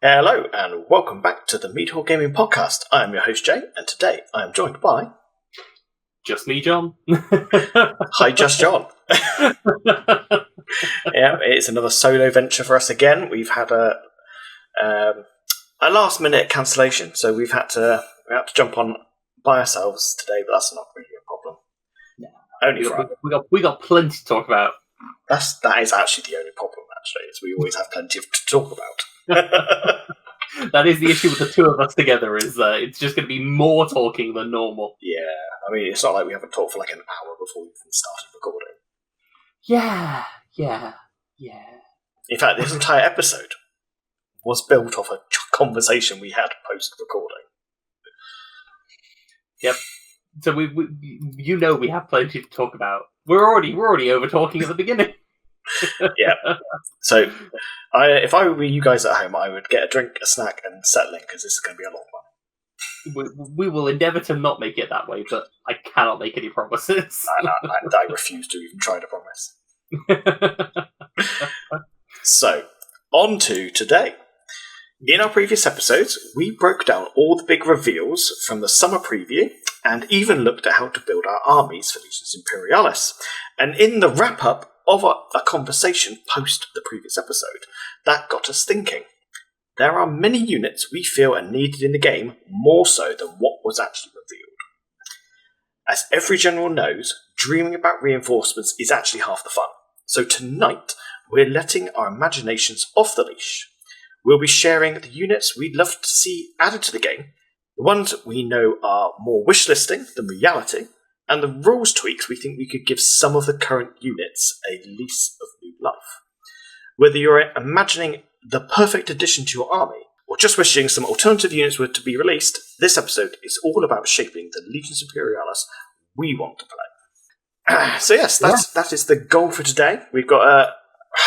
Hello and welcome back to the Mead Wargaming podcast. I am your host Jay, and today I am joined by... Just me, John. Hi, Just John. Yeah, it's another solo venture for us again. We've had a last minute cancellation, so we had to jump on by ourselves today, but that's not really a problem. Yeah. Only we got plenty to talk about. That is actually the only problem. Actually, is we always have plenty to talk about. That is the issue with the two of us together. Is it's just going to be more talking than normal. Yeah, I mean, it's not like we haven't talked for like an hour before we even started recording. Yeah. In fact, this entire episode was built off a conversation we had post-recording. Yep. So we have plenty to talk about. We're already over talking at the beginning. Yeah. So, if I were you guys at home, I would get a drink, a snack, and settle in because this is going to be a long one. We will endeavour to not make it that way, but I cannot make any promises. I refuse to even try to promise. So, on to today. In our previous episodes, we broke down all the big reveals from the summer preview and even looked at how to build our armies for Legions Imperialis. And in the wrap-up of a conversation post the previous episode, that got us thinking. There are many units we feel are needed in the game more so than what was actually revealed. As every general knows, dreaming about reinforcements is actually half the fun. So tonight, we're letting our imaginations off the leash. We'll be sharing the units we'd love to see added to the game, the ones we know are more wishlisting than reality, and the rules tweaks we think we could give some of the current units a lease of new life. Whether you're imagining the perfect addition to your army, or just wishing some alternative units were to be released, this episode is all about shaping the Legions Imperialis we want to play. So yes, that is the goal for today. We've got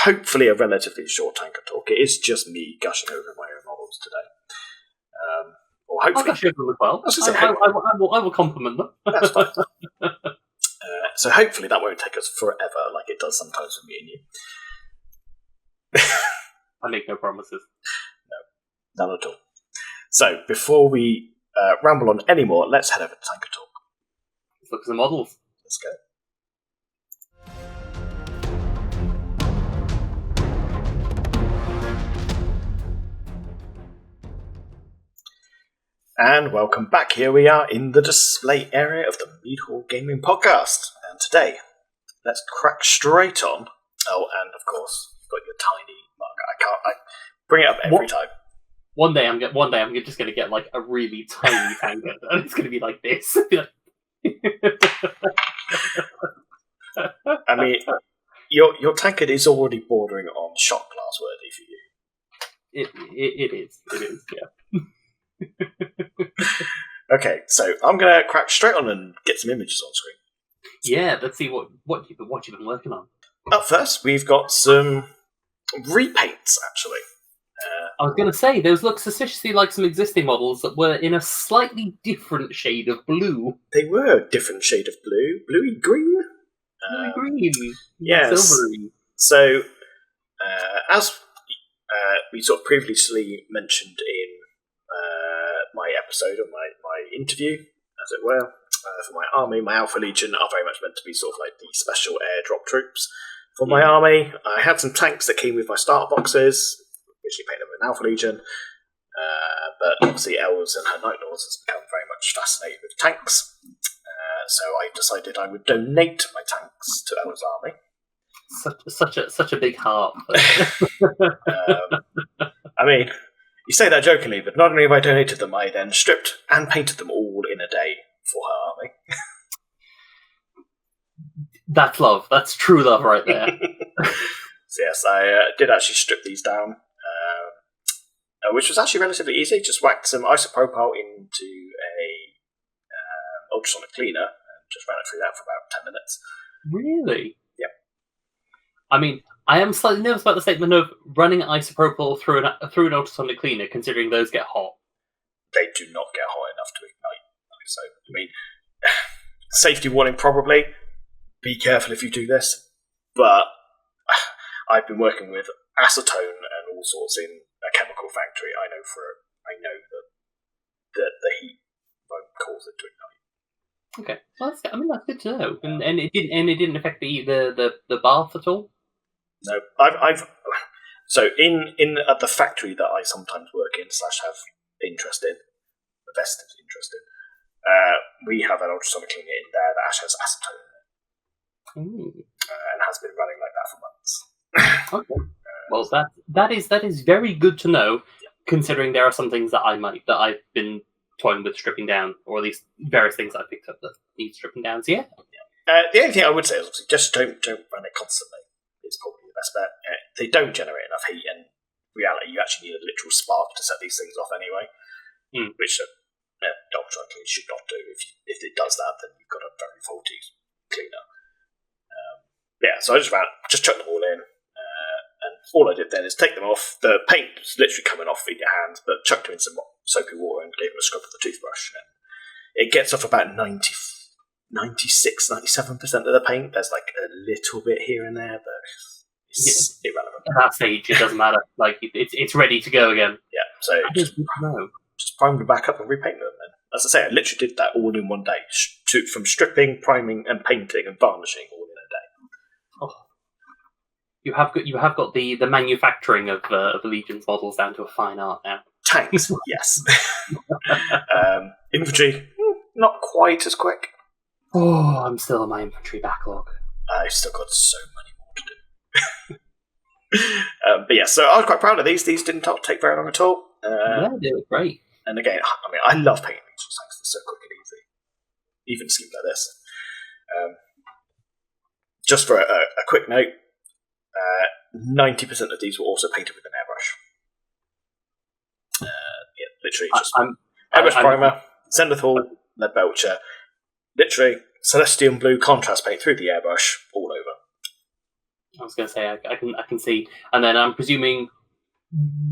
hopefully a relatively short Tankard Talk. It is just me gushing over my own models today. Or hopefully... I'll gush over them as well. I will compliment them. That's fine. So hopefully that won't take us forever like it does sometimes with me and you. I make no promises. No, none at all. So before we ramble on anymore, let's head over to Tankard Talk. Let's look at the models. Let's go. And welcome back. Here we are in the display area of the Mead Wargaming podcast. And today, let's crack straight on. Oh, and of course, you've got your tiny mug. I bring it up every time. One day I'm just going to get like a really tiny tankard, and it's going to be like this. I mean, your tankard is already bordering on shot glass worthy for you. It is, yeah. Okay, so I'm going to crack straight on and get some images on screen. Yeah, let's see what you've been working on. Up first, we've got some repaints, actually. I was going to say, those look suspiciously like some existing models that were in a slightly different shade of blue. They were a different shade of blue. Bluey green? Bluey green. Yes. Silvery. So, as we sort of previously mentioned in my episode of my interview, as it were, for my army, my Alpha Legion are very much meant to be sort of like the special airdrop troops for my army. I had some tanks that came with my starter boxes, which painted them in Alpha Legion, but obviously Els and her Night Lords has become very much fascinated with tanks, so I decided I would donate my tanks to Els' army. Such a big heart. I mean, you say that jokingly, but not only have I donated them, I then stripped and painted them all in a day for her army. That's love. That's true love right there. So yes, I did actually strip these down, which was actually relatively easy. Just whacked some isopropyl into a ultrasonic cleaner and just ran it through that for about 10 minutes. Really? Yep. I mean, I am slightly nervous about the statement of running isopropyl through an ultrasonic cleaner, considering those get hot. They do not get hot enough to ignite. So, I mean, safety warning probably. Be careful if you do this. But I've been working with acetone and all sorts in a chemical factory, I know that the heat won't cause it to ignite. Okay, well, that's good to know. And it didn't affect the bath at all. No, I've so in at the factory that I sometimes work in / have interest in, a vested interest in. We have an ultrasonic cleaner in there that actually has acetone in it, and has been running like that for months. Okay. Well, that is very good to know, considering there are some things that I've been toying with stripping down, or at least various things I picked up that need stripping down. So yeah. The only thing I would say is obviously just don't run it constantly. It's probably the best bet. They don't generate enough heat, and in reality, you actually need a literal spark to set these things off anyway, which ultrasonic cleaner should not do. If it does that, then you've got a very faulty cleaner. So I just chucked them all in, and all I did then is take them off. The paint was literally coming off in your hands, but chucked them in some soapy water and gave them a scrub with the toothbrush. And it gets off about 96, 97% of the paint. There's like a little bit here and there, but it's irrelevant. At that stage, it doesn't matter. Like it's ready to go again. Yeah, so just prime them back up and repaint them. And as I say, I literally did that all in one day, from stripping, priming, and painting and varnishing all in a day. Oh, you have got the manufacturing of the Legions models down to a fine art now. Tanks, yes. Infantry, not quite as quick. Oh, I'm still on my infantry backlog. I've still got so many more to do. But yeah, so I was quite proud of these. These didn't take very long at all. Yeah, they were great. And again, I love painting Legions tanks. They're so quick and easy. Even schemes like this. Just for a quick note, 90% of these were also painted with an airbrush. Literally just airbrush primer, Zenithal, lead belcher, literally celestium blue contrast paint through the airbrush all over. I was going to say I can see, and then I'm presuming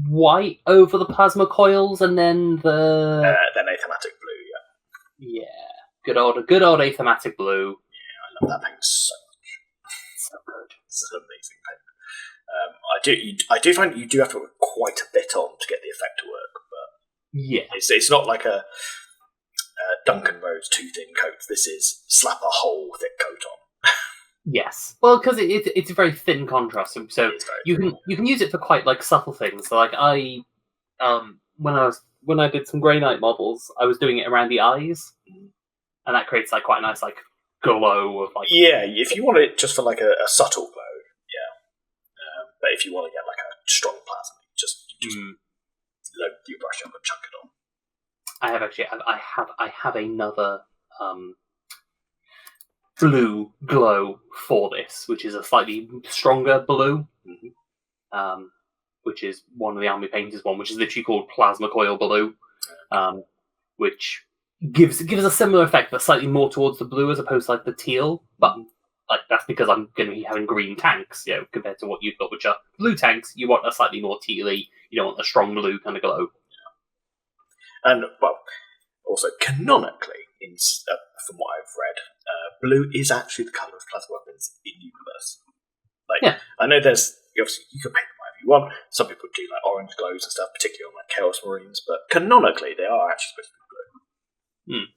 white over the plasma coils, and then then athematic blue. Yeah, good old athematic blue. Yeah, I love that paint so much. So good. It's an amazing paint. I do find you do have to put quite a bit on to get the effect to work, but yeah, it's not like a Duncan Rhodes 2 thin coats. This is slap a whole thick coat on. Yes, well, because it's a very thin contrast, so you can use it for quite like subtle things. So, like when I did some Grey Knight models, I was doing it around the eyes, and that creates like quite a nice like glow of like. Yeah, if you want it just for like a subtle glow, yeah. But if you want to get like a strong plasma, just load your brush up and chuck it on. I have another blue glow for this, which is a slightly stronger blue, which is one of the Army Painters one, which is literally called Plasma Coil Blue, which gives a similar effect, but slightly more towards the blue as opposed to like the teal. But like that's because I'm going to be having green tanks, compared to what you've got, which are blue tanks. You want a slightly more tealy. You don't want a strong blue kind of glow. And well, also canonically, from what I've read, blue is actually the colour of plasma weapons in universe. I know there's obviously you can paint them however you want. Some people do like orange glows and stuff, particularly on like Chaos Marines, but canonically they are actually supposed to be blue.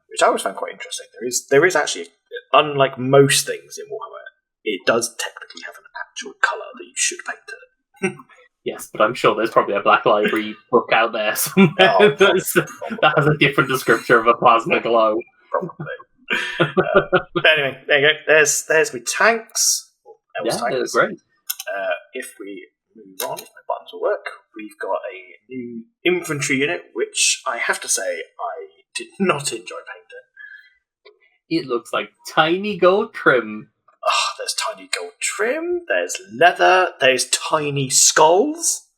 Which I always found quite interesting. There is actually, unlike most things in Warhammer, it does technically have an actual colour that you should paint it. Yes, but I'm sure there's probably a Black Library book out there somewhere that has a different description of a plasma glow. Probably. But anyway, there you go. There's my tanks. Yeah, they're great. If we move on, if my buttons will work, we've got a new infantry unit, which I have to say I did not enjoy painting. It looks like tiny gold trim. There's tiny gold trim, there's leather, there's tiny skulls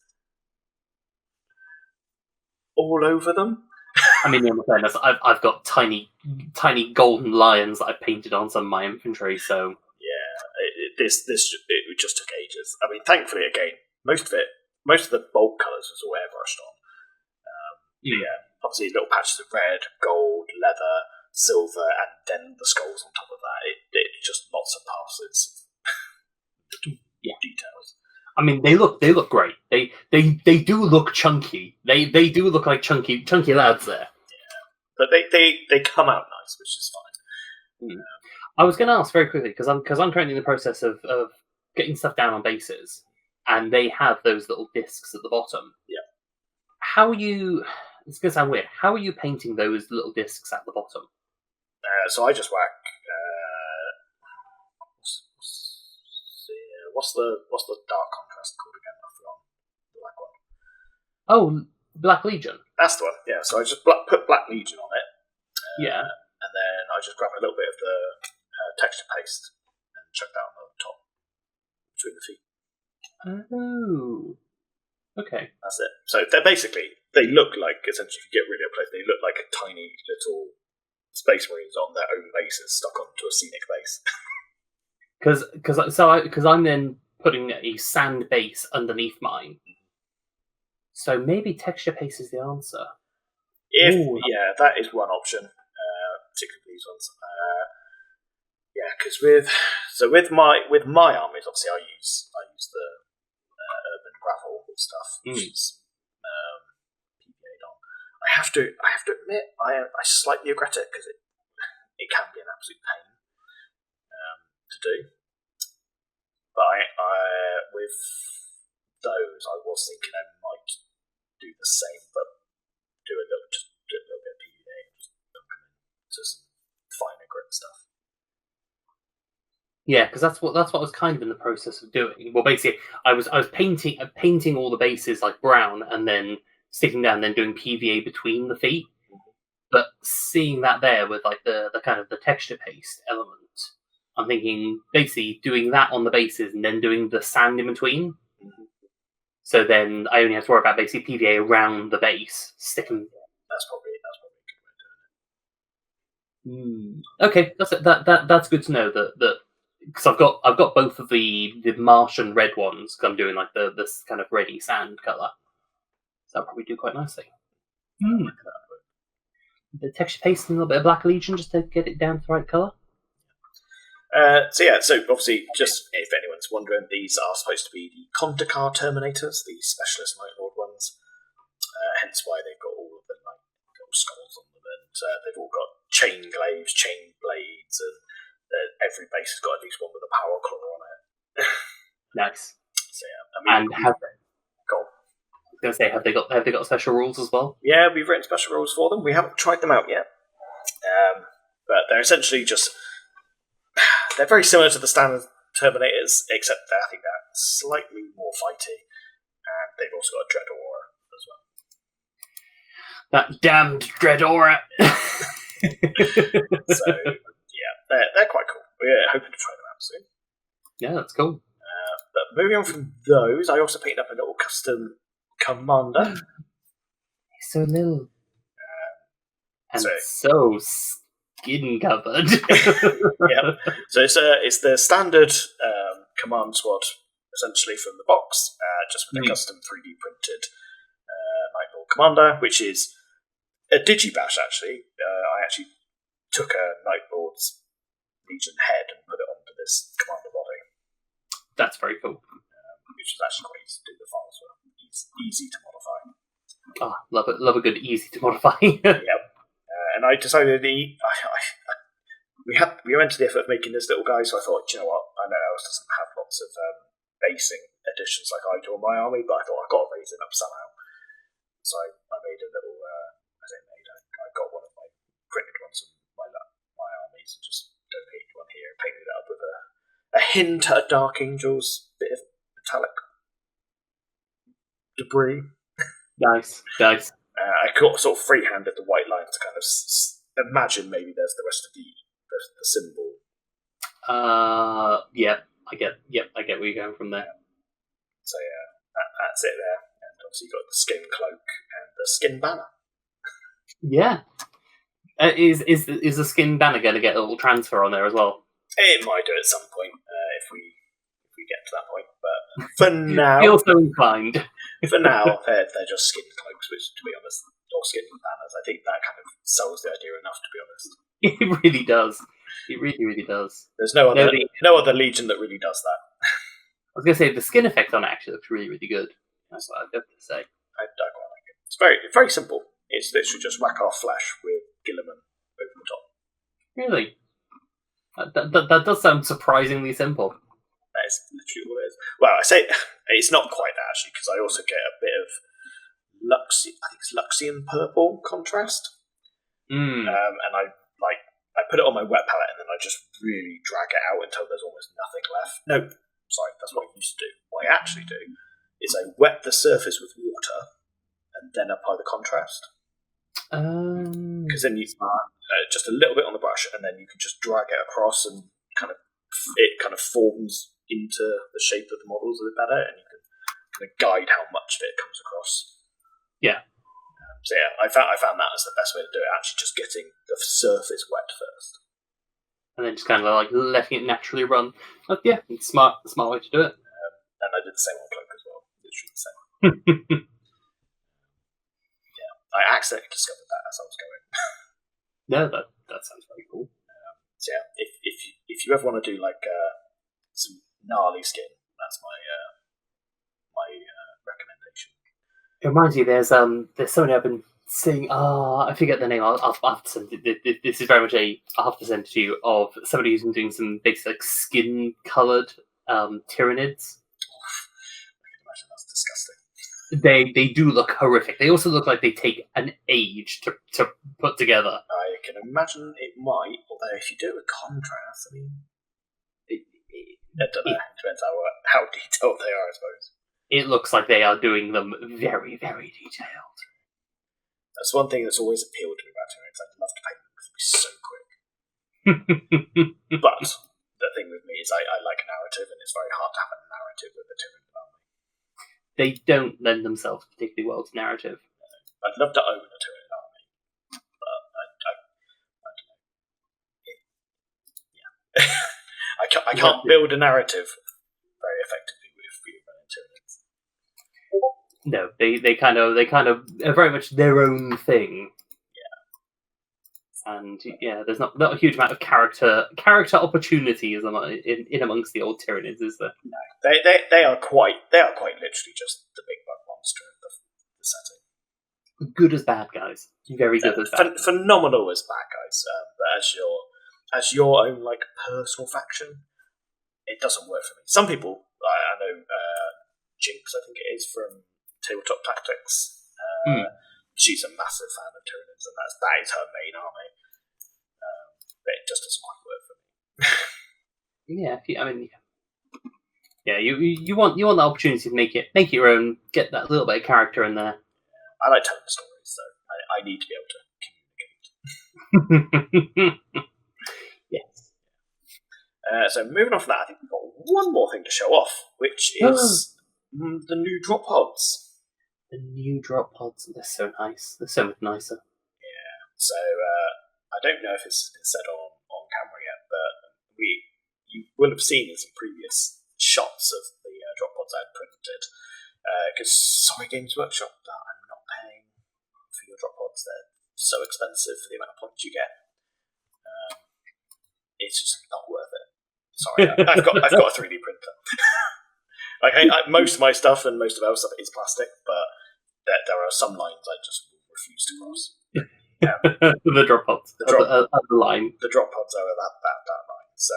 all over them. I mean, in fairness, I've got tiny golden lions that I painted on some of my infantry, so... Yeah, it just took ages. I mean, thankfully, again, most of the bulk colours was all airbrushed on. Yeah, obviously little patches of red, gold, leather, silver, and then the skulls on top of that. It just not surpasses details. I mean, they look great. They do look chunky. They do look like chunky lads there. Yeah, but they come out nice, which is fine. Mm. I was going to ask very quickly because I'm currently in the process of getting stuff down on bases, and they have those little discs at the bottom. Yeah. How are you? It's going to sound weird. How are you painting those little discs at the bottom? So I just whack. What's the dark contrast called again? I forgot. The black one. Oh, Black Legion. That's the one. Yeah. So I just put Black Legion on it. Yeah. And then I just grab a little bit of the texture paste and chuck that on the top between the feet. Oh. Okay. That's it. So they look like, essentially, if you get really up close, they look like a tiny little Space Marines on their own bases stuck onto a scenic base. Because I'm then putting a sand base underneath mine. So maybe texture paste is the answer. Yeah, that is one option. Particularly these ones. Yeah, because with my armies, obviously I use the urban gravel stuff, which is PVA'd on. I have to admit, I slightly regret it because it can be an absolute pain to do. But I with those, I was thinking I might do the same, but do a little bit of PVA, just look into some finer grit stuff. Yeah, because that's what I was kind of in the process of doing. Well, basically, I was painting all the bases like brown, and then sticking down, then doing PVA between the feet. But seeing that there with like the kind of the texture paste element, I'm thinking basically doing that on the bases and then doing the sand in between. So then I only have to worry about basically PVA around the base, sticking. That's probably a good way of doing it. Okay, that's good to know that because I've got both of the Martian red ones. Cause I'm doing like this kind of reddy sand color. So that'll probably do quite nicely. The texture paste and a little bit of Black Legion just to get it down to the right color. So obviously, just if anyone's wondering, these are supposed to be the Tankard Terminators, the specialist Night Lord ones. Hence why they've got all of the little skulls on them, and they've all got chain glaives, chain blades, and every base has got at least one with a power claw on it. Nice. So yeah, I mean, have they got special rules as well? Yeah, we've written special rules for them. We haven't tried them out yet, but they're essentially just. They're very similar to the standard Terminators, except that I think they're slightly more fighty, and they've also got a Dread Aura as well. That damned Dread Aura! So, yeah, they're quite cool. We're hoping to try them out soon. Yeah, that's cool. But moving on from those, I also painted up a little custom commander. He's so little. And so skin covered. Yeah. So it's the standard command squad, essentially from the box, just with a custom 3D printed Night Lord commander, which is a digibash. Actually, I actually took a Night Lord's Legion head and put it onto this commander body. That's very cool. Which is actually quite easy to do. The files were easy to modify. Oh, love a good easy to modify. Yep. And I decided we went to the effort of making this little guy, so I thought, you know what, I know Alice doesn't have lots of basing additions like I do on my army, but I thought I've got to raise it up somehow. So I made a little, I got one of my printed ones of my armies and just donated one here and painted it up with a hint at a Dark Angel's bit of metallic debris. Nice. I sort of freehanded the white lines to kind of imagine maybe there's the rest of the symbol. Yeah, I get where you're going from there. So yeah, that's it there. And obviously you got the skin cloak and the skin banner. Yeah. Is the skin banner going to get a little transfer on there as well? It might do at some point if we get to that point. But for now, feel so inclined. For now, they're just skin cloaks, which, to be honest, or skin banners. I think that kind of sells the idea enough, to be honest. It really does. It really, really does. There's no other Legion that really does that. was going to say, the skin effect on it actually looks really, really good. That's what I'd have to say. I quite like it. It's very simple. It's literally just whack off flesh with Gilliman over the top. Really? That does sound surprisingly simple. That is literally all it is. Well, I say it's not quite that, actually, because I also get a bit of Luxian purple contrast. And I put it on my wet palette, and then I just really drag it out until there's almost nothing left. No, sorry, that's what I used to do. What I actually do is I wet the surface with water and then apply the contrast. Because then you just a little bit on the brush, and then you can just drag it across, and it kind of forms into the shape of the models a bit better, and you can kind of guide how much of it comes across. Yeah. So yeah, I found that as the best way to do it. Actually, just getting the surface wet first, and then just kind of like letting it naturally run. But yeah, it's smart way to do it. And I did the same on Cloak as well. Literally the same. Yeah, I accidentally discovered that as I was going. No, that sounds very cool. So yeah, if you ever want to do like some gnarly skin, that's my recommendation. It reminds me, there's something I've been seeing. I forget the name. I'll have to send it. This is very much I'll have to send it to you, of somebody who's been doing some basic like skin coloured Tyranids. I can imagine that's disgusting. They do look horrific. They also look like they take an age to put together. I can imagine it might, although if you do it with contrast, I mean, I don't know. It depends how detailed they are, I suppose. It looks like they are doing them very, very detailed. That's one thing that's always appealed to me about Tyranids. I'd love to paint them because it'd be so quick. But the thing with me is I like narrative, and it's very hard to have a narrative with a Tyranid army. They don't lend themselves particularly well to narrative. I'd love to own a Tyranid army, but I don't know. Yeah. I can't build a narrative very effectively with running Tyranids. No, they kind of are very much their own thing. Yeah. And yeah, there's not a huge amount of character opportunities in amongst the old Tyranids, is there? No, they are quite literally just the big bug monster of the setting. Good as bad guys. Very good as bad. Phenomenal as bad guys. But as your own like personal faction, it doesn't work for me. Some people, I know, Jinx, I think it is from Tabletop Tactics. She's a massive fan of Tyranids, and that is her main army. But it just doesn't quite work for me. Yeah. You want the opportunity to make it your own. Get that little bit of character in there. I like telling stories, so I need to be able to communicate. Yes. So moving on from that, I think we've got one more thing to show off, which is the new drop pods. The new drop pods, they're so nice. They're so much nicer. Yeah. So I don't know if this has been said on camera yet, but you will have seen in some previous shots of the drop pods I had printed. Because sorry, Games Workshop, that I'm not paying for your drop pods. They're so expensive for the amount of points you get. It's just not worth it. Sorry, I've got a 3D printer. Most of my stuff and most of our stuff is plastic, but there are some lines I just refuse to cross. The drop pods. The line. The drop pods are that line. So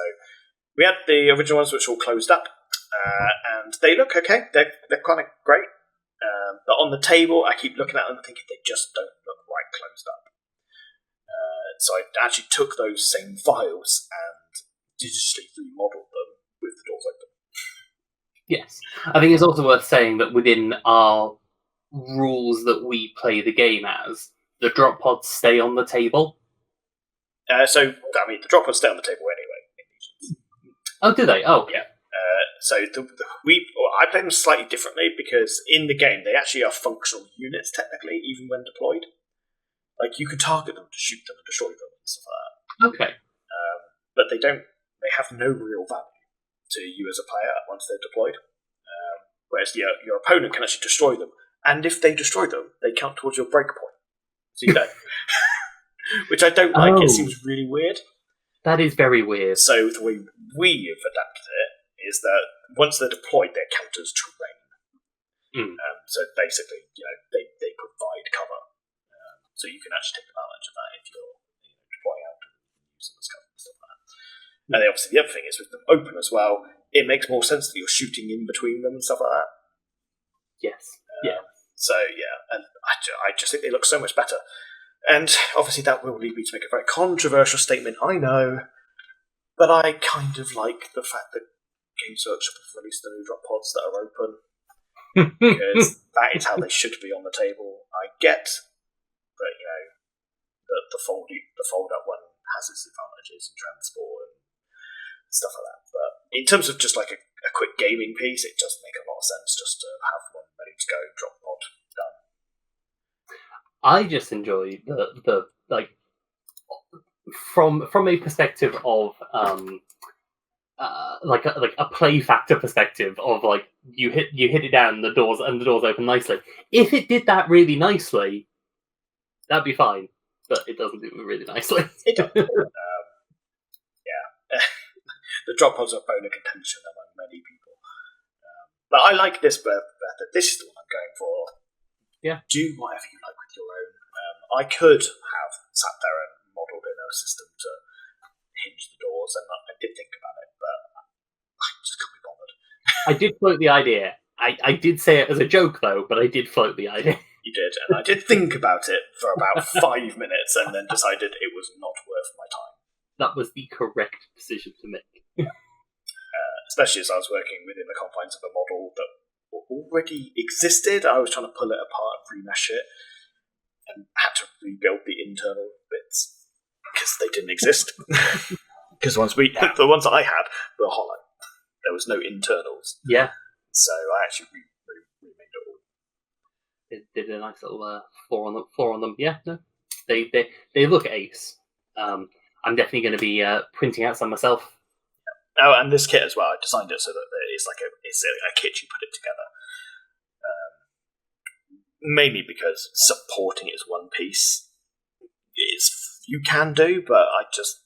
we had the original ones, which all closed up, and they look okay. They're kind of great. But on the table, I keep looking at them and thinking they just don't look right closed up. So I actually took those same files and digitally remodeled them with the doors open. Yes. I think it's also worth saying that within our rules that we play the game as, the drop pods stay on the table. The drop pods stay on the table anyway. Oh, do they? Oh. Yeah. I play them slightly differently because in the game they actually are functional units technically, even when deployed. Like you can target them to shoot them and destroy them and stuff like that. Okay. But they don't. They have no real value to you as a player once they're deployed. Whereas your opponent can actually destroy them, and if they destroy them, they count towards your break point. So you don't. Which I don't like. It seems really weird. That is very weird. So the way we have adapted it is that once they're deployed, they're counters terrain. So basically, they provide cover. So you can actually take advantage of that if you're deploying out and use them as cover and stuff like that. And then obviously the other thing is with them open as well, it makes more sense that you're shooting in between them and stuff like that. Yes. Yeah. So yeah, and I just think they look so much better. And obviously that will lead me to make a very controversial statement, I know, but I kind of like the fact that Games Workshop have released the new drop pods that are open, because that is how they should be on the table. I get that, the fold up one has its advantages in transport and stuff like that, but in terms of just like a quick gaming piece, it does make a lot of sense just to have one ready to go, drop pod, done. I just enjoy the like from a perspective of like a play factor perspective of like you hit it down the doors and the doors open nicely. If it did that really nicely, that'd be fine. But it doesn't do it really nicely. It does. The drop pods are bone of contention among many people. But I like this better. This is the one I'm going for. Yeah. Do whatever you like with your own. I could have sat there and modelled in a system to hinge the doors, and I did think about it, but I just can't be bothered. I did float the idea. I did say it as a joke, though, but I did float the idea. You did, and I did think about it for about 5 minutes, and then decided it was not worth my time. That was the correct decision to make. Especially as I was working within the confines of a model that already existed. I was trying to pull it apart and remesh it, and had to rebuild the internal bits because they didn't exist. Because the ones that I had were hollow. There was no internals. Yeah. So I actually remade it all. It did a nice little floor on them. Yeah, no, they look ace. I'm definitely going to be printing out some myself. Oh, and this kit as well. I designed it so that it's a kit you put it together. Mainly because supporting it as one piece you can do, but it's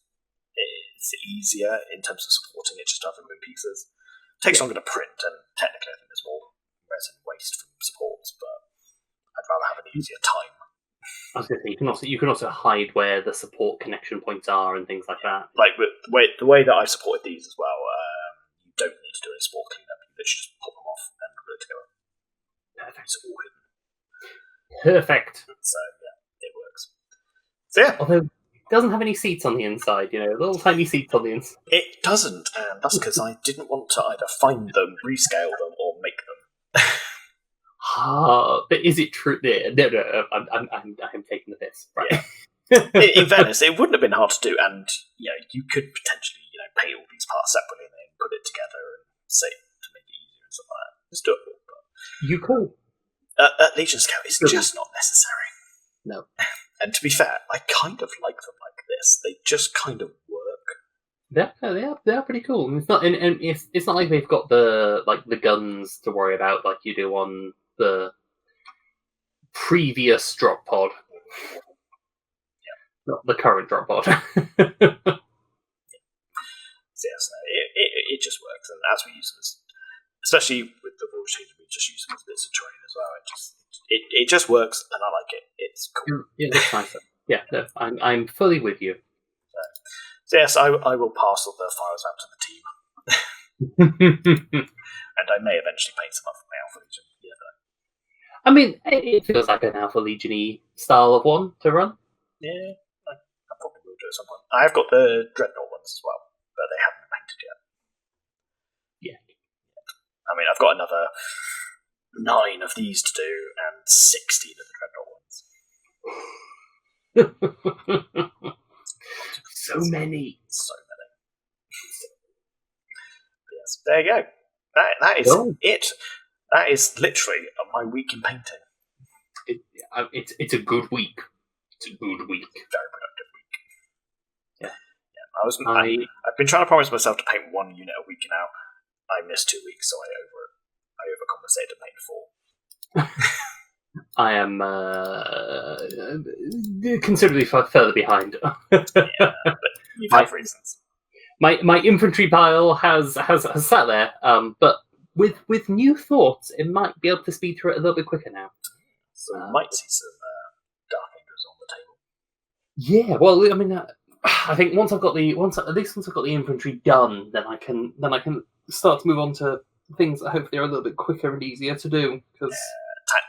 easier in terms of supporting it just to have them in pieces. It takes longer to print, and technically I think there's more resin waste from supports, but I'd rather have an easier time. I was going to say you can also hide where the support connection points are and things like that. Like the way that I supported these as well, you don't need to do any support cleanup. You literally just pop them off and put it together. Perfect. It's all hidden. Perfect. So yeah, it works. So yeah. Although it doesn't have any seats on the inside, little tiny seats on the inside. It doesn't, and that's because I didn't want to either find them, rescale them, or make them. But is it true? No, I'm taking the piss. Right. Yeah. In fairness, it wouldn't have been hard to do, and you could potentially pay all these parts separately and then put it together and say to make it easier and stuff like that. It's doable, but you could. At Legion Scale, it's just not necessary. No. And to be fair, I kind of like them like this. They just kind of work. They are pretty cool. And it's not like they've got the guns to worry about like you do on the previous drop pod. Yeah. Not the current drop pod. Yes, it just works, and as we use them, especially with the rule change, we just use them as bits of terrain as well. It just works, and I like it. It's cool. It looks nicer. Yeah, no, I'm fully with you. So yes, I will parcel the files out to the team, and I may eventually paint some up for my Alpha Legion. I mean, it feels like an Alpha Legion-y style of one to run. Yeah, I probably will do at some point. I have got the Dreadnought ones as well, but they haven't been painted yet. Yeah. I mean, I've got another 9 of these to do, and 16 of the Dreadnought ones. So many. Yes, there you go. That is it. That is literally my week in painting. It's a good week. It's a good week. Very productive week. Yeah. I've been trying to promise myself to paint 1 unit a week now. I missed 2 weeks, so I overcompensated and painted 4. I am considerably further behind. Yeah, but you've had reasons. my infantry pile has sat there, but with new thoughts, it might be able to speed through it a little bit quicker now. So we might see some Dark Angels on the table. Yeah, well, I mean, I think once I've got the infantry done, then I can start to move on to things that hopefully are a little bit quicker and easier to do. Because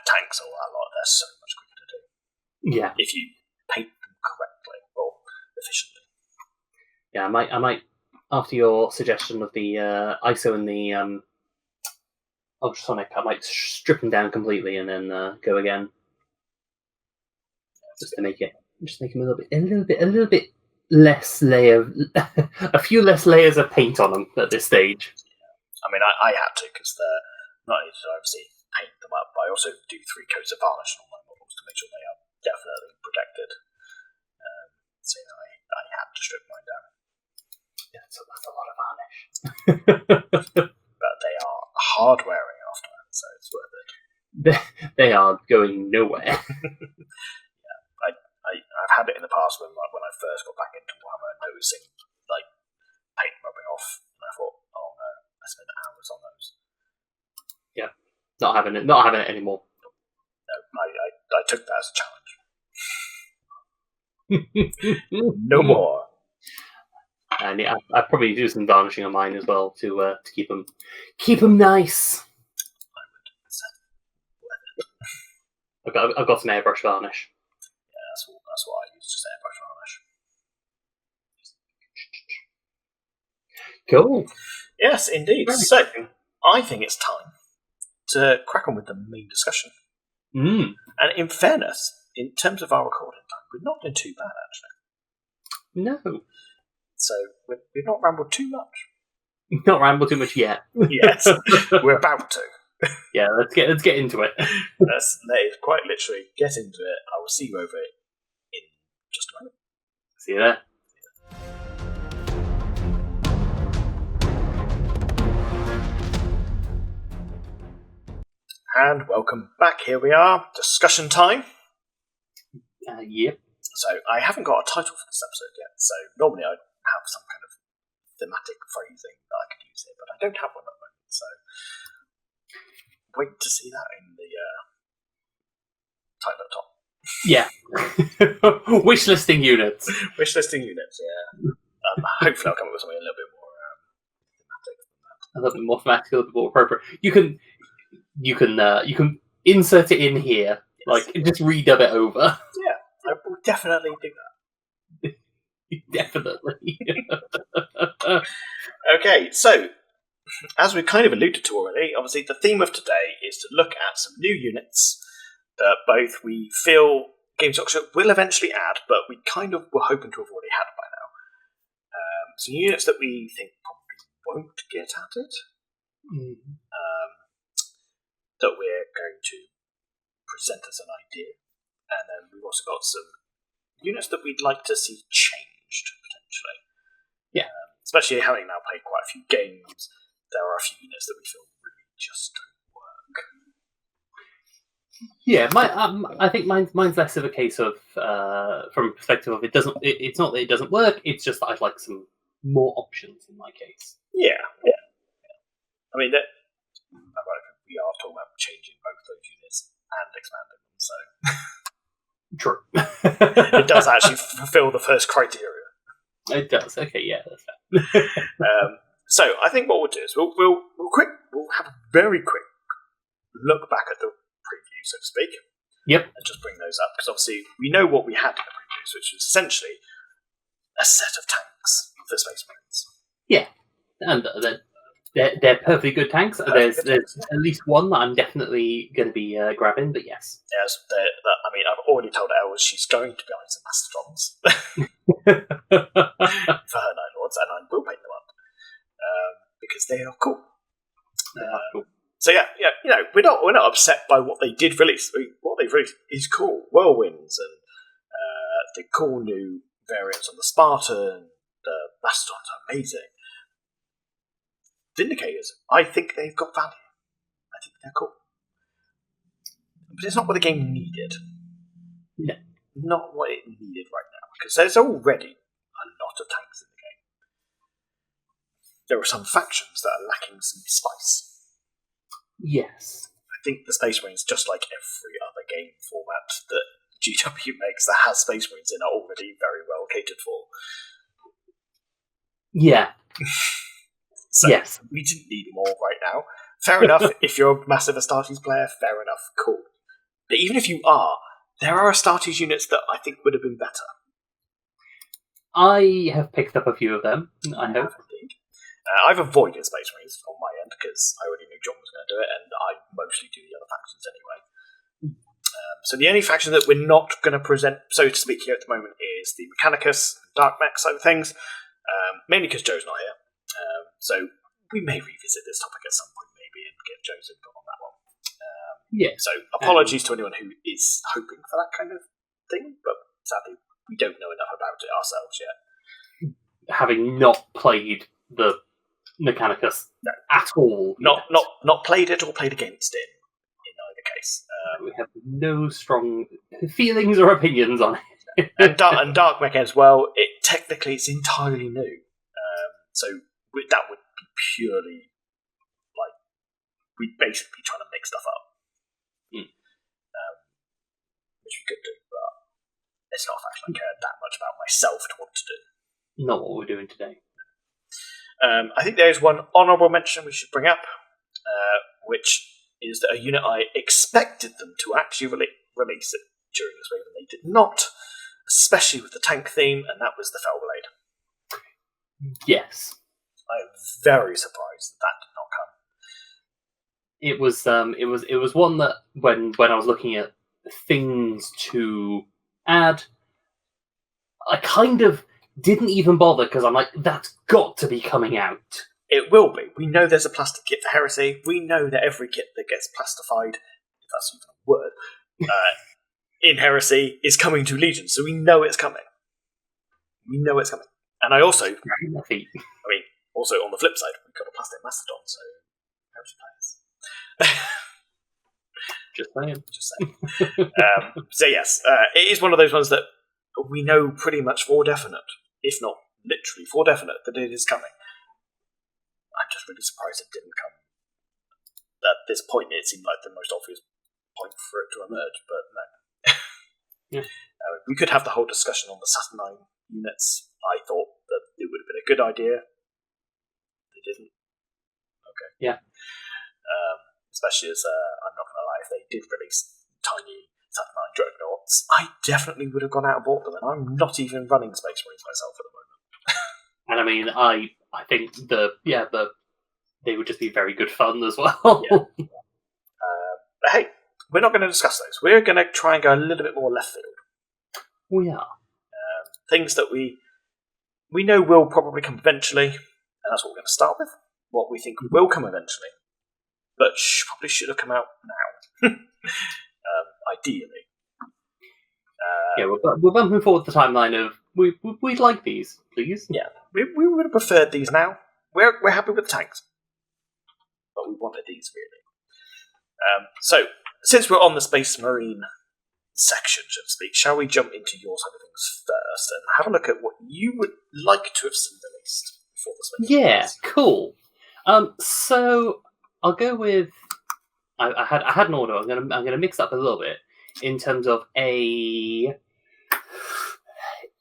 tanks all that lot, they're so much quicker to do. Yeah, if you paint them correctly or efficiently. Yeah, I might after your suggestion of the ISO and the ultrasonic, I might strip them down completely and then go again, just to make them a little bit less layer, a few less layers of paint on them at this stage. I mean, I had to, because they're not only did I obviously paint them up, but I also do 3 coats of varnish on my models to make sure they are definitely protected. So I had to strip mine down. Yeah, so that's a lot of varnish. But they are hard wearing afterwards, so it's worth it. They are going nowhere. Yeah, I've had it in the past when I first got back into Warhammer, noticing like paint rubbing off, and I thought, oh no, I spent hours on those. Yeah, not having it anymore. No, I took that as a challenge. No more. And yeah, I'd probably do some varnishing on mine as well to keep them nice. I've got some airbrush varnish. Yeah, that's what I use, just airbrush varnish. Cool. Yes, indeed. Very so, exciting. I think it's time to crack on with the main discussion. Mm. And in fairness, in terms of our recording time, we've not been too bad, actually. No. So, we've not rambled too much. Not rambled too much yet. Yes, we're about to. Yeah, let's get into it. That is quite literally get into it. I will see you over it in just a moment. See you there. And welcome back. Here we are. Discussion time. Yep. So I haven't got a title for this episode yet. So normally I'd have some kind of thematic phrasing that I could use here, but I don't have one at the moment. So wait to see that in the title at the top. Yeah. Wishlisting units. Wishlisting units, yeah. Hopefully I'll come up with something a little bit more thematic than that. A little bit more thematic, a little bit more appropriate. You can insert it in here. Yes. Like, just redub it over. Yeah, I will definitely do that. Definitely. Okay, so as we kind of alluded to already, obviously the theme of today is to look at some new units that both we feel Games Workshop will eventually add, but we kind of were hoping to have already had by now. Some units that we think probably won't get added, that we're going to present as an idea, and then we've also got some units that we'd like to see changed, potentially. Yeah. Especially having now played quite a few games, there are a few units that we feel really just don't work. Yeah, I think mine's less of a case of from a perspective of it's not that it doesn't work, it's just that I'd like some more options in my case. Yeah. I mean, we are talking about changing both those units and expanding them, so... True. It does actually fulfill the first criteria. It does. Okay, yeah, that's fair. So I think what we'll do is we'll have a very quick look back at the preview, so to speak. Yep. And just bring those up, because obviously we know what we had in the previews, which was essentially a set of tanks for Space Marines. Yeah, and they're perfectly good tanks. There's at least one that I'm definitely going to be grabbing, but yes. Yes, I mean, I've already told Elle she's going to be buying some Mastodons for her Night Lords, and I will paint them up because they are cool. Cool. So yeah, we're not upset by what they did release. What they've released is cool. Whirlwinds and the cool new variants on the Spartan. The Mastodons are amazing. Vindicators, I think they've got value. I think they're cool. But it's not what the game needed. No. Not what it needed right now. Because there's already a lot of tanks in the game. there are some factions that are lacking some spice. Yes. I think the Space Marines, just like every other game format that GW makes that has Space Marines in, are already very well catered for. Yeah. So yes. we didn't need more right now. Fair enough, if you're a massive Astartes player, fair enough, cool. But even if you are, there are Astartes units that I think would have been better. I have picked up a few of them, I hope. Indeed. I've avoided Space Marines on my end because I already knew John was going to do it, and I mostly do the other factions anyway. So the only faction that we're not going to present, so to speak, here at the moment is the Mechanicus and Dark Mech side of things, mainly because Joe's not here. So we may revisit this topic at some point, maybe, and get Joe's input on that one. So apologies to anyone who is hoping for that kind of thing, but sadly we don't know enough about it ourselves yet. Having not played the Mechanicus at all. Not played it or played against it in either case. We have no strong feelings or opinions on it. and Dark Mech as well, technically it's entirely new. So that would be purely like we'd basically be trying to make stuff up. Which we could do, but it's not a faction I care that much about myself to want to do. Not what we're doing today. I think there is one honourable mention we should bring up, which is that a unit I expected them to actually release it during this wave, and they did not, especially with the tank theme, and that was the Fellblade. Yes. I am very surprised that did not come. It was one that when I was looking at things to add, I kind of didn't even bother because I'm like, that's got to be coming out. It will be. We know there's a plastic kit for Heresy. We know that every kit that gets plastified, if that's even a word, in Heresy is coming to Legion, so we know it's coming. And I also, also on the flip side, we've got a plastic Mastodon, so Heresy players. Just saying. So yes, it is one of those ones that we know pretty much for definite, if not literally for definite, that it is coming. I'm just really surprised it didn't come. At this point, it seemed like the most obvious point for it to emerge, but no. Yeah. We could have the whole discussion on the Saturnine units. I thought that it would have been a good idea. They didn't. Okay. Yeah. Especially as, I'm not going to lie, if they did release tiny Saturnine Dreadnoughts, I definitely would have gone out and bought them, and I'm not even running Space Marines myself at the moment. And I mean, I think they would just be very good fun as well. Yeah. But hey, we're not going to discuss those. We're going to try and go a little bit more left field. We are. Things that we know will probably come eventually, and that's what we're going to start with. What we think will come eventually, but probably should have come out now. Ideally. We're bumping forward the timeline of we'd like these, please. Yeah, we would have preferred these now. We're happy with the tanks, but we wanted these really. So, since we're on the Space Marine section, so to speak, shall we jump into your side of things first and have a look at what you would like to have seen released before the Space Marine? Yeah, cool. So I'll go with. I had an order. I'm gonna mix up a little bit in terms of a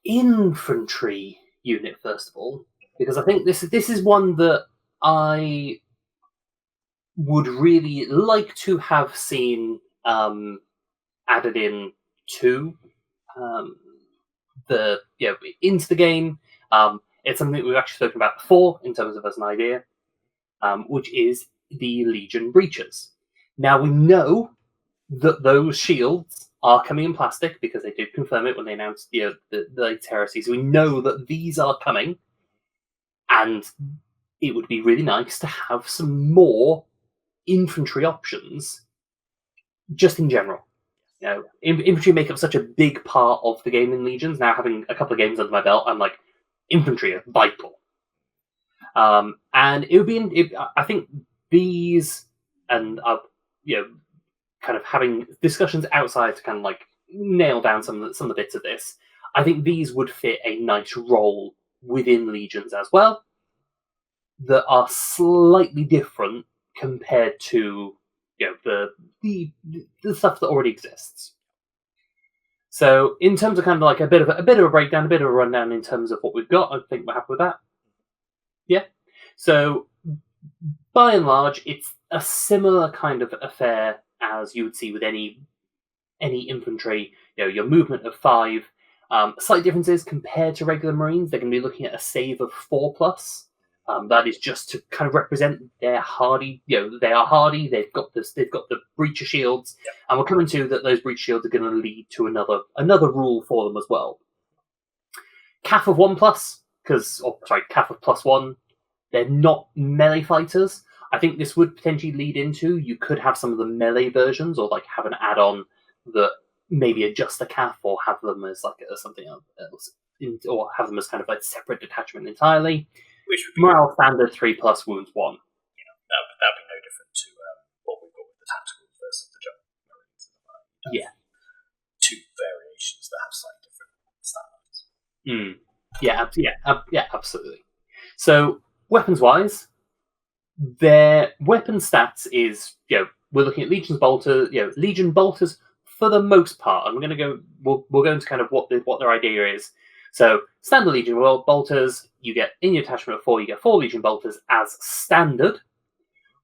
infantry unit first of all, because I think this is one that I would really like to have seen added in to into the game. It's something that we've actually spoken about before in terms of as an idea, which is the Legion breaches. Now we know that those shields are coming in plastic because they did confirm it when they announced the latest Heresy. So we know that these are coming, and it would be really nice to have some more infantry options just in general. You know, infantry make up such a big part of the game in Legions. Now having a couple of games under my belt, I'm like, infantry are vital. And it would be, I think these, and kind of having discussions outside to kind of like nail down some of the bits of this. I think these would fit a nice role within Legions as well. that are slightly different compared to the stuff that already exists. So in terms of kind of like a bit of a breakdown, a bit of a rundown in terms of what we've got, I think we're happy with that. Yeah. So by and large, it's a similar kind of affair as you would see with any infantry. Your movement of 5. Slight differences compared to regular Marines. They're going to be looking at a save of 4+. That is just to kind of represent their hardy. They are hardy. They've got the breacher shields, and we're coming to that. Those breacher shields are going to lead to another rule for them as well. CAF of 1+, CAF of +1. They're not melee fighters. I think this would potentially lead into you could have some of the melee versions, or like have an add-on that maybe adjust the CAF, or have them as like something else, or have them as kind of like separate detachment entirely. Which would be morale standard 3+, wounds 1. That'd be no different to what we've got with the tactical versus the jump Marines. Yeah. 2 variations that have slightly different stat lines. Yeah, absolutely. So weapons-wise, their weapon stats is we're looking at Legion bolters for the most part. And we're going to go. We'll go into kind of what their idea is. So standard Legion bolters, you get in your attachment of 4, you get 4 Legion bolters as standard,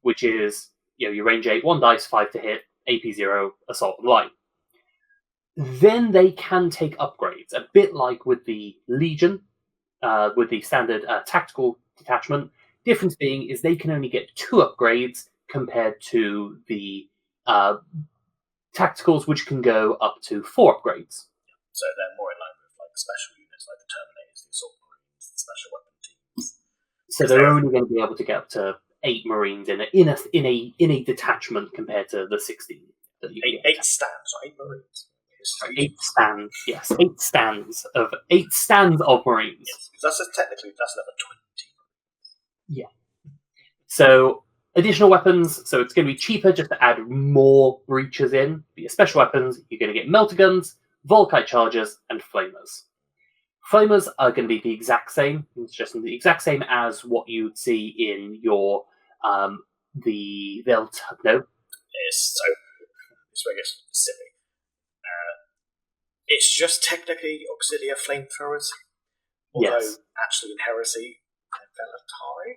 which is your range 8, 1 dice, 5 to hit, AP 0, assault and light. Then they can take upgrades, a bit like with the Legion, with the standard tactical detachment. Difference being is they can only get 2 upgrades compared to the tacticals, which can go up to 4 upgrades. So they're more in line with like special units like the Terminators, the Assault Marines, the Special Weapon Teams. So they're only going to be able to get up to 8 Marines in a detachment compared to the 16 that you get. 8 stands, not 8 Marines. 8 stands, yes. 8 stands of Marines. Yes, because that's level 20. Yeah. So additional weapons. So it's going to be cheaper just to add more breaches in. For your special weapons, you're going to get melter guns, Volkite chargers, and flamers. Flamers are going to be the exact same. It's just the exact same as what you'd see in your Yes, so this way gets silly. It's just technically Auxilia flamethrowers, although actually in Heresy they're Velatari.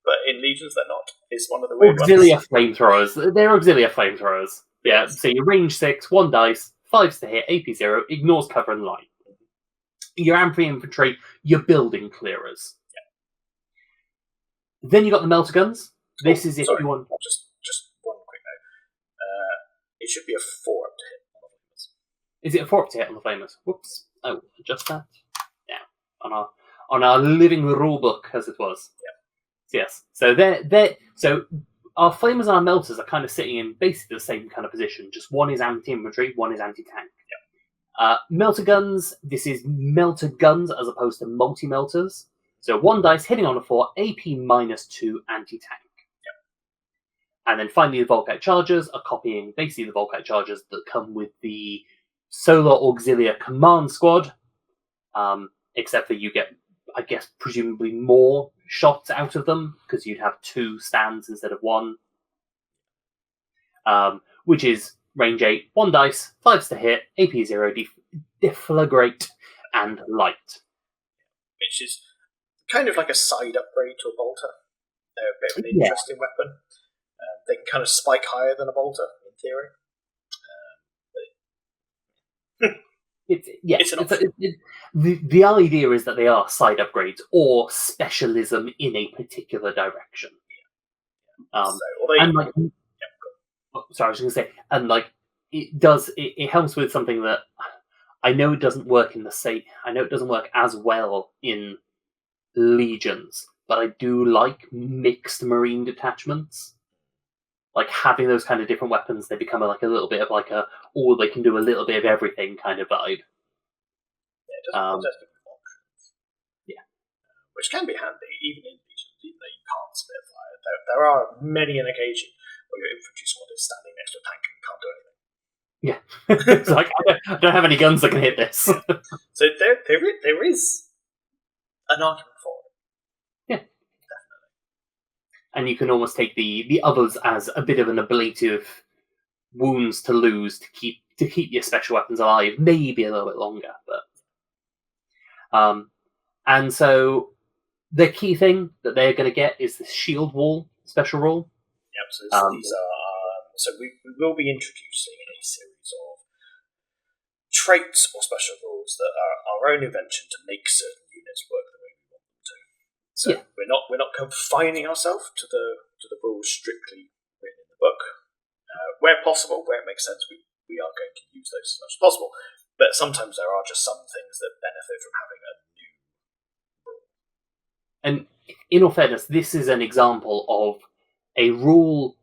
But in Legions they're not. It's one of the weird Auxilia ones. flamethrowers. They're Auxilia flamethrowers. Yeah, so you range 6, 1 dice, 5s to hit, AP 0, ignores cover and light. Your infantry, your building clearers. Yeah. Then you got the melter guns. This is if you want. Just one quick note. It should be a 4 up to hit on the flamers. Is it a 4 up to hit on the flamers? Whoops. Oh, adjust that. Yeah. On our living rulebook, as it was. Yeah. Yes. So so our flamers and our melters are kind of sitting in basically the same kind of position. Just one is anti-infantry, one is anti-tank. Yeah. Melter guns. This is melter guns as opposed to multi-melters. So 1 dice hitting on a 4, AP -2 anti-tank. Yeah. And then finally, the Volkite chargers are copying basically the Volkite chargers that come with the Solar Auxilia Command Squad, except that you get, I guess, presumably more shots out of them because you'd have 2 stands instead of 1, which is range 8, 1 dice, 5s to hit, AP 0, deflagrate, and light. Which is kind of like a side upgrade to a bolter. They're a bit of an interesting weapon. They can kind of spike higher than a bolter, in theory. The idea is that they are side upgrades or specialism in a particular direction. I was going to say, and like it helps with something that I know it doesn't work in the same. I know it doesn't work as well in Legions, but I do like mixed Marine detachments. Like having those kind of different weapons, they become like a little bit of like or they can do a little bit of everything kind of vibe. Yeah, it does give you options. Yeah. Which can be handy, even in Legions, even though you can't spit fire. There are many an occasion where your infantry squad is standing next to a tank and can't do anything. Yeah. It's like, I don't have any guns that can hit this. So there is an argument for it. and you can almost take the others as a bit of an ablative wounds to lose to keep your special weapons alive, maybe a little bit longer. But and so the key thing that they're going to get is the shield wall special rule. Yep. So these are so we will be introducing a series of traits or special rules that are our own invention to make certain units work the way we want them to. So we're not confining ourselves to the rules strictly written in the book. Where possible, where it makes sense, we are going to use those as much as possible. But sometimes there are just some things that benefit from having a new rule. And in all fairness, this is an example of a rule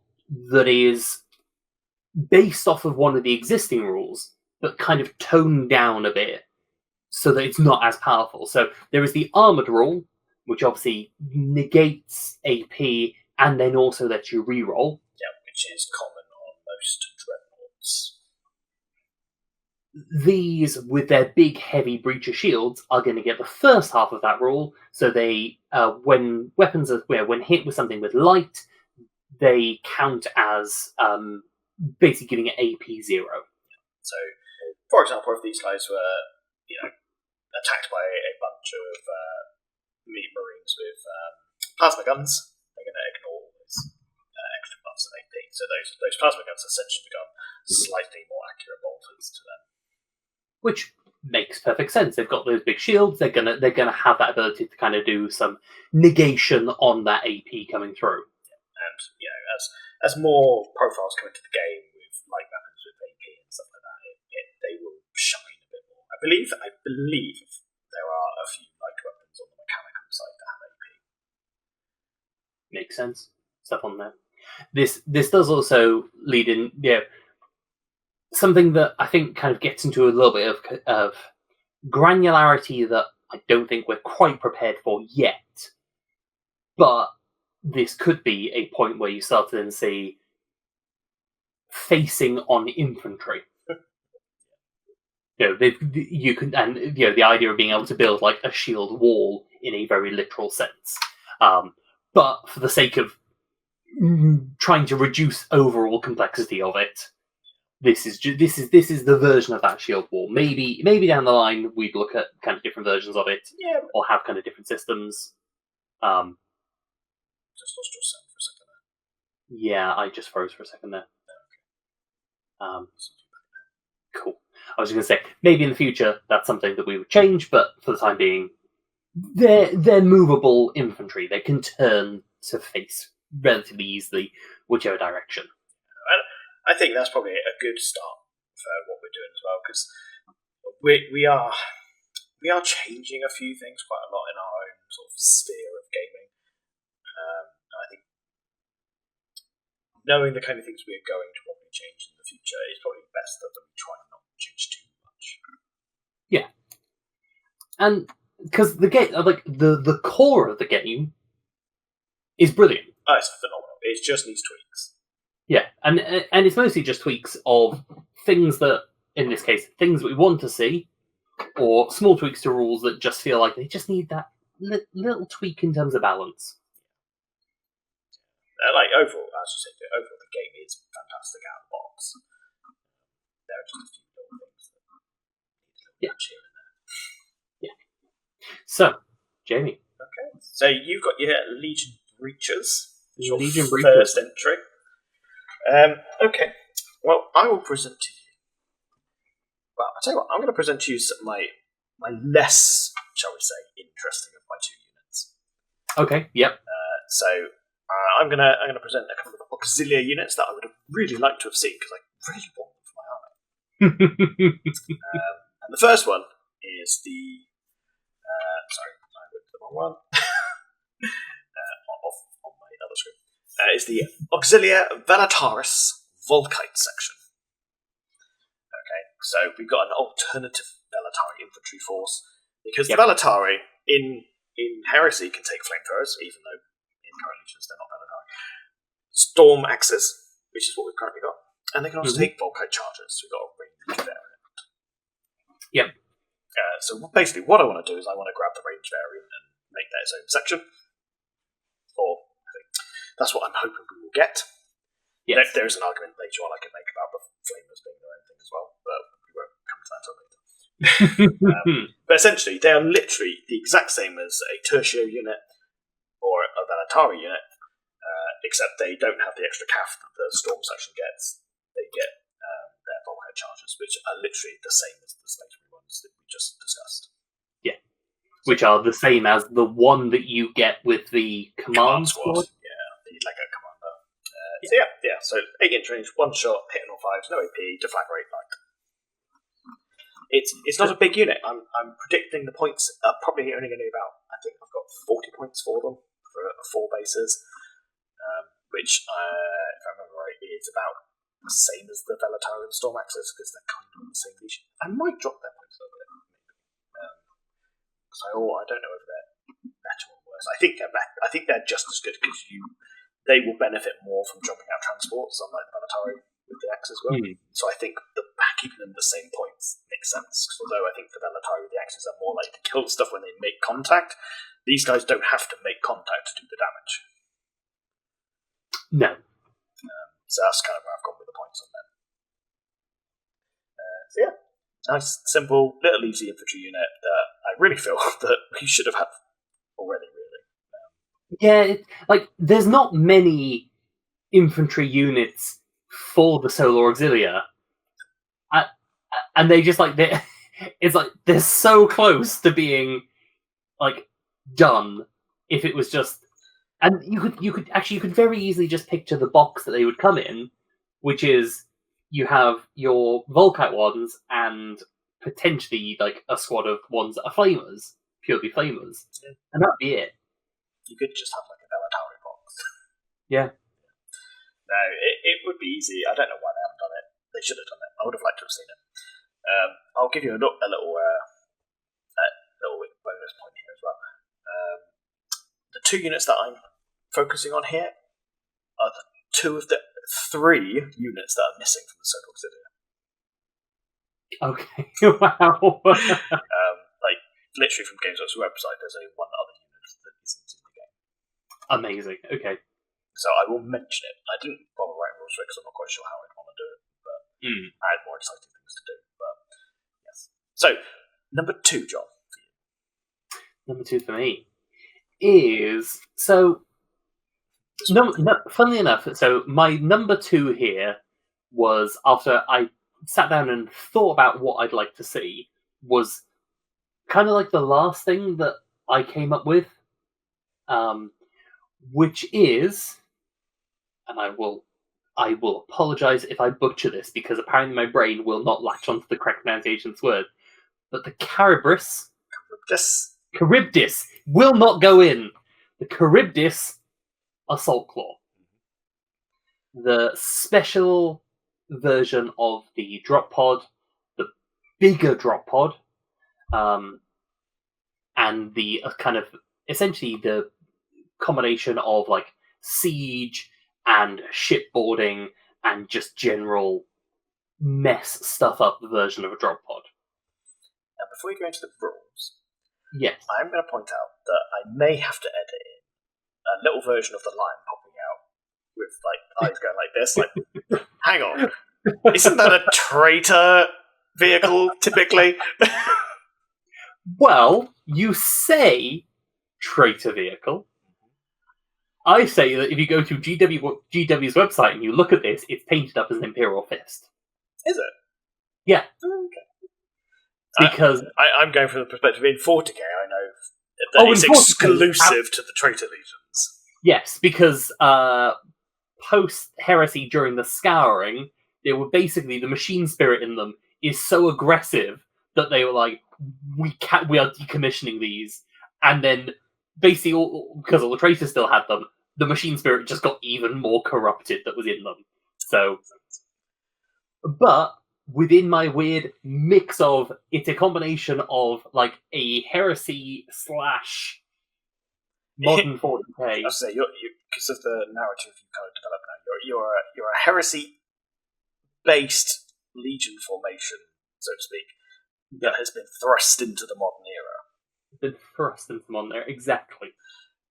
that is based off of one of the existing rules, but kind of toned down a bit so that it's not as powerful. So there is the armored rule, which obviously negates AP and then also lets you reroll. Yeah, which is common on most dreadnoughts. These, with their big, heavy breacher shields, are going to get the first half of that rule. So they, when weapons are when hit with something with light, they count as basically giving it AP 0. So, for example, if these guys were, attacked by a bunch of Marines with plasma guns, they're going to ignore all those extra buffs and AP. So those plasma guns essentially become slightly more accurate bolters to them. Which makes perfect sense. They've got those big shields. They're gonna have that ability to kind of do some negation on that AP coming through. And as more profiles come into the game with light weapons with AP and stuff like that, they will shine a bit more. I believe there are a few light weapons on the mechanical side that have AP. Makes sense. Stuff on there. This does also lead in, something that I think kind of gets into a little bit of granularity that I don't think we're quite prepared for yet. But this could be a point where you start to then see facing on infantry. You can, and the idea of being able to build like a shield wall in a very literal sense, but for the sake of trying to reduce overall complexity of it, this is the version of that shield wall. Maybe down the line we'd look at kind of different versions of it, or have kind of different systems. Just lost your sound for a second there. Yeah, I just froze for a second there. Cool. I was just going to say, maybe in the future that's something that we would change, but for the time being, they're movable infantry. They can turn to face relatively easily whichever direction. I think that's probably a good start for what we're doing as well, because we are changing a few things quite a lot in our own sort of sphere of gaming. I think knowing the kind of things we're going to probably change in the future is probably best that we try not to change too much. Yeah, and because the game, like the core of the game, is brilliant. Oh, it's phenomenal. It just needs tweaks. Yeah, and it's mostly just tweaks of things that, in this case, things that we want to see, or small tweaks to rules that just feel like they just need that little tweak in terms of balance. Like overall, as you said, overall the game is fantastic out of the box. There are just a few little things that need a little cheer in there. Yeah. So, Jamie. Okay. So you've got your Legion Breachers. Legion Breachers. First entry. Okay. Well, I will present to you. Well, I'll tell you what. I'm going to present to you my less, shall we say, interesting of my two units. Okay. Yep. So I'm going to present a couple of auxiliary units that I would have really liked to have seen because I really want them for my army. And the first one is the. Sorry, I wrote the wrong one. Off on my other screen. Is the Auxilia Velataris Volkite section. Okay, so we've got an alternative Velatari infantry force because the Velatari in Heresy can take flamethrowers, even though in current Legions they're not Velatari. Storm axes, which is what we've currently got, and they can also take Volkite chargers. So we've got a range variant. Yep. So basically, what I want to do is I want to grab the range variant and make that its own section. That's what I'm hoping we will get. Yes. There is an argument later on I can make about the flamers being their own thing as well, but we won't come to that until later. But essentially, they are literally the exact same as a Tertio unit or a Velatari unit, except they don't have the extra calf that the Storm section gets. They get their bulkhead charges, which are literally the same as the Space Marine ones that we just discussed. Yeah. Which are the same as the one that you get with the command squad. Yeah, the Lego commander. So 8-inch range, one shot, hitting all 5s, no AP, deflagrate light. It's not a big unit. I'm predicting the points are probably only going to be about, I think I've got 40 points for them for 4 bases, which, if I remember right, is about the same as the Velatari and Storm Axis, because they're kind of on the same legion. I might drop their points a little bit, maybe. I don't know if they're better or worse. I think they're just as good, because they will benefit more from dropping out transports, unlike the Velatari with the Axe as well. So I think keeping them the same points makes sense. Because although I think the Velatari with the Axes are more like to kill stuff when they make contact, these guys don't have to make contact to do the damage. No. So that's kind of where I've gone with the points on them. Nice, simple, little easy infantry unit that I really feel that we should have had already, really. There's not many infantry units for the Solar Auxilia, and they just they're so close to being done. If it was just, and you could very easily just picture the box that they would come in, which is you have your Volkite ones and potentially a squad of ones that are flamers, purely flamers, and that'd be it. You could just have a Velatari box. Yeah. No, it would be easy. I don't know why they haven't done it. They should have done it. I would have liked to have seen it. I'll give you a little bonus point here as well. The 2 units that I'm focusing on here are the 2 of the 3 units that are missing from the Solar Auxilia. Okay, wow. Literally from GamesWorks' website, there's only one other unit that isn't in the game. Amazing. Okay. So I will mention it. I didn't bother writing rules for it because I'm not quite sure how I'd want to do it, but I had more exciting things to do. But yes. So number 2, John. For you. Number 2 for me is funnily enough. So my number 2 here was, after I sat down and thought about what I'd like to see, was kind of the last thing that I came up with, which is, and I will apologise if I butcher this, because apparently my brain will not latch onto the correct pronunciation of this word, but the Charybdis will not go in. The Charybdis Assault Claw. The special version of the drop pod, the bigger drop pod, and the kind of essentially the combination of siege and shipboarding and just general mess stuff up version of a drop pod. Now, before you go into the rules, yes, I'm going to point out that I may have to edit in a little version of the line popping out with eyes going like this. Hang on, isn't that a traitor vehicle typically? Well, you say traitor vehicle. I say that if you go to GW's website and you look at this, it's painted up as an Imperial Fist. Is it? Yeah. Okay. Because I'm going from the perspective in 40k, I know that it's exclusive to the Traitor Legions. Yes, because post-Heresy during the Scouring, they were basically, the machine spirit in them is so aggressive that they were we are decommissioning these, and then basically, because all the traitors still had them, the machine spirit just got even more corrupted that was in them. So, but within my weird mix of, it's a combination of a heresy / modern 40k. I say because of the narrative you kind of developed now, you're a heresy-based legion formation, so to speak, that has been thrust into the modern era. Been thrust into the modern era, exactly.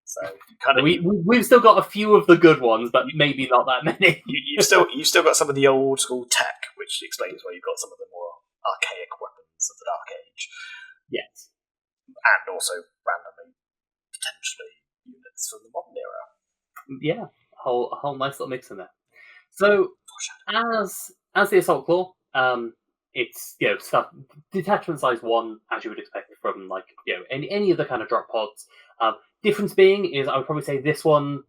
So kind of we've still got a few of the good ones, but maybe not that many. you've still got some of the old school tech, which explains why you've got some of the more archaic weapons of the Dark Age. Yes, and also randomly potentially units from the modern era. Yeah, a whole nice little mix in there. So as the Assault Claw, it's stuff, detachment size 1, as you would expect from any of the kind of drop pods. Difference being is I would probably say this one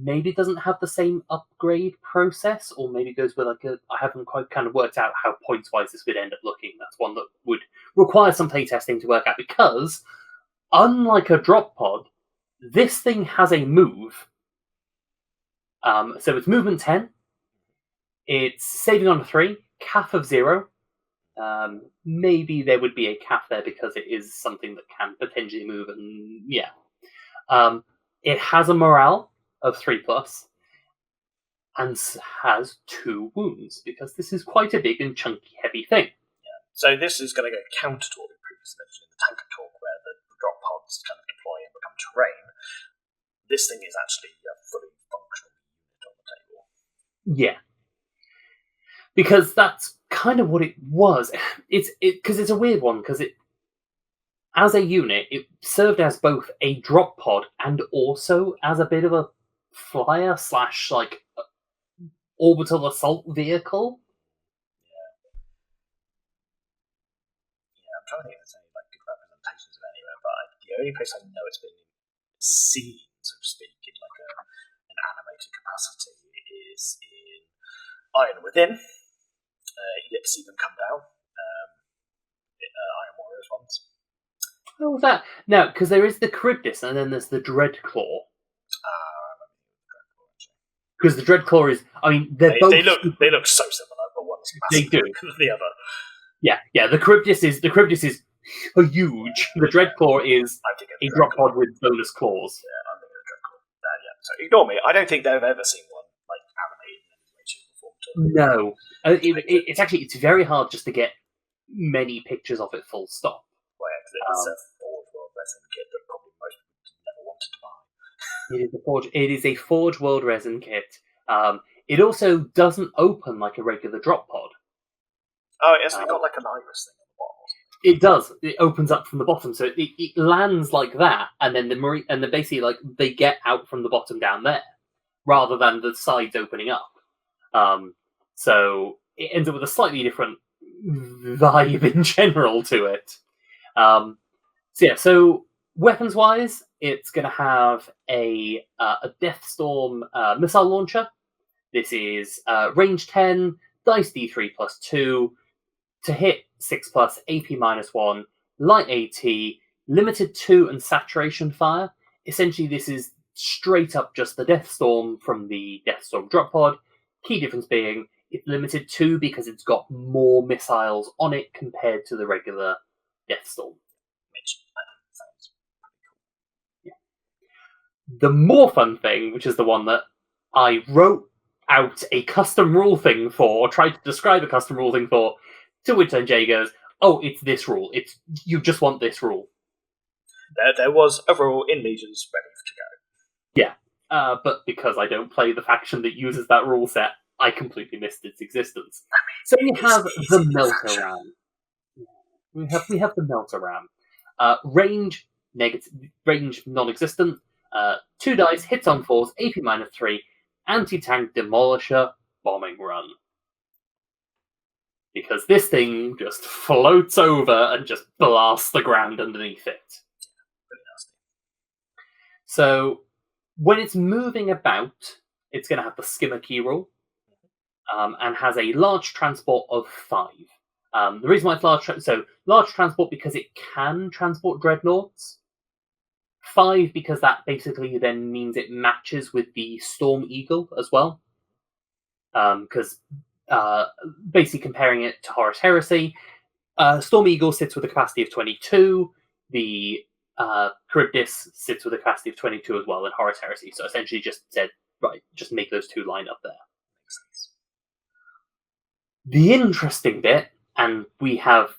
maybe doesn't have the same upgrade process, or maybe goes with I haven't quite kind of worked out how points wise this would end up looking. That's one that would require some playtesting to work out, because unlike a drop pod, this thing has a move. So it's movement 10. It's saving on 3, calf of 0. Maybe there would be a calf there because it is something that can potentially move, and it has a morale of 3+, and has 2 wounds, because this is quite a big and chunky, heavy thing. Yeah. So this is going to go counter to what we previously mentioned in the Tankard Talk, where the drop pods kind of deploy and become terrain. This thing is actually a fully functional unit on the table. Yeah. Because that's kind of what it was. Because it's a weird one, because as a unit, it served as both a drop pod and also as a bit of a flyer / orbital assault vehicle. Yeah, I'm trying to think if there's any good representations of anywhere, but the only place I know it's been seen, so to speak, in an animated capacity is in Iron Within. You get to see them come down. Iron Warriors ones. Oh, was that? No, because there is the Charybdis and then there's the Dreadclaw. Because the Dreadclaw is, they look so similar, but one's massive than the other. Yeah. The Charybdis is huge. The Dreadclaw is a drop pod with bonus claws. Yeah, I'm thinking of the Dreadclaw. So ignore me. I don't think they've ever seen one animated in any way, shape, or form. No, it's very hard just to get many pictures of it. Full stop. Well, it's a Forge World resin kit that probably most people never wanted to buy. It is a Forge World resin kit. It also doesn't open like a regular drop pod. Oh, it hasn't got an iris thing on the bottom. It does. It opens up from the bottom, so it lands like that, and then basically they get out from the bottom down there, rather than the sides opening up. So it ends up with a slightly different vibe in general to it. So weapons wise, it's going to have a Deathstorm missile launcher. This is range 10, dice d3 +2, to hit 6+, AP -1, light AT, limited 2, and saturation fire. Essentially, this is straight up just the Deathstorm from the Deathstorm drop pod. Key difference being it's limited 2 because it's got more missiles on it compared to the regular Deathstorm. Which sounds pretty cool. Yeah. The more fun thing, which is the one that I wrote out a custom rule thing for, or tried to describe a custom rule thing for, to which then Jay goes, "Oh, it's this rule. You just want this rule." There was a rule in Legions ready to go. Yeah, but because I don't play the faction that uses that rule set, I completely missed its existence. So we have the Melter Ram. We have the Melter Ram. Range non-existent. 2 dice, hits on 4s, AP -3, anti-tank demolisher, bombing run. Because this thing just floats over and just blasts the ground underneath it. Pretty nasty. So when it's moving about, it's going to have the skimmer key rule, and has a large transport of 5. The reason why it's large transport because it can transport dreadnoughts. 5 because that basically then means it matches with the Storm Eagle as well. Because basically comparing it to Horus Heresy, Storm Eagle sits with a capacity of 22. The Charybdis sits with a capacity of 22 as well in Horus Heresy. So essentially just said, right, just make those 2 line up there. Makes sense. The interesting bit, and we have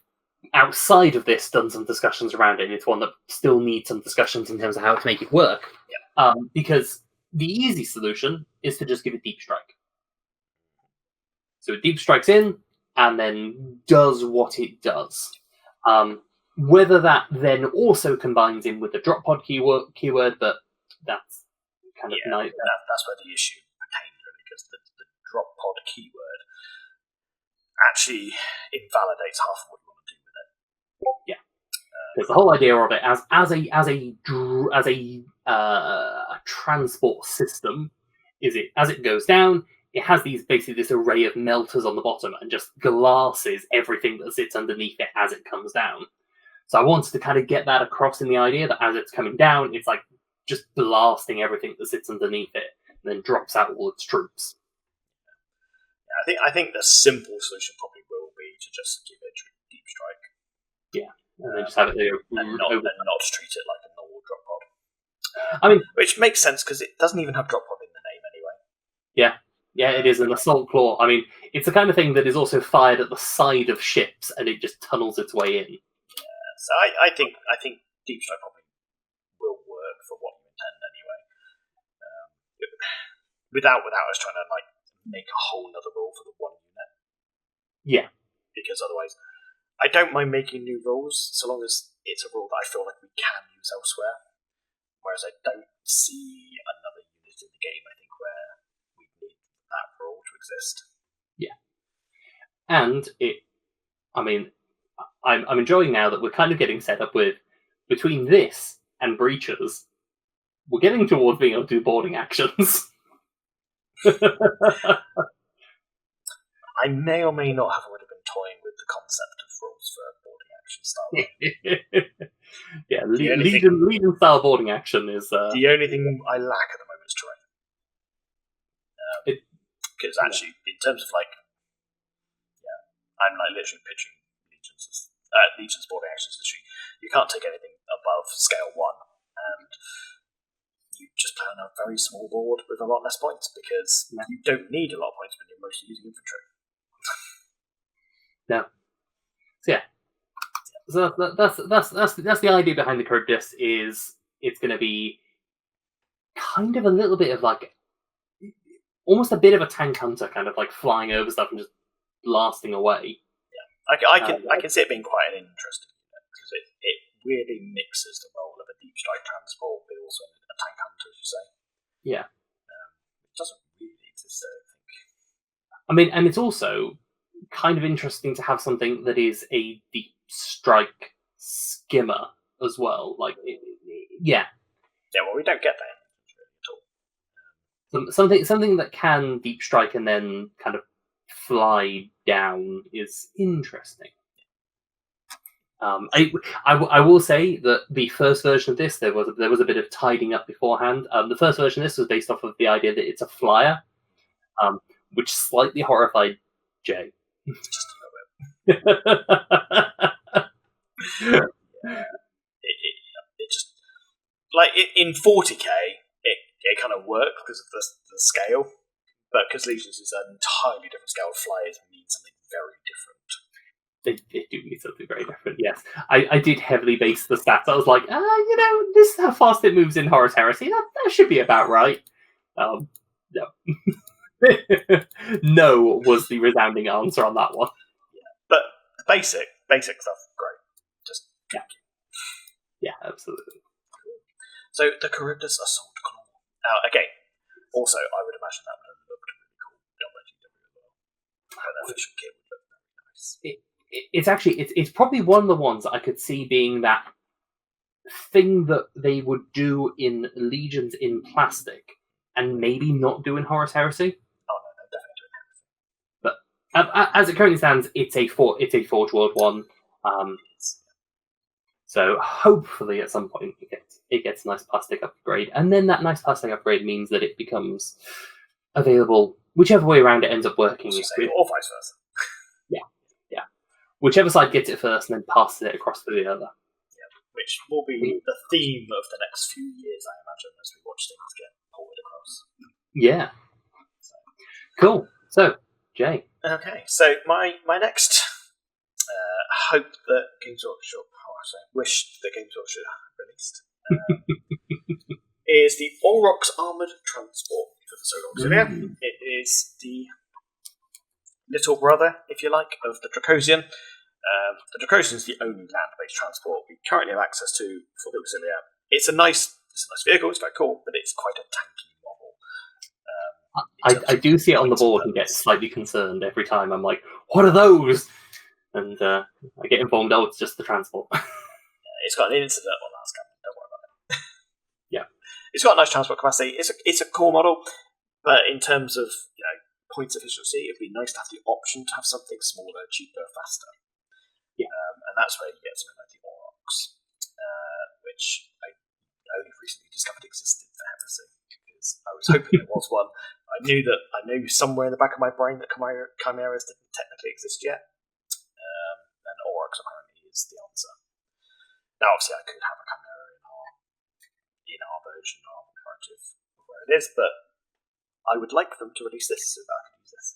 outside of this done some discussions around it, and it's one that still needs some discussions in terms of how to make it work. Because the easy solution is to just give it Deep Strike. So it Deep Strikes in, and then does what it does. Whether that then also combines in with the drop pod keyword, but that's kind of nice. That's where the issue pertains, really, because the drop pod keyword actually invalidates half of what you want to do with it. Yeah, because the whole idea of it as a transport system is it as it goes down, it has basically this array of melters on the bottom and just glasses everything that sits underneath it as it comes down. So I wanted to kind of get that across in the idea that as it's coming down, it's like just blasting everything that sits underneath it and then drops out all its troops. I think the simple solution probably will be to just give it Deep Strike. Yeah, and then just have it there. And not treat it like a normal drop pod. I mean, which makes sense because it doesn't even have drop pod in the name anyway. Yeah, it is an assault claw. I mean, it's the kind of thing that is also fired at the side of ships and it just tunnels its way in. Yeah, so I think Deep Strike probably will work for what you intend anyway. Without us trying to like make a whole nother rule for the one unit. Yeah. Because otherwise, I don't mind making new rules so long as it's a rule that I feel like we can use elsewhere. Whereas I don't see another unit in the game, I think, where we need that rule to exist. Yeah. And I'm enjoying now that we're kind of getting set up with, between this and breaches, we're getting towards being able to do boarding actions. I may or may not have already been toying with the concept of rules for a boarding action style. Yeah, Legion style boarding action is... the only thing I lack at the moment is terrain. Because actually, in terms of like... Yeah, I'm like literally pitching Legion's boarding actions. Literally, you can't take anything above scale 1, and you just play on a very small board with a lot less points because you don't need a lot of points when you're mostly using infantry. No. So that's the idea behind the Charybdis. Is it's going to be kind of a little bit of like almost a bit of a tank hunter, kind of like flying over stuff and just blasting away. Yeah, I can see it being quite an interesting unit because it really mixes the role of a deep strike transport with also a tank hunter, as you say. Yeah. It doesn't really exist, I don't think. I mean, and it's also kind of interesting to have something that is a deep strike skimmer as well. Like, yeah. Yeah, well, we don't get that at all. Something that can deep strike and then kind of fly down is interesting. I will say that the first version of this, there was a bit of tidying up beforehand. The first version of this was based off of the idea that it's a flyer, which slightly horrified Jay. Just a little bit. It just like in 40k, it kind of works because of the scale, but because Legions is an entirely different scale, flyers mean something very different. They do mean something very different, yes. I did heavily base the stats. I was like, this is how fast it moves in Horus Heresy. That should be about right. No. No was the resounding answer on that one. Yeah, but the basic stuff, great. Just yeah, absolutely. So the Charybdis Assault Claw. Now, again, also I would imagine that would have looked really cool on Legendary as well. That official kit would look very nice. It's probably one of the ones that I could see being that thing that they would do in Legions in plastic and maybe not do in Horus Heresy. Oh no, definitely do in Heresy. But as it currently stands, it's a Forge World one. So hopefully at some point it gets a nice plastic upgrade, and then that nice plastic upgrade means that it becomes available whichever way around it ends up working. Or vice versa. Yeah. Whichever side gets it first and then passes it across to the other. Yeah, which will be the theme of the next few years, I imagine, as we watch things get ported across. Yeah. Cool. So, Jay. Okay, so my next hope that Games Workshop, wished that Games Workshop released is the Aurochs Armoured Transport for the Solar Auxilia. It is the little brother, if you like, of the Dracosian. The Dracosian is the only land-based transport we currently have access to for the Auxilia. It's a nice vehicle, it's very cool, but it's quite a tanky model. I do see it on the board and get slightly concerned every time. I'm like, what are those? And I get informed, oh, it's just the transport. It's got an incident on that scan, don't worry about it. Yeah. It's got a nice transport capacity. It's a cool model, but in terms of points efficiency, it'd be nice to have the option to have something smaller, cheaper, faster. Yeah. And that's where you get something like the Aurochs, which I only recently discovered existed for Heresy, because I was hoping there was one. I knew somewhere in the back of my brain that Chimeras didn't technically exist yet, and Aurochs apparently is the answer. Now, obviously, I could have a Chimera in our version of the narrative of where it is, but I would like them to release this so that I can use this.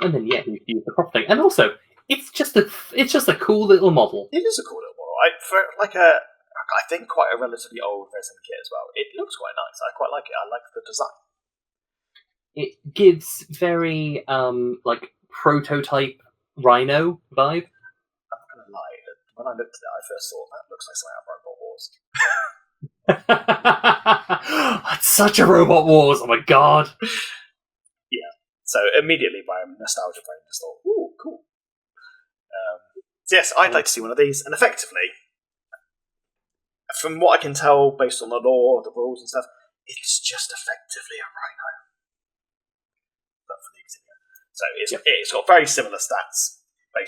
And then you can use the prop thing, and also it's just a cool little model. It is a cool little model. I think quite a relatively old resin kit as well. It looks quite nice. I quite like it. I like the design. It gives very prototype Rhino vibe. I'm not gonna lie. When I looked at it, I first thought that looks like something out of Robot Wars. That's such a Robot Wars. Oh my god. Yeah. So immediately, my nostalgia brain just thought, "Ooh, cool." So yes, I'd like to see one of these, and effectively, from what I can tell, based on the lore, the rules and stuff, it's just effectively a Rhino, but for the Auxilia. So it's got very similar stats. The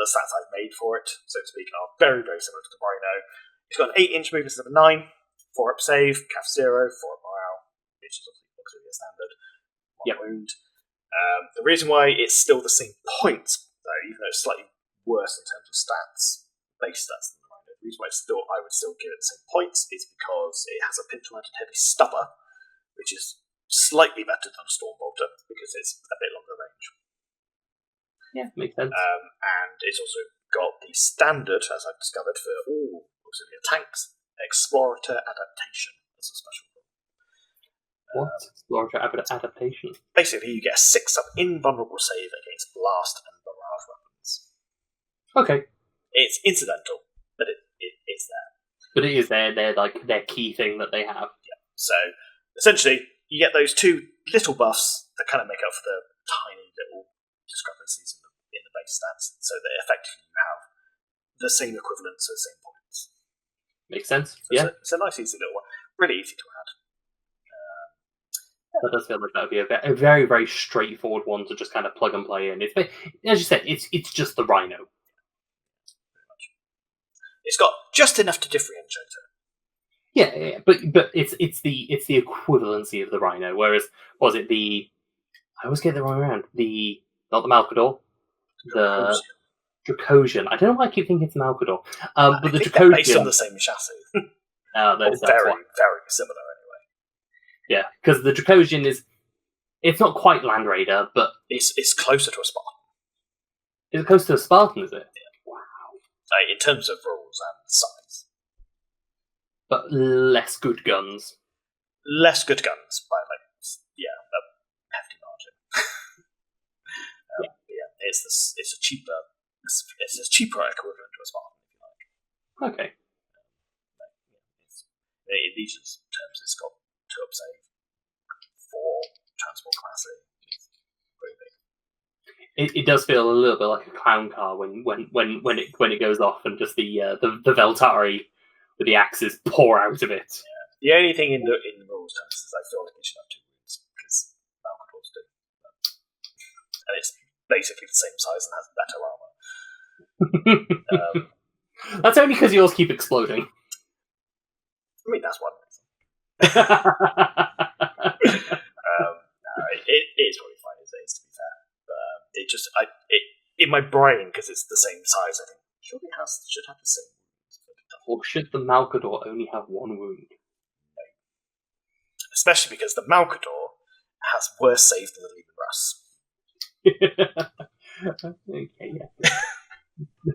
stats I've made for it, so to speak, are very, very similar to the Rhino. It's got an 8-inch move instead of a 9, 4-up save, CAF 0, 4-up morale, which is obviously a standard, 1 wound. The reason why it's still the same points, though, even though it's slightly worse in terms of base stats than the Rhino, the reason why I would still give it the same points is because it has a pinch-mounted heavy stubber, which is slightly better than a Stormbolter, because it's a bit longer range. Yeah, makes sense. And it's also got the standard, as I've discovered, for all Auxilia tanks, Explorator Adaptation as a special rule. What? Explorator Adaptation? Basically, you get a 6-up invulnerable save against blast and barrage weapons. Okay. It's incidental, but it's there. But it is their key thing that they have. Yeah. So, essentially, you get those two little buffs that kind of make up for the tiny little discrepancies in the base stats, so that effectively you have the same equivalent, so the same points. Makes sense. So it's a nice, easy little one. Really easy to add. That does feel like that would be a very, very straightforward one to just kind of plug and play in. It's, as you said, it's just the Rhino. It's got just enough to differentiate it. Yeah, but it's the equivalency of the Rhino. Whereas, was it the? I always get the wrong around. Not the Malcador, the Dracosian. I don't know why I keep thinking it's Malcador. But the Dracosian, based on the same chassis. That's very, why. very similar anyway. Yeah, because the Dracosian it's not quite Land Raider, but it's closer to a Spartan. Is it close to a Spartan? Is it? Yeah. Wow. In terms of rules and size, but less good guns. Less good guns by a hefty margin. It's a cheaper equivalent to a Spartan, if you like. Okay. In Legions terms, it's got 2-up save, 4 transport capacity. It's pretty big. It does feel a little bit like a clown car when it goes off and just the Veltari with the axes pour out of it. Yeah. The only thing in the rules terms is I feel like it should have 2 wounds, because Malcadors do. And it's basically the same size and has better armor. That's only because yours keep exploding. I mean, that's one reason. It's really fine as it is, to be fair. In my brain, because it's the same size, I think surely should have the same wounds. Or should the Malcador only have 1 wound? No. Especially because the Malcador has worse save than the Legion Russ. Okay, yeah.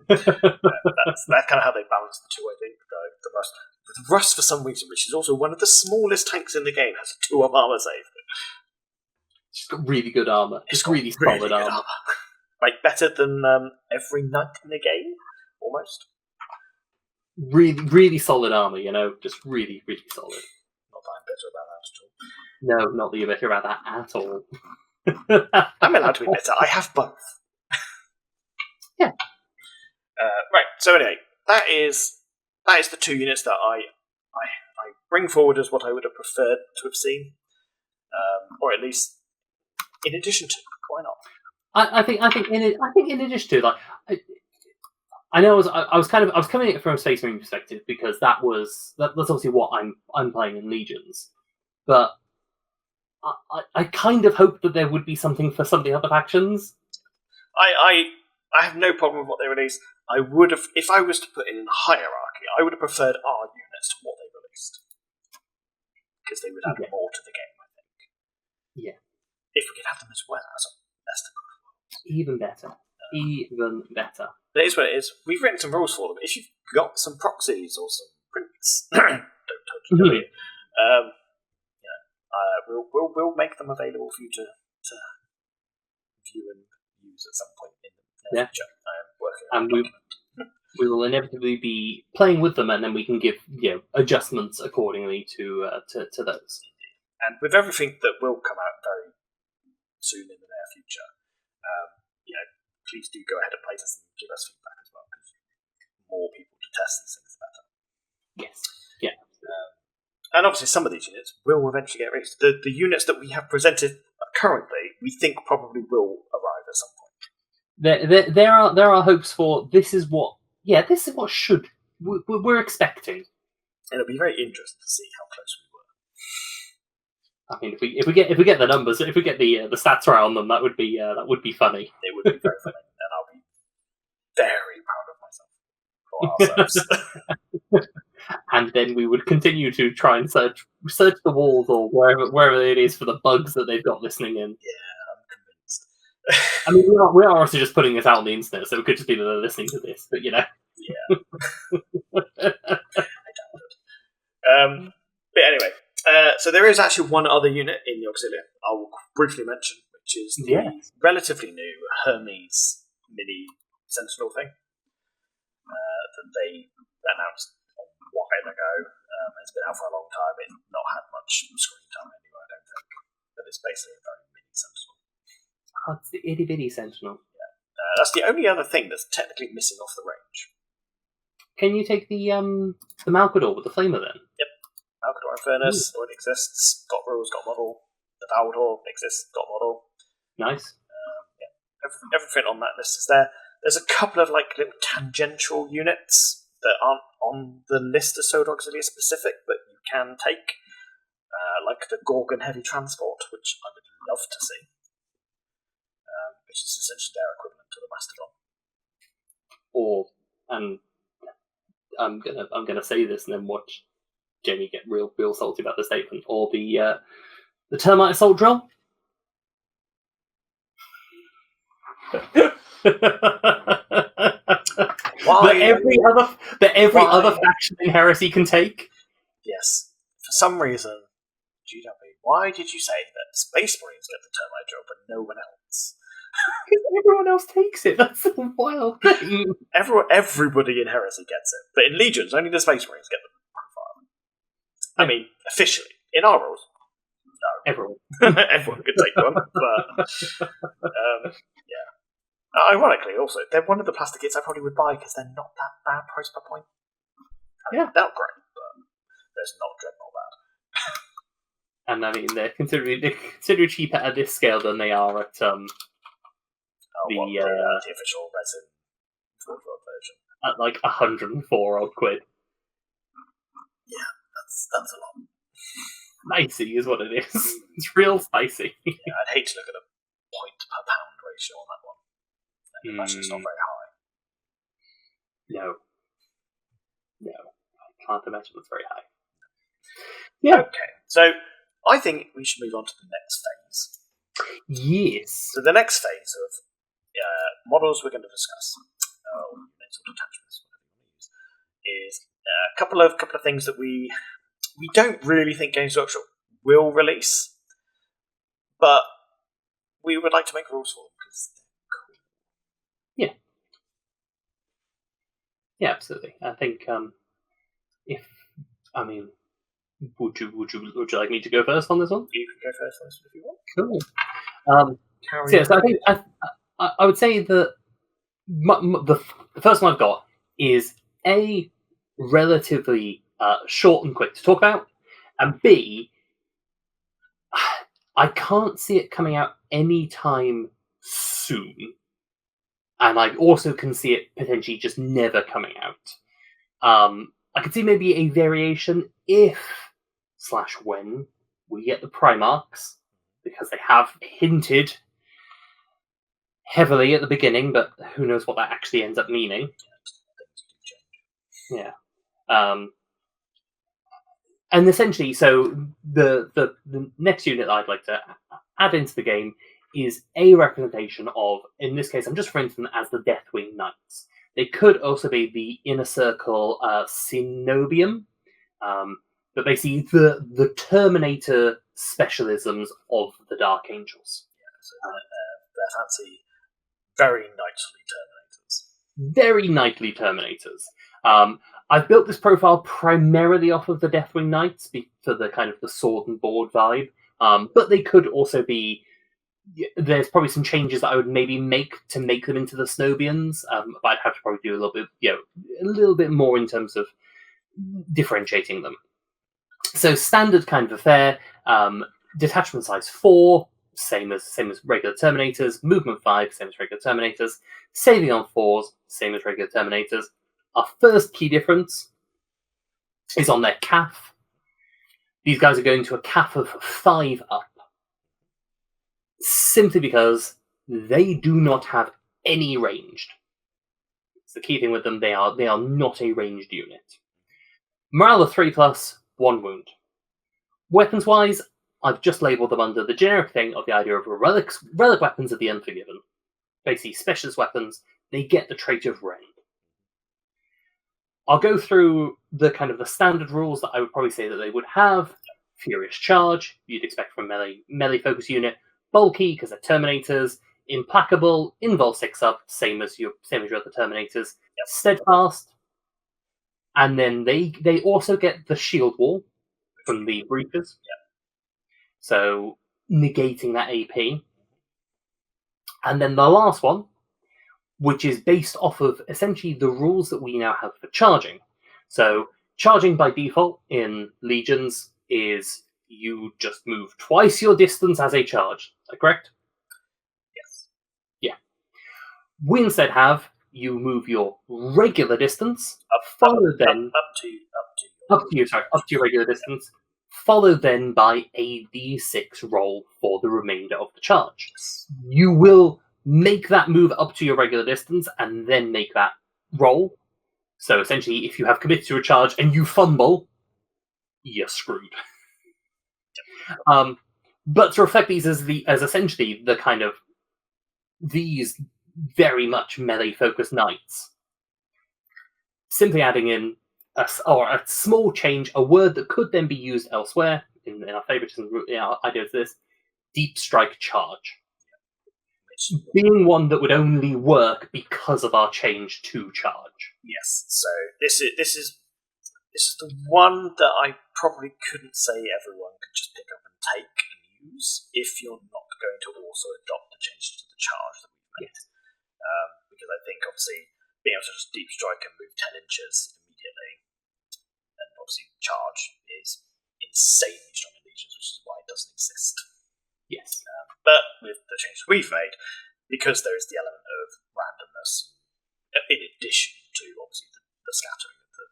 That's kind of how they balance the two, I think. The Rust. With Rust, for some reason, which is also one of the smallest tanks in the game, has a 2 armor save. It's got really good armor. It's really solid good armor. Like, better than every knight in the game, almost. Really, really solid armor, just really, really solid. Not that I'm bitter about that at all. No, not that you're bitter about that at all. I'm allowed to be bitter. I have both. Yeah. Right, so anyway, that is the 2 units that I bring forward as what I would have preferred to have seen. Or at least in addition to. Why not? I think in addition to, like, I know I was coming at it from a Space Marine perspective, because that's obviously what I'm playing in Legions, but I kind of hoped that there would be something for some of the other factions. I have no problem with what they released. I would have, if I was to put it in a hierarchy, I would have preferred our units to what they released, because they would add more to the game, I think. Yeah. If we could have them as well as a best of both worlds. Even better. Even better. It is what it is. We've written some rules for them. If you've got some proxies or some prints, don't totally do it. We'll make them available for you to view and use at some point in the future. I am working on and we will inevitably be playing with them, and then we can give adjustments accordingly to those. And with everything that will come out very soon in the near future, please do go ahead and play test and give us feedback as well, because more people to test these things, the better. Yes. Yeah. And obviously some of these units will eventually get released. The units that we have presented currently, we think probably will arrive at some point. There are hopes for this is what we're expecting. And it'll be very interesting to see how close we were. I mean, if we get the numbers, if we get the stats right on them, that would be funny. It would be very funny, and I'll be very proud of myself for ourselves. And then we would continue to try and search the walls or wherever it is for the bugs that they've got listening in. Yeah, I'm convinced. I mean, we are also just putting this out on the internet, so it could just be that they're listening to this, but Yeah. I doubt it. But anyway, so there is actually one other unit in the Auxiliary I will briefly mention, which is the relatively new Hermes mini Sentinel thing that they announced a while ago. It's been out for a long time. It's not had much screen time anyway, I don't think. But it's basically a very mini Sentinel. Oh, it's the itty bitty Sentinel. Yeah, that's the only other thing that's technically missing off the range. Can you take the Malkador with the Flamer then? Yep. Malkador Infernus already exists. Got rules, got model. The Valdor exists, got model. Nice. Everything on that list is there. There's a couple of little tangential units that aren't on the list of Sword Auxiliary specific, but you can take, like the Gorgon Heavy Transport, which I would love to see, which is essentially their equivalent to the Mastodon. I'm gonna say this and then watch Jamie get real salty about the statement. Or the Termite Assault Drill. That every other faction in Heresy can take. Yes. For some reason, GW, why did you say that Space Marines get the Termite Drill but no one else? Because everyone else takes it. That's a wild thing. Everybody in Heresy gets it, but in Legions, only the Space Marines get the profile. I mean, officially, in our rules, no. Everyone could take one, but yeah. Ironically, also, they're one of the plastic kits I probably would buy because they're not that bad price per point. They're not great, but there's not Dreadnought bad. And I mean, they're considerably cheaper at this scale than they are at the official resin version. At like 104 odd quid. Yeah, that's a lot. Spicy is what it is. It's real spicy. Yeah, I'd hate to look at a point per pound ratio on that one. I imagine it's not very high. No, I can't imagine it's very high. Yeah. Okay, so I think we should move on to the next phase. Yes. So the next phase of models we're going to discuss, units or detachments, whatever you want to use, is a couple of things that we don't really think Games Workshop will release, but we would like to make rules for them because they're cool. Yeah, absolutely. I think would you like me to go first on this one? You can go first on this one if you want. Cool. So I think I would say that the first one I've got is A, relatively short and quick to talk about, and B, I can't see it coming out anytime soon, and I also can see it potentially just never coming out. I could see maybe a variation if/when we get the Primarchs, because they have hinted heavily at the beginning, but who knows what that actually ends up meaning. Yeah. And essentially, so the next unit that I'd like to add into the game is a representation of, in this case, I'm just referring to them as the Deathwing Knights. They could also be the Inner Circle Cenobium, but basically the Terminator specialisms of the Dark Angels. Yeah, so they're fancy, very knightly Terminators. Very knightly Terminators. I've built this profile primarily off of the Deathwing Knights for the kind of the sword and board vibe, but they could also be. There's probably some changes that I would maybe make to make them into the Cenobians, but I'd have to probably do a little bit more in terms of differentiating them. So standard kind of affair, detachment size 4, same as regular Terminators, movement 5, same as regular Terminators, saving on 4s, same as regular Terminators. Our first key difference is on their CAF. These guys are going to a CAF of 5 up, simply because they do not have any ranged. It's the key thing with them, they are not a ranged unit. Morale of 3+, 1 wound. Weapons-wise, I've just labelled them under the generic thing of the idea of relic weapons of the Unforgiven. Basically, specialist weapons, they get the trait of Rend. I'll go through the kind of the standard rules that I would probably say that they would have. Furious Charge, you'd expect from a melee focus unit. Bulky, because they're Terminators. Implacable, Invul 6 up, same as your other Terminators. Yep. Steadfast, and then they also get the Shield Wall from the Breachers. Yep. So negating that AP. And then the last one, which is based off of essentially the rules that we now have for charging. So charging by default in Legions is you just move twice your distance as a charge. Is that correct? Yes. Yeah. We instead have you move your regular distance, up to your regular distance, followed then by a D6 roll for the remainder of the charge. You will make that move up to your regular distance and then make that roll. So essentially, if you have committed to a charge and you fumble, you're screwed. But to reflect these as essentially the kind of these very much melee-focused knights, simply adding in a small change, a word that could then be used elsewhere in our favoritism idea of this: Deep Strike Charge, being one that would only work because of our change to charge. Yes. So this is the one that I probably couldn't say everyone could just pick up and take and use if you're not going to also adopt the changes to the charge that we've made. Yes. Because I think obviously being able to just deep strike and move 10 inches immediately, and obviously charge is insanely strong in Legions, which is why it doesn't exist. Yes. But with the changes we've made, because there is the element of randomness, in addition to obviously the scattering of the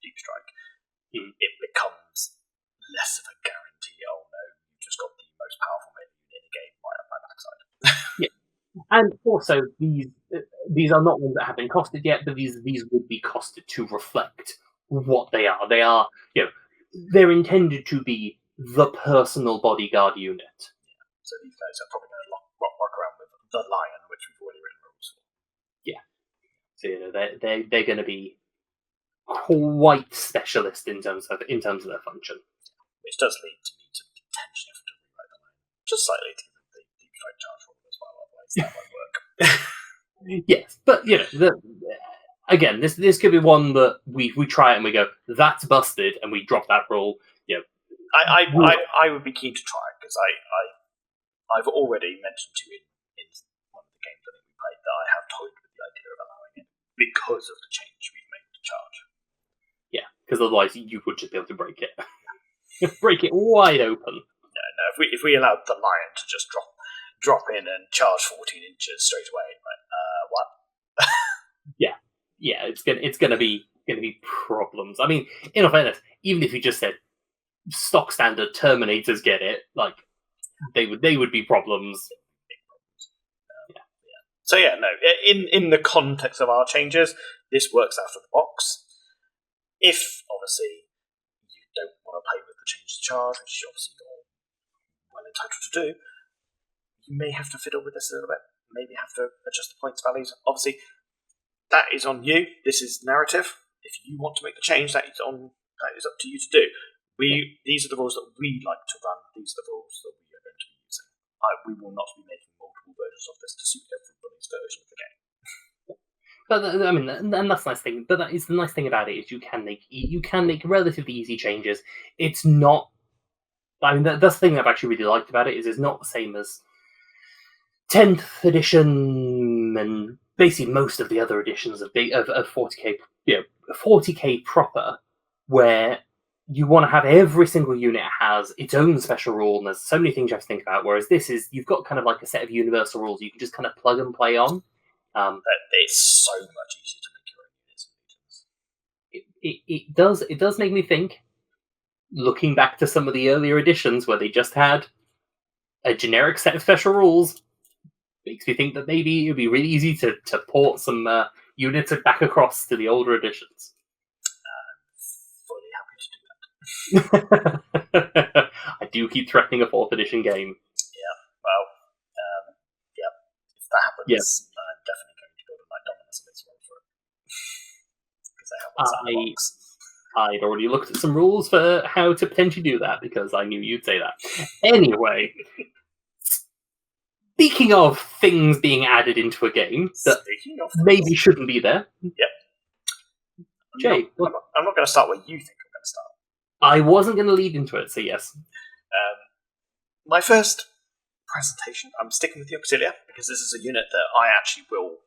deep strike, it becomes less of a guarantee. Oh no, you just got the most powerful melee unit in the game right up my backside. Yeah, and also these are not ones that have been costed yet, but these would be costed to reflect what they are. They are, they're intended to be the personal bodyguard unit. So these guys are probably going to rock around with the lion, which we've already written rules for. Yeah. So they're going to be quite specialist in terms of their function. Which does lead to me to potentially have to rewrite the line just slightly to give the deep strike charge roll as well, otherwise that won't work. Yes, but again, this could be one that we try it and we go, that's busted, and we drop that roll. I would be keen to try it because I've already mentioned to you in one of the games that we played that I have toyed with the idea of allowing it because of the change we've made to charge. Yeah, because otherwise you would just be able to break it, break it wide open. No. If we allowed the lion to just drop in and charge 14 inches straight away, like, what? Yeah, it's gonna be problems. I mean, in all fairness, even if you just said stock standard Terminators get it, like they would be problems. Yeah. So no. In the context of our changes, this works out of the box. If obviously you don't want to play with the change to charge, which obviously you're well entitled to do, you may have to fiddle with this a little bit. Maybe have to adjust the points values. Obviously, that is on you. This is narrative. If you want to make the change, that is up to you to do. These are the rules that we like to run. These are the rules that we are going to be using. We will not be making multiple versions of this to suit everybody's version of the game. But I mean, and that's the nice thing. But that is the nice thing about it is you can make relatively easy changes. It's not. I mean, that's the thing I've actually really liked about it is it's not the same as 10th edition and basically most of the other editions of 40k, 40k proper, where you want to have every single unit has its own special rule, and there's so many things you have to think about. Whereas this is you've got kind of like a set of universal rules you can just kind of plug and play on. It's so much easier to make your own units. It does make me think. Looking back to some of the earlier editions where they just had a generic set of special rules, makes me think that maybe it would be really easy to port some units back across to the older editions. Fully happy to do that. I do keep threatening a 4th edition game. Yeah, well, if that happens, I'm definitely going to build a Knight Dominus of its one for it. Because I have what's in the box. I'd already looked at some rules for how to potentially do that because I knew you'd say that. Anyway, speaking of things being added into a game that maybe shouldn't be there. Yep. Jay, I'm not going to start where you think I'm going to start. I wasn't going to lead into it, so yes. My first presentation, I'm sticking with the Auxilia because this is a unit that I actually will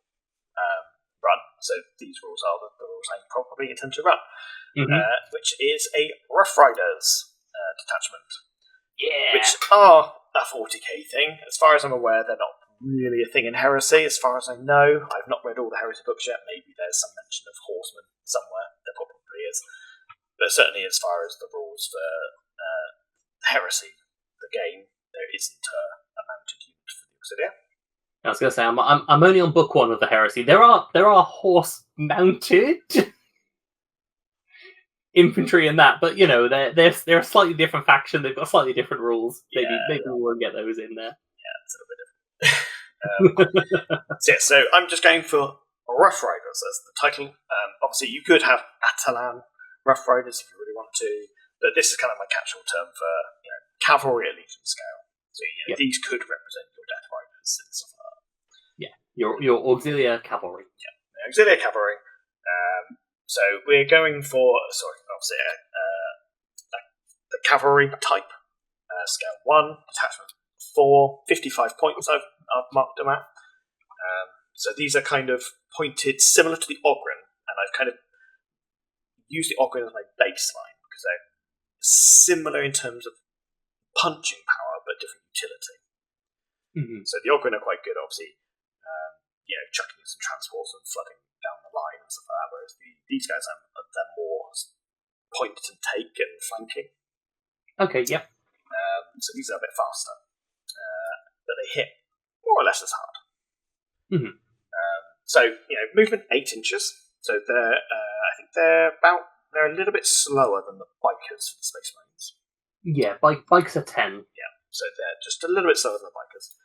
run. So these rules are the rules I probably intend to run. Which is a Rough Riders detachment. Yeah. Which are a 40k thing. As far as I'm aware, they're not really a thing in Heresy. As far as I know, I've not read all the Heresy books yet. Maybe there's some mention of Horsemen somewhere. There probably is. But certainly as far as the rules for Heresy, the game, there isn't a mounted unit for the Auxilia. I was going to say, I'm only on book 1 of the Heresy. There are horse-mounted infantry and that, but they're a slightly different faction. They've got slightly different rules. Maybe we won't get those in there. Yeah, it's a little bit different. So I'm just going for Rough Riders as the title. Obviously, you could have Atalan Rough Riders if you really want to, but this is kind of my catch-all term for cavalry at Legion scale. So these could represent your Death Riders and stuff like that. Yeah, your Auxilia cavalry. Yeah, Auxilia cavalry. So we're going for, obviously, the cavalry type, scale 1, detachment 4, 55 points I've marked them at. So these are kind of pointed similar to the Ogren, and I've kind of used the Ogren as my baseline, because they're similar in terms of punching power, but different utility. So the Ogren are quite good, obviously, chucking in some transports and flooding down the line and stuff like that, whereas these guys they're more point and take and flanking. Okay, yeah. So these are a bit faster, but they hit more or less as hard. So movement 8 inches. So I think they're a little bit slower than the bikers for the Space Marines. Yeah, bikes are 10. Yeah, so they're just a little bit slower than the bikers.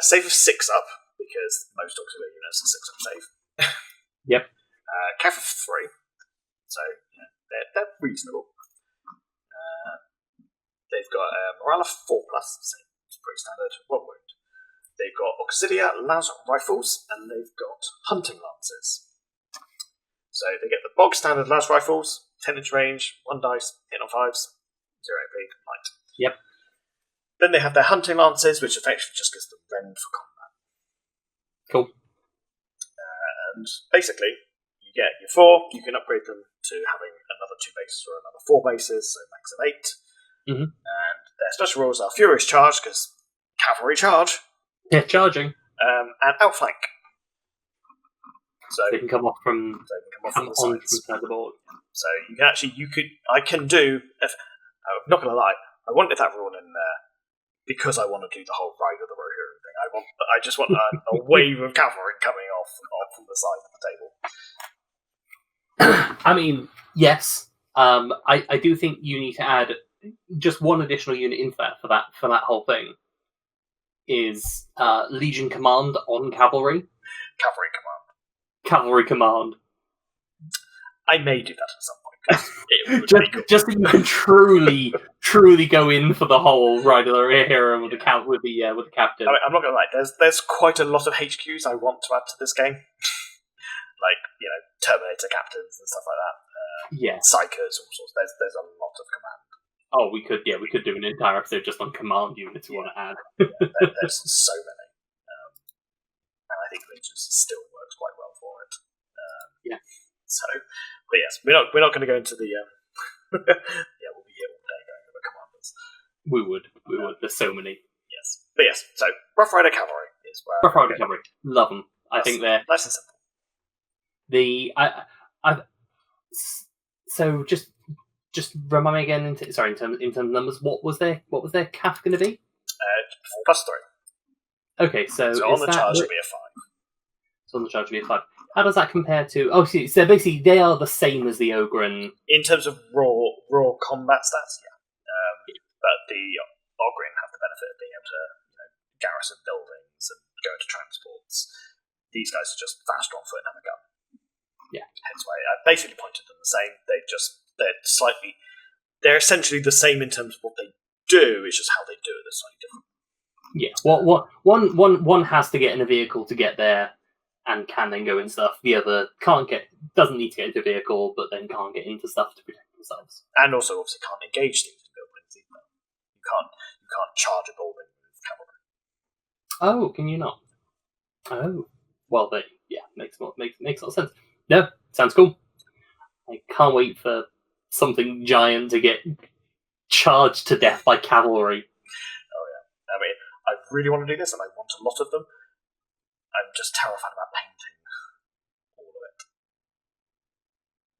Save of 6 up, because most auxiliary units are 6 up save. Yep. Cav of 3. So they're reasonable. They've got morale of 4+, so it's pretty standard. 1 wound. They've got Auxilia las rifles, and they've got hunting lances. So they get the bog standard las rifles, 10-inch range, 1 dice, hit on 5s, 0 AP, light. Yep. Then they have their hunting lances, which effectively just gives them rend for combat. Cool. And basically, you get your 4, you can upgrade them to having another 2 bases or another 4 bases, so max of 8. Mm-hmm. And their special rules are Furious Charge, because cavalry charge. Yeah, charging. And Outflank. So they can come off from the sides. From the board. So I can do. I'm not going to lie. I wanted that rule in there because I want to do the whole Ride of the Rohirrim thing. I just want a wave of cavalry coming off from the side of the table. I mean, yes. I do think you need to add just one additional unit into that for that whole thing. Is Legion Command on Cavalry? Cavalry Command. I may do that at some point. Just so you can truly go in for the whole Ride of the Rohirrim with the captain. I mean, I'm not going to lie. There's quite a lot of HQs I want to add to this game, like Terminator captains and stuff like that. Psychers, all sorts. There's a lot of command. Oh, we could do an entire episode just on command units we want to add. There's so many, and I think Legions still works quite well for it. So, but yes, we're not going to go into the. We'll be here all day going over commanders. We would. There's so many. Yes, but yes. So Rough Rider Cavalry is where. Rough Rider Cavalry, love them. I think they're nice and simple. So just remind me again. In terms of numbers, what was their CAF going to be? 4+3. Okay, so on the charge will be a 5. So on the charge will be a 5. How does that compare to? Oh, so basically they are the same as the Ogren in terms of raw combat stats. Yeah, but the Ogren have the benefit of being able to garrison buildings and go into transports. These guys are just faster on foot and have a gun. Yeah, hence why I basically pointed them the same. They're essentially the same in terms of what they do. It's just how they do it that's slightly different. Yeah, one has to get in a vehicle to get there. And can then go in stuff. The other doesn't need to get into a vehicle, but then can't get into stuff to protect themselves. And also, obviously, can't engage things in buildings either. You can't charge a building with cavalry. Oh, can you not? Oh, well, makes a lot of sense. No, sounds cool. I can't wait for something giant to get charged to death by cavalry. Oh yeah, I mean, I really want to do this, and I want a lot of them. I'm just terrified about painting all of it.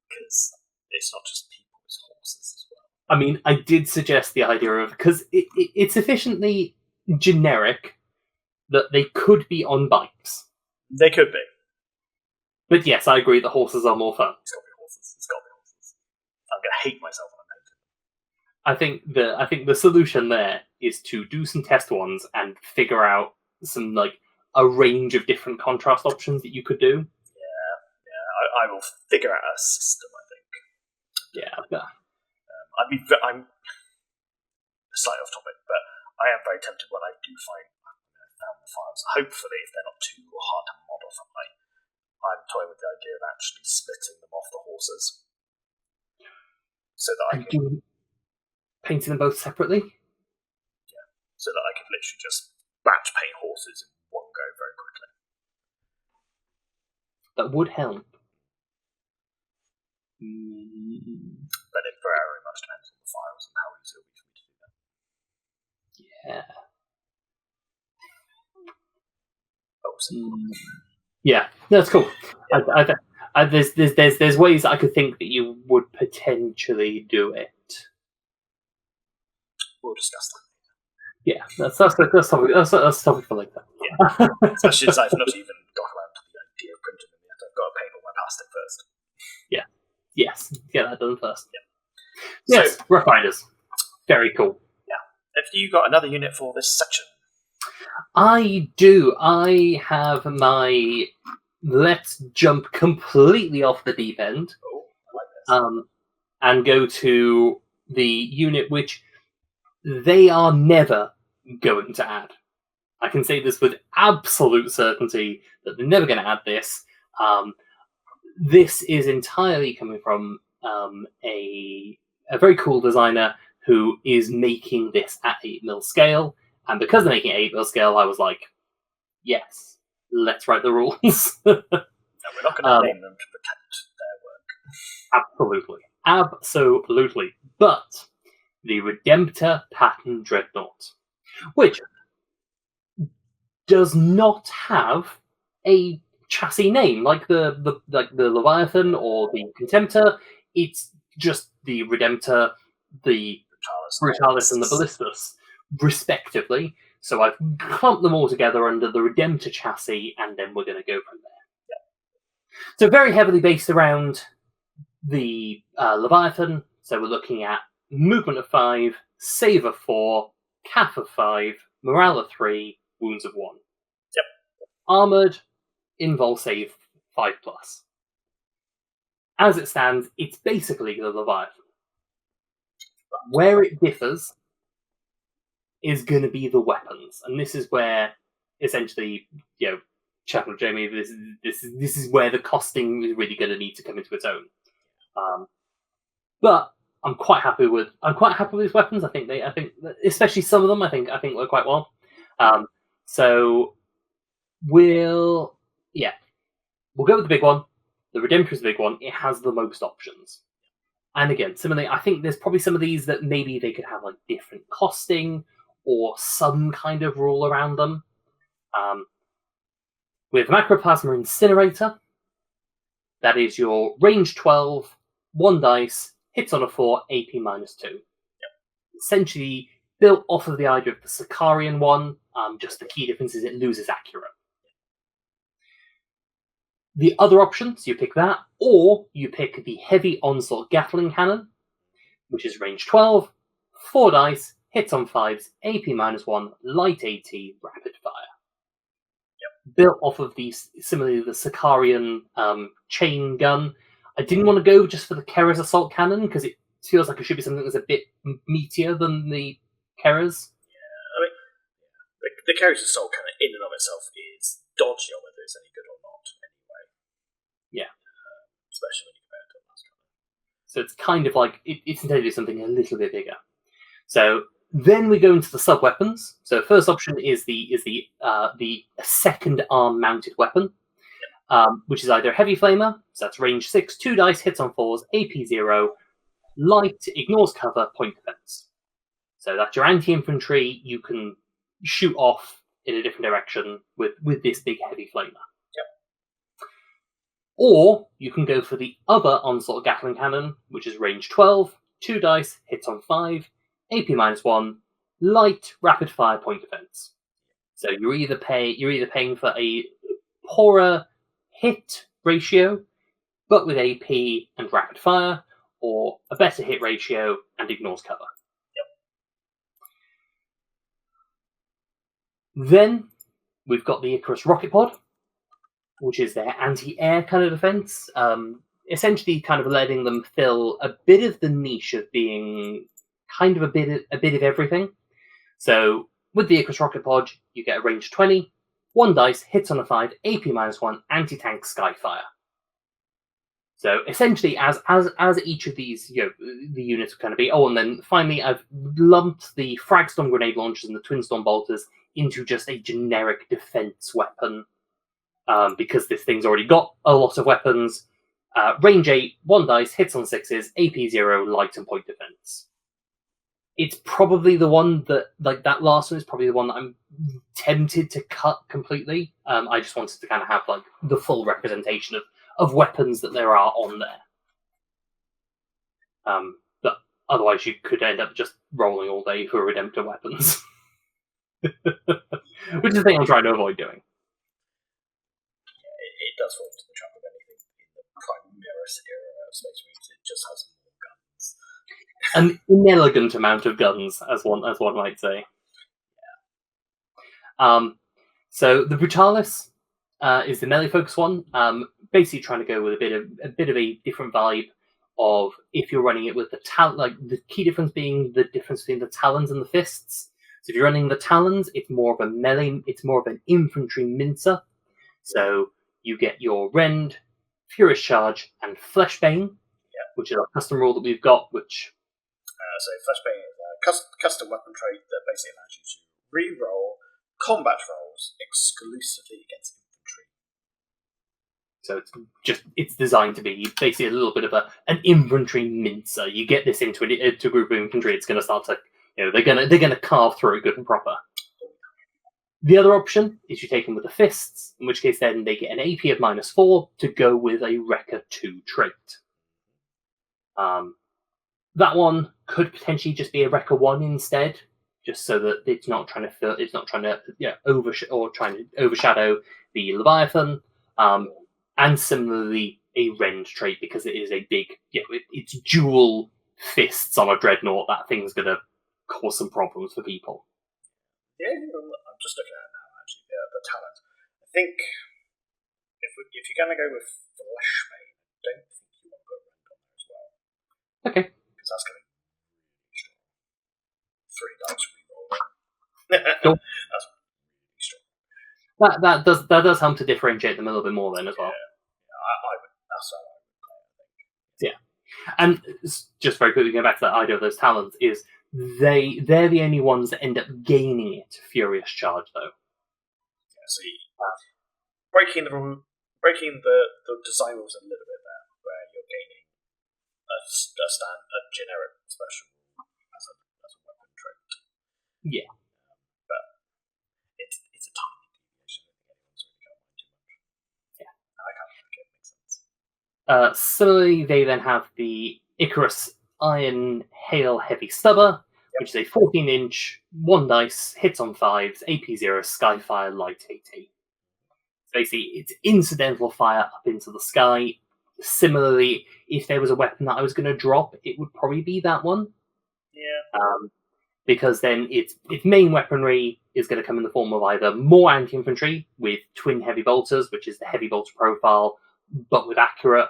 Because it's not just people, it's horses as well. I mean, I did suggest the idea of... Because it's sufficiently generic that they could be on bikes. They could be. But yes, I agree, the horses are more fun. It's got to be horses. I'm going to hate myself when I paint them. I think the solution there is to do some test ones and figure out some, a range of different contrast options that you could do. Yeah. I will figure out a system, I think. Yeah. I'm slightly off topic, but I am very tempted when I do found the files. Hopefully, if they're not too hard to mod or something, I'm toying with the idea of actually splitting them off the horses. So that I can... Painting them both separately? Yeah. So that I could literally just batch paint horses in one go very quickly. That would help. But it very much depends on the files and how easy it will be for me to do that. Yeah. Yeah, that's cool. Yeah. There's ways I could think that you would potentially do it. We'll discuss that. Yeah, that's topic for later. Yeah, especially since I've not even got around to the idea of printing them yet. I've got to paint all my plastic first. Yeah. Yes, get that done first. Yeah. Yes, Rough Riders. Very cool. Yeah. Have you got another unit for this section? I do. I have my let's jump completely off the deep end. Oh, I like and go to the unit which they are never going to add. I can say this with absolute certainty that they're never going to add this. This is entirely coming from a very cool designer who is making this at 8mm scale. And because they're making it 8mm scale, I was like, yes, let's write the rules. No, we're not going to name them to protect their work. Absolutely. But the Redemptor Pattern Dreadnought, which does not have a chassis name like the Leviathan or the Contemptor. It's just the Redemptor, the Brutalis, and the Ballistus, respectively. So I've clumped them all together under the Redemptor chassis, and then we're going to go from there. Yeah. So very heavily based around the Leviathan. So we're looking at movement of 5, save of 4, cath of 5, morale of 3, wounds of 1. Yep. Armoured, invul save 5+. As it stands, it's basically the Leviathan. Where it differs is going to be the weapons, and this is where essentially, Chapman, Jamie, this is where the costing is really going to need to come into its own. But I'm quite happy with these weapons. I think especially some of them, I think work quite well. So we'll go with the big one. The Redemptor is the big one. It has the most options. And again, similarly, I think there's probably some of these that maybe they could have like different costing or some kind of rule around them. With Macroplasma Incinerator, that is your range 12, 1 dice, hits on a 4, AP -2. Yep. Essentially built off of the idea of the Sicarian one, just the key difference is it loses accurate. The other options, you pick that, or you pick the Heavy Onslaught Gatling Cannon, which is range 12, 4 dice, hits on 5s, AP -1, light AT, rapid fire. Yep. Built off of similarly the Sicarian chain gun. I didn't want to go just for the Kera's Assault Cannon, because it feels like it should be something that's a bit meatier than the Kera's. Yeah, I mean, the Kera's Assault Cannon in and of itself is dodgy on whether it's any good or not, anyway. Yeah. Especially when you compare it to the last cannon. So it's kind of like, it's intended to do something a little bit bigger. So then we go into the sub-weapons. So first option is the second arm-mounted weapon. Which is either Heavy Flamer, so that's range 6, 2 dice, hits on 4s, AP 0, light, ignores cover, point defense. So that's your anti-infantry, you can shoot off in a different direction with this big Heavy Flamer. Yep. Or you can go for the other Onslaught Gatling Cannon, which is range 12, 2 dice, hits on 5, AP -1, light, rapid fire, point defense. So you're either paying for a poorer hit ratio, but with AP and rapid fire, or a better hit ratio and ignores cover. Yep. Then we've got the Icarus Rocket Pod, which is their anti-air kind of defense, essentially kind of letting them fill a bit of the niche of being kind of a bit of everything. So with the Icarus Rocket Pod, you get a range 20, 1 dice, hits on a 5, AP -1, anti-tank Skyfire. So essentially, as each of these, the units are going to be. Oh, and then finally, I've lumped the Fragstorm grenade launchers and the Twin Storm bolters into just a generic defense weapon, because this thing's already got a lot of weapons. Range 8, 1 dice, hits on 6s, AP 0, light and point defense. It's probably the one that, like that last one is probably the one that I'm tempted to cut completely. I just wanted to kind of have like the full representation of weapons that there are on there. But otherwise you could end up just rolling all day for Redemptor weapons. Which is the thing I'm trying to avoid doing. Yeah, it does fall into the trap of anything in the Primaris era of Space Marines. It just has more guns. An inelegant amount of guns, as one might say. Yeah. So the Brutalis is the melee focus one. Basically trying to go with a bit of a different vibe. of if you're running it with the the key difference being the difference between the talons and the fists. So if you're running the talons, it's more of a melee, it's more of an infantry mincer. So you get your Rend, Furious Charge, and Fleshbane, which is a custom rule that we've got, which... So Fleshbane is a custom weapon trait that basically allows you to re-roll combat rolls exclusively against infantry. So it's designed to be basically a little bit of an infantry mincer. You get this into a group of infantry, it's going to start to, they're going to carve through it good and proper. The other option is you take them with the fists, in which case then they get an AP of -4 to go with a Wrecker 2 trait. That one could potentially just be a Wrecker 1 instead, just so that it's not trying to overshadow the Leviathan. And similarly, a Rend trait, because it is a big, it's dual fists on a dreadnought. That thing's going to cause some problems for people. Yeah, I'm just looking at it now, actually, the talent. I think if you're going to go with Fleshbane, I don't think you want to put Rend on there as well. Okay. Because that's going to be really strong. 3 dice reroll. Cool. That's really strong. That does help to differentiate them a little bit more then as well. That's how I would play, I think. Yeah. And just very quickly going back to that idea of those talents is they're the only ones that end up gaining it. Furious Charge, though. Yeah, so breaking the design rules a little bit there, where you're gaining a generic special as a weapon trait. Yeah. But it's a tiny deviation. I think anyone's really going to mind too much. Yeah. I can't think it makes sense. Similarly, they then have the Icarus Iron Hail Heavy Stubber, which is a 14-inch, 1 dice, hits on 5s, AP 0, Skyfire, Light AT. Basically, it's incidental fire up into the sky. Similarly, if there was a weapon that I was going to drop, it would probably be that one. Yeah. Because then its main weaponry is going to come in the form of either more anti-infantry with twin heavy bolters, which is the heavy bolter profile, but with accurate,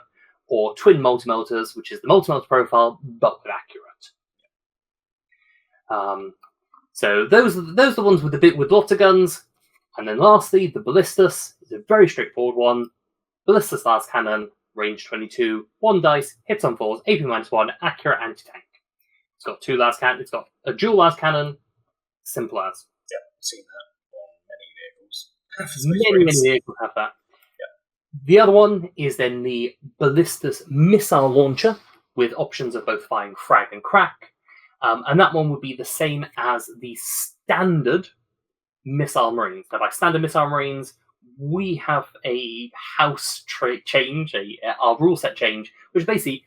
or twin multi-melters, which is the multi-melter profile, but with accurate. So those are the ones with lots of guns. And then lastly, the Ballistus is a very straightforward one. Ballistus Last Cannon, range 22, 1 dice, hits on 4s, AP -1, accurate anti-tank. It's got 2 last cannon. It's got a dual last cannon. Simple as. Yeah, I've seen that on many vehicles. Many vehicles have that. Yeah. The other one is then the Ballistus Missile Launcher, with options of both firing frag and crack. And that one would be the same as the standard Missile Marines. Now, by standard Missile Marines, we have a house change, our rule set change, which basically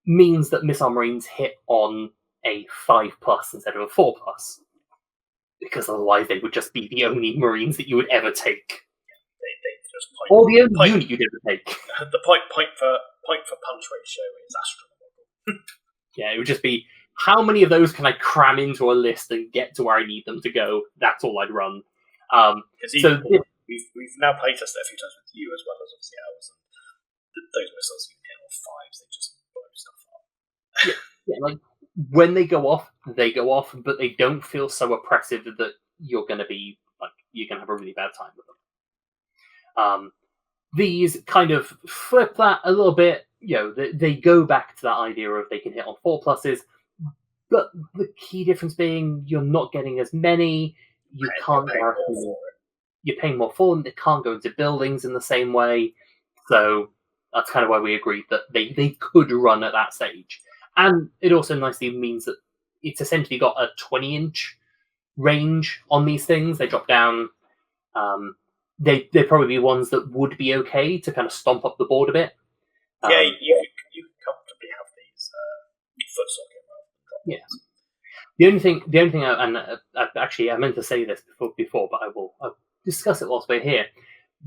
means that Missile Marines hit on a 5+ instead of a 4+. Because otherwise they would just be the only Marines that you would ever take. They just or the only unit you'd ever take. The point for punch ratio is astronomical. Yeah, it would just be, how many of those can I cram into a list and get to where I need them to go? That's all I'd run. We've now playtested it a few times with you as well as obviously ours, and those missiles you hit on 5s, they just blow stuff up. Yeah, like when they go off, but they don't feel so oppressive that you're going to have a really bad time with them. These kind of flip that a little bit. They go back to that idea of they can hit on 4+, but the key difference being you're not getting as many. You're paying more for them. They can't go into buildings in the same way. So that's kind of why we agreed that they could run at that stage. And it also nicely means that it's essentially got a 20-inch range on these things. They drop down. They're probably ones that would be okay to kind of stomp up the board a bit. You could comfortably have these foot socket rather than drop. Yes. The only thing, I meant to say this before, but I'll discuss it whilst we're here,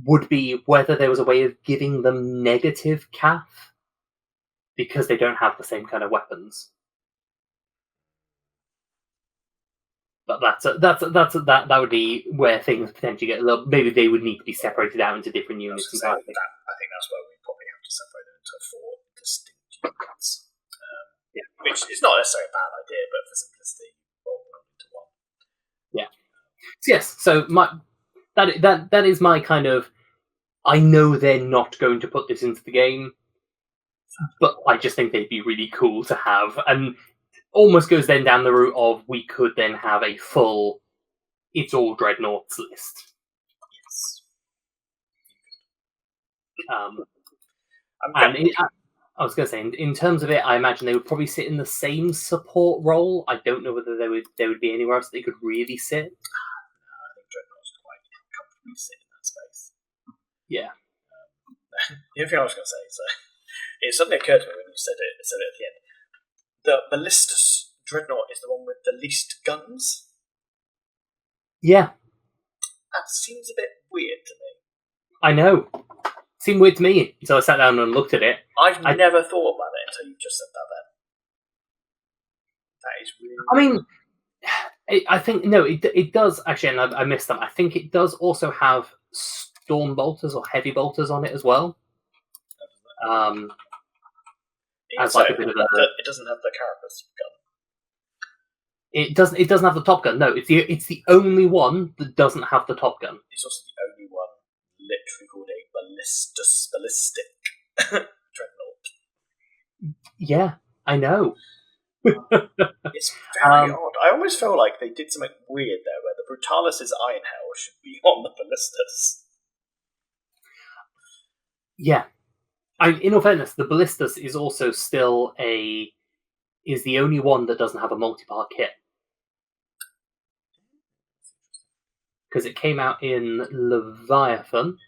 would be whether there was a way of giving them negative CAF because they don't have the same kind of weapons. But that would be where things potentially get a little. Maybe they would need to be separated out into different units. I think that's where we probably have to separate them into 4 distinct units. it's not necessarily a bad idea, but for simplicity, roll them into one. Yeah. Yes. So that is my kind of. I know they're not going to put this into the game, but I just think they'd be really cool to have, and almost goes then down the route of we could then have a full it's all Dreadnoughts list. Yes. I was going to say, in terms of it, I imagine they would probably sit in the same support role. I don't know whether there would be anywhere else they could really sit. I think Dreadnoughts quite comfortably sit in that space. Yeah. The other thing I was going to say is it suddenly occurred to me when you said it at the end. The Ballistus Dreadnought is the one with the least guns. Yeah. That seems a bit weird to me. I know. Seemed weird to me until I sat down and looked at it. I've never thought about it until you just said that then. That is really I mean, I think, no, it does, actually, and I missed them. I think it does also have storm bolters or heavy bolters on it as well. As like a bit of a... It doesn't have the Carapace gun. It doesn't have the top gun. No, it's the only one that doesn't have the top gun. It's also the only one literally called a ballistic dreadnought. Yeah, I know. It's very odd. I almost feel like they did something weird there, where the Brutalis' Iron Hell should be on the Ballistus. Yeah, in all fairness, the Ballistus is also still is the only one that doesn't have a multi-part kit. Because it came out in Leviathan,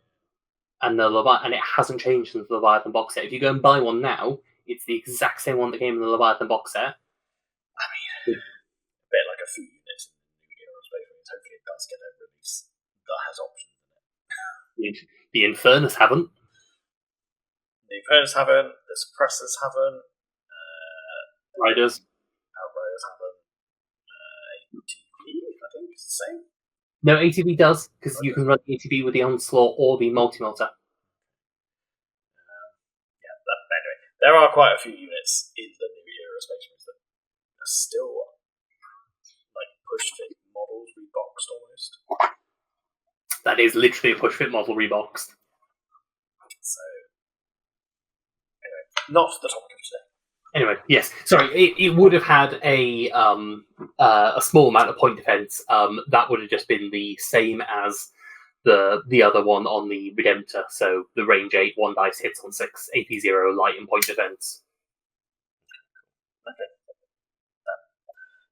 and it hasn't changed since the Leviathan box set. If you go and buy one now, it's the exact same one that came in the Leviathan box set. I mean, a bit like a few units in the new aerospace release. Hopefully it does get a release that has options in it. The Infernus haven't. The Infernus haven't. The Suppressors haven't. Outriders haven't. ATV, I think, is the same. No, ATV does, because you can run the ATV with the Onslaught or the Multi-Melter. Anyway, there are quite a few units in the new aerospace release that are still like push-fit models reboxed almost. That is literally a push-fit model reboxed. So, anyway, not the topic of today. Anyway, yes. Sorry, it would have had a small amount of point defense. That would have just been the same as the other one on the Redemptor. So the range 8, 1 dice hits on 6, AP 0, light and point defense. Okay. That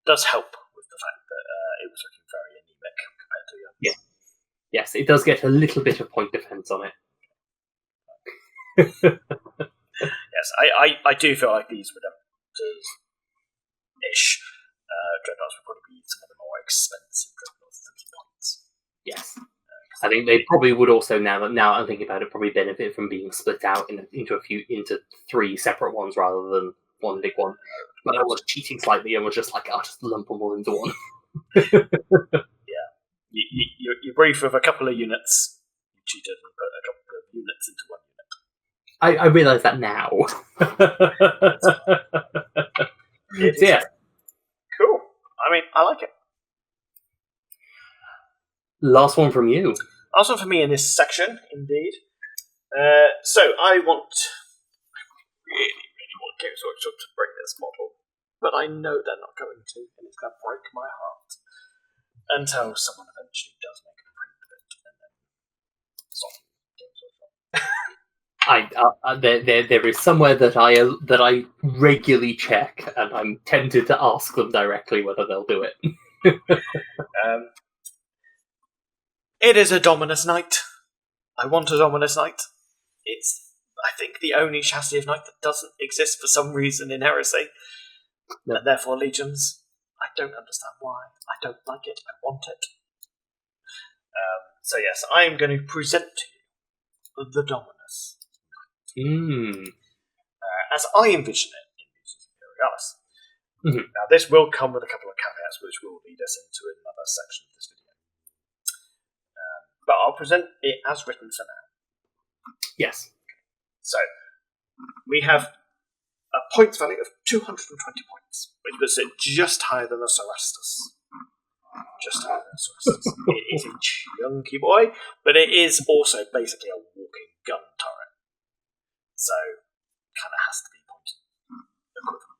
does help with the fact that it was looking very anemic compared to the others. Yeah. Yes, it does get a little bit of point defense on it. Yes, I do feel like these Redemptors-ish Dreadnoughts would probably be some of the more expensive Dreadnoughts in terms of points. Yes. I think they probably would also, now I'm thinking about it, probably benefit from being split out into 3 separate ones rather than one big one. But I was cheating slightly and was just like, I'll just lump them all into one. Yeah. You brief with a couple of units, you cheated and put a couple of units into one unit. I realise that now. Yeah. Cool. I mean, I like it. Last one from you. Last one for me in this section, indeed. So I really want Games Workshop to bring this model, but I know they're not going to, and it's going to break my heart until someone eventually does make a print of it, and then stop Games Workshop. There is somewhere that I regularly check, and I'm tempted to ask them directly whether they'll do it. It is a Dominus Knight. I want a Dominus Knight. It's, I think, the only chassis of Knight that doesn't exist for some reason in Heresy, and therefore Legions. I don't understand why. I don't like it. I want it. So yes, I am going to present to you the Dominus. As I envision it in Legions Imperialis. Mm-hmm. Now, this will come with a couple of caveats, which will lead us into another section of this video. But I'll present it as written for now. Yes. So, we have a points value of 220 points, which puts it just higher than the Cerastus. Just higher than Cerastus. It is a chunky boy, but it is also basically a walking gun turret. So, kind of has to be pointed equivalent.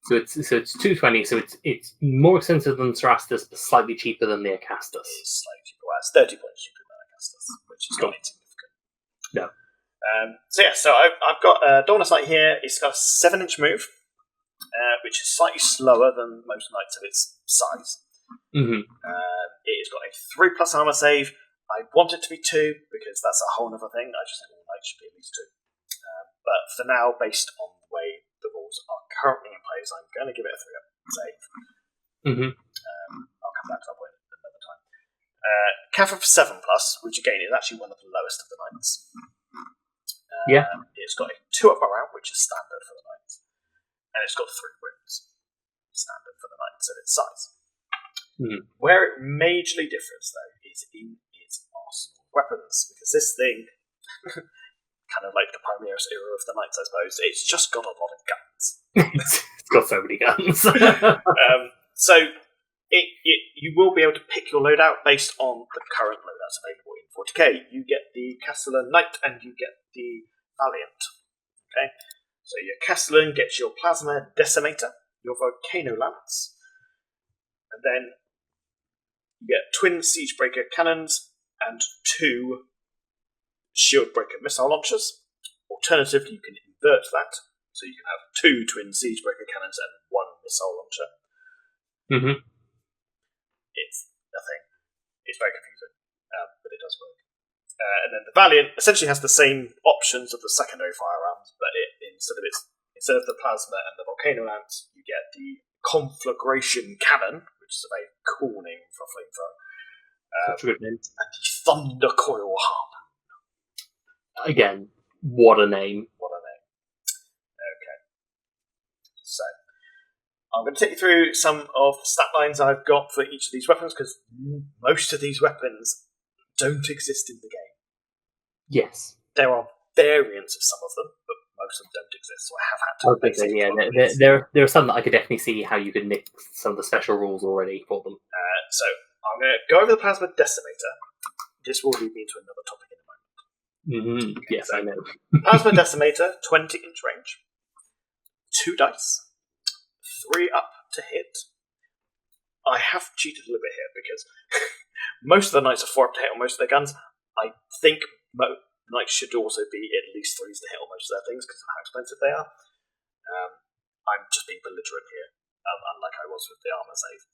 So it's 220. So it's more expensive than Cerastus, but slightly cheaper than the Acastus. It's slightly cheaper. Well, it's 30 points cheaper than Acastus, which is not insignificant. No. So I've got Dawnless Knight here. It's got a 7-inch move, which is slightly slower than most knights of its size. Mm-hmm. It has got a 3+ armor save. I want it to be 2 because that's a whole other thing. I just think all knights should be at least 2. But for now, based on the way the rules are currently in place, I'm going to give it a 3-up save. Mm-hmm. I'll come back to that point another time. Cav of 7+, which again is actually one of the lowest of the knights. It's got a 2-up morale, which is standard for the knight, and it's got 3 wounds, standard for the knights of its size. Mm. Where it majorly differs, though, is in its arsenal of weapons, because this thing, kind of like the Primaris era of the knights, I suppose, it's just got a lot of guns. It's got so many guns. So you will be able to pick your loadout based on the current loadouts available in 40k. You get the Castellan Knight and you get the Valiant. Okay, so your Castellan gets your Plasma Decimator, your Volcano Lance, and then you get twin Siegebreaker cannons and 2 Shieldbreaker missile launchers. Alternatively, you can invert that, so you can have 2 twin Siegebreaker cannons and 1 missile launcher. Mm-hmm. It's a thing. It's very confusing, but it does work. And then the Valiant essentially has the same options of the secondary firearms, but instead of the Plasma and the Volcano Lance, you get the Conflagration Cannon, which is a very cool name for a flamethrower. Such a good name. And the Thunder Coil Harpoon. Again, what a name. What a name. Okay. So, I'm going to take you through some of the stat lines I've got for each of these weapons, because most of these weapons don't exist in the game. Yes. There are variants of some of them, but most of them don't exist, so I have had to basically... There are some that I could definitely see how you could mix some of the special rules already for them. So, I'm going to go over the Plasma Decimator. This will lead me to another topic in a moment. Mm-hmm. Okay, yes, I know. Plasma Decimator, 20-inch range. 2 dice. 3 up to hit. I have cheated a little bit here because most of the knights are 4 up to hit on most of their guns. I think knights should also be at least 3s to hit on most of their things because of how expensive they are. I'm just being belligerent here, unlike I was with the armor save.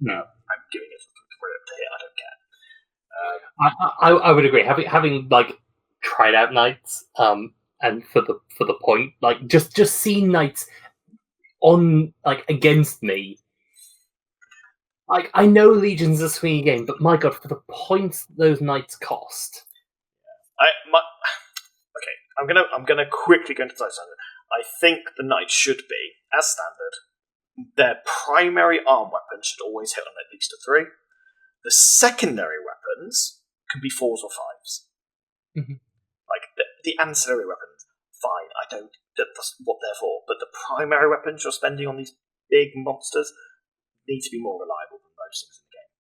No. I'm giving it 3 up to hit. I don't care. I would agree. Having like tried out knights, and for the point, like just seeing knights on like against me. Like I know Legions is a swinging game, but my god, for the points those knights cost. Okay, I'm gonna quickly go into the standard. I think the knights should be, as standard, their primary arm weapon should always hit on at least a 3. The secondary weapons can be 4s or 5s. Mm-hmm. Like the ancillary weapons, fine. That's what they're for. But the primary weapons you're spending on these big monsters need to be more reliable than most things in the game.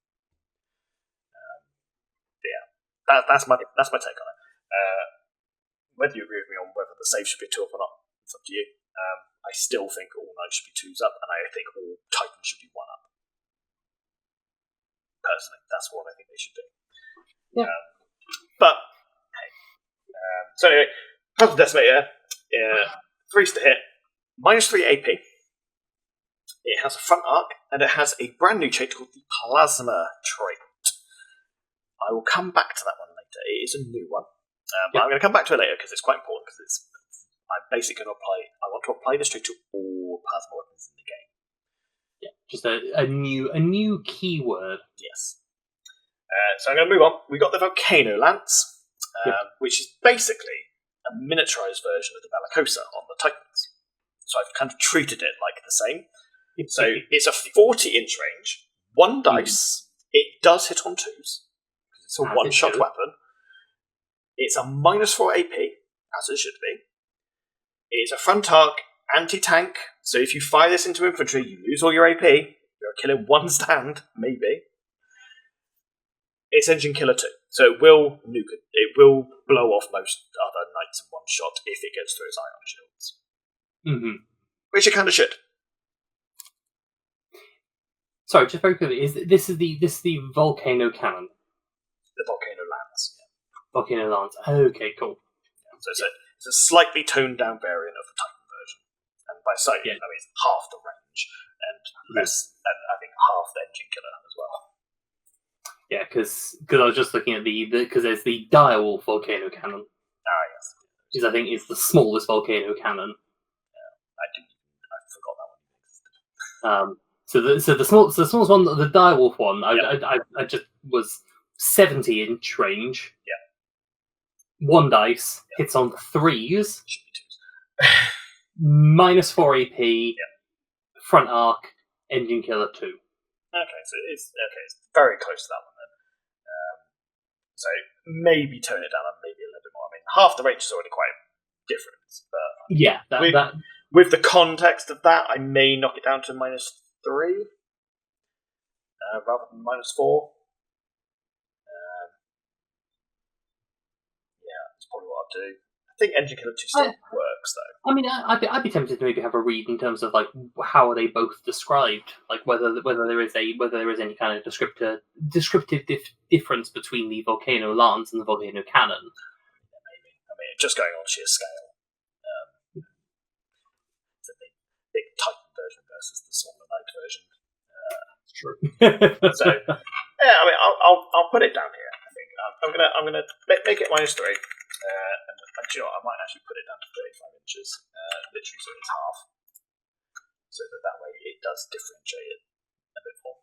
That's my take on it. Whether you agree with me on whether the save should be 2 up or not, it's up to you. I still think all knights should be 2s up, and I think all titans should be 1 up. Personally, that's what I think they should do. Yeah. But hey. So anyway, Plasma Decimator, 3s to hit, -3 AP. It has a front arc, and it has a brand new trait called the Plasma trait. I will come back to that one later. It is a new one. But I'm going to come back to it later because it's quite important. Because I'm basically going to I want to apply this trait to all plasma weapons in the game. Yeah, just a new keyword. Yes. So I'm going to move on. We got the Volcano Lance, which is basically a miniaturized version of the Bellicosa on the Titans. So I've kind of treated it like the same. So it's a 40-inch range, 1 dice. It does hit on 2s. It's a one-shot weapon. It's a -4 AP, as it should be. It's a front arc, anti-tank. So if you fire this into infantry, you lose all your AP. You're killing one stand, maybe. It's engine killer 2. So it will nuke it. It will blow off most other knights in one shot if it gets through its ion shields. Mm-hmm. Which it kind of should. Sorry, just very quickly, this is the volcano cannon? The volcano lance. Yeah. Volcano lance. Okay, cool. Yeah. So it's a slightly toned down variant of the Titan version. And by sight, I mean it's half the range and less, and I think half the engine killer as well. Yeah, because I was just looking at because there's the direwolf volcano cannon. Ah, yes. Which I think is the smallest volcano cannon. I forgot that one existed. So the smallest one, the direwolf one, I just was 70-inch range. Yeah. 1 dice, hits on 3s. Should be 2s. -4 AP. Yeah. Front arc, engine killer 2. Okay, so it's very close to that one then. So maybe tone it down and maybe a little bit more. I mean, half the range is already quite different, but yeah, with the context of that, I may knock it down to -3 rather than -4. Yeah, that's probably what I'll do. I think Engine Killer 2 still works though. I mean, I'd be tempted to maybe have a read in terms of like how are they both described, like whether there is any kind of descriptive difference between the volcano lance and the volcano cannon. Yeah, maybe. I mean, just going on sheer scale. It's a big Titan version versus the smaller Knight version. True. So yeah, I mean, I'll put it down here. I think I'm gonna make it -3. And actually, I might actually put it down to 35 inches, literally, so it's half, so that way it does differentiate it a bit more.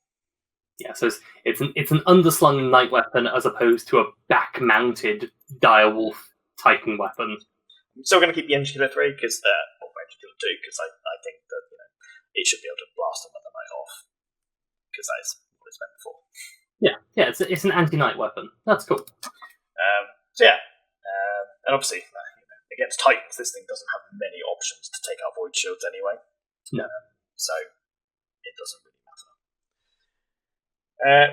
Yeah, so it's an underslung knight weapon as opposed to a back-mounted direwolf Titan weapon. I'm still going to keep the Engine Killer 3 because Engine Killer 2 because I think that it should be able to blast another knight off because that is what it's meant for. Yeah, it's an anti-knight weapon. That's cool. So yeah. And obviously, against Titans, this thing doesn't have many options to take out Void Shields anyway. No. So, it doesn't really matter.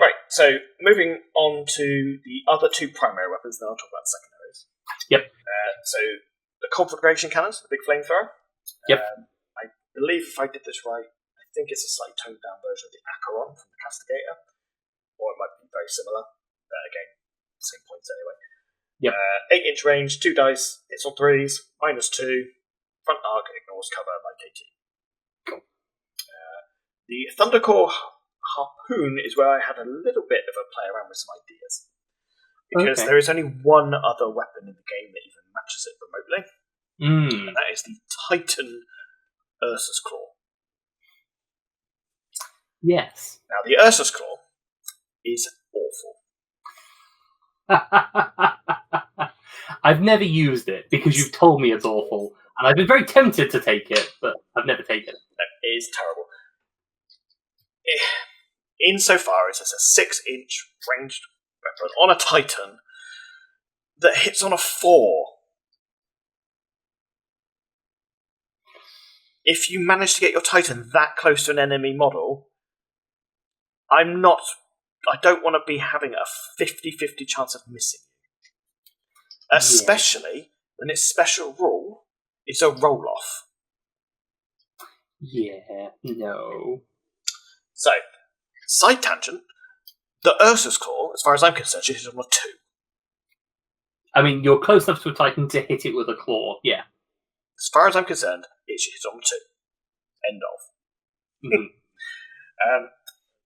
Right, so moving on to the other 2 primary weapons, then I'll talk about the secondaries. Yep. So, the Conflagration Cannons, the big flamethrower. Yep. I believe if I did this right, I think it's a slightly toned down version of the Acheron from the Castigator. Or it might be very similar, but again, same points anyway. Yep. 8-inch range, 2 dice, hits on 3s, -2, front arc, ignores cover like AT. Cool. The Thundercore Harpoon is where I had a little bit of a play around with some ideas. Because there is only one other weapon in the game that even matches it remotely. And that is the Titan Ursus Claw. Yes. Now, the Ursus Claw is awful. I've never used it because you've told me it's awful, and I've been very tempted to take it, but I've never taken it. No, it is terrible. Insofar as it's a 6-inch ranged weapon on a Titan that hits on a 4. If you manage to get your Titan that close to an enemy model, I don't want to be having a 50-50 chance of missing you. Especially when its special rule is a roll-off. Yeah, no. So, side tangent, the Ursus Claw, as far as I'm concerned, should hit on a 2. I mean, you're close enough to a Titan to hit it with a claw, yeah. As far as I'm concerned, it should hit on a 2. End of. Mm-hmm.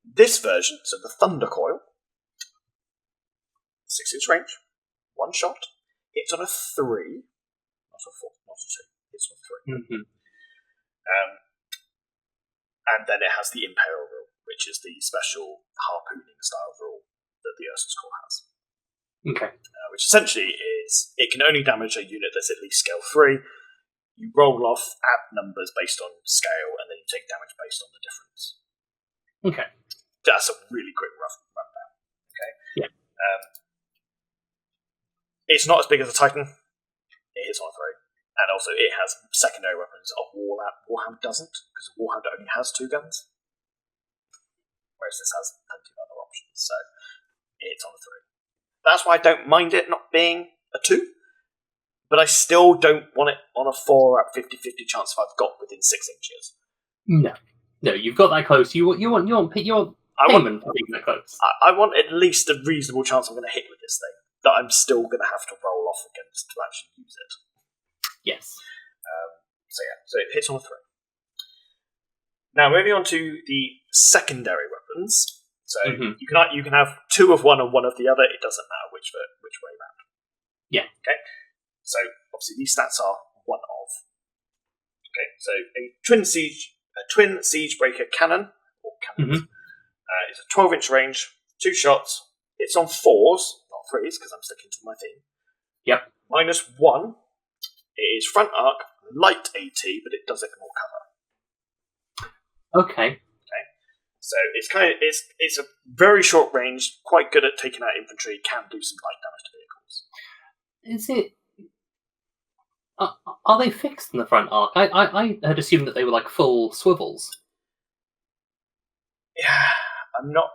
This version, so the Thunder Coil, 6-inch range, 1 shot, hits on a 3, not a 4, not a 2, hits on a 3. Mm-hmm. And then it has the Impale rule, which is the special harpooning style rule that the Ursus Claw has. Okay. Which essentially is, it can only damage a unit that's at least scale 3. You roll off, add numbers based on scale, and then you take damage based on the difference. Okay. That's a really quick rundown. Okay. Yeah. It's not as big as a Titan. It hits on a And also, it has secondary weapons. Warhammer doesn't, because Warhammer only has 2 guns. Whereas this has plenty of other options, so it's on a 3. That's why I don't mind it not being a 2, but I still don't want it on a 4 at 50-50 chance if I've got within 6 inches. No, you've got that close. You want payment for being that close. I want at least a reasonable chance I'm going to hit with this thing, that I'm still going to have to roll off against to actually use it. Yes. So it hits on a 3. Now, moving on to the secondary weapons. So you can have 2 of one and 1 of the other. It doesn't matter which way round. Yeah. Okay. So obviously these stats are 1 of. Okay. So a twin siege breaker cannon or cannons is a 12-inch range, 2 shots. It's on 4s, not 3s, because I'm sticking to my theme. Yep. -1. It is front arc, light AT, but it does ignore cover. Okay. So it's a very short range, quite good at taking out infantry, can do some light damage to vehicles. Is it? Are they fixed in the front arc? I had assumed that they were like full swivels. Yeah, I'm not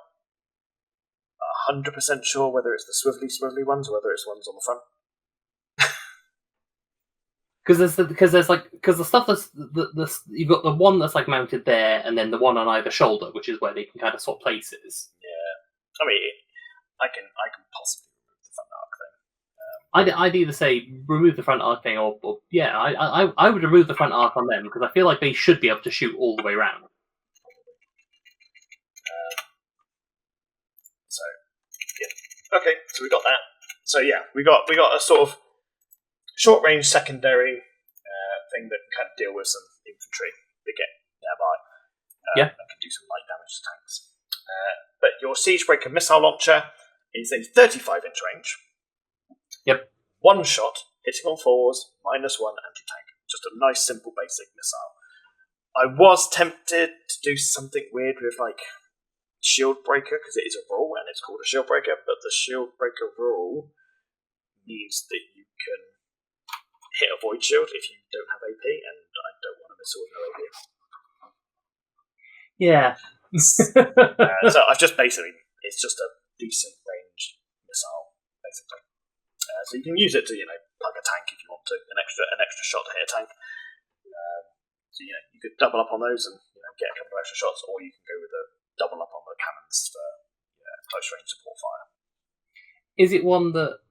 100% sure whether it's the swivelly ones or whether it's ones on the front. Because the stuff that's you've got the one that's like mounted there, and then the one on either shoulder, which is where they can kind of swap places. Yeah, I mean, I can possibly remove the front arc thing. I'd either say remove the front arc thing, or I would remove the front arc on them because I feel like they should be able to shoot all the way around. So yeah, okay, so we got that. So yeah, we got a sort of short-range secondary thing that can kind of deal with some infantry that get nearby. And can do some light damage to tanks. But your Siegebreaker missile launcher is a 35-inch range. Yep. 1 shot, hitting on 4s, -1 anti-tank. Just a nice, simple, basic missile. I was tempted to do something weird with, like, Shield Breaker, because it is a rule, and it's called a Shield Breaker, but the Shield Breaker rule means that you can hit a Void Shield if you don't have AP, and I don't want a missile with no AP. Yeah. So I've just basically, it's just a decent range missile, basically. So you can use it to, plug a tank if you want to, an extra shot to hit a tank. So you could double up on those and get a couple of extra shots, or you can go with a double up on the cannons for close range support fire. Is it one that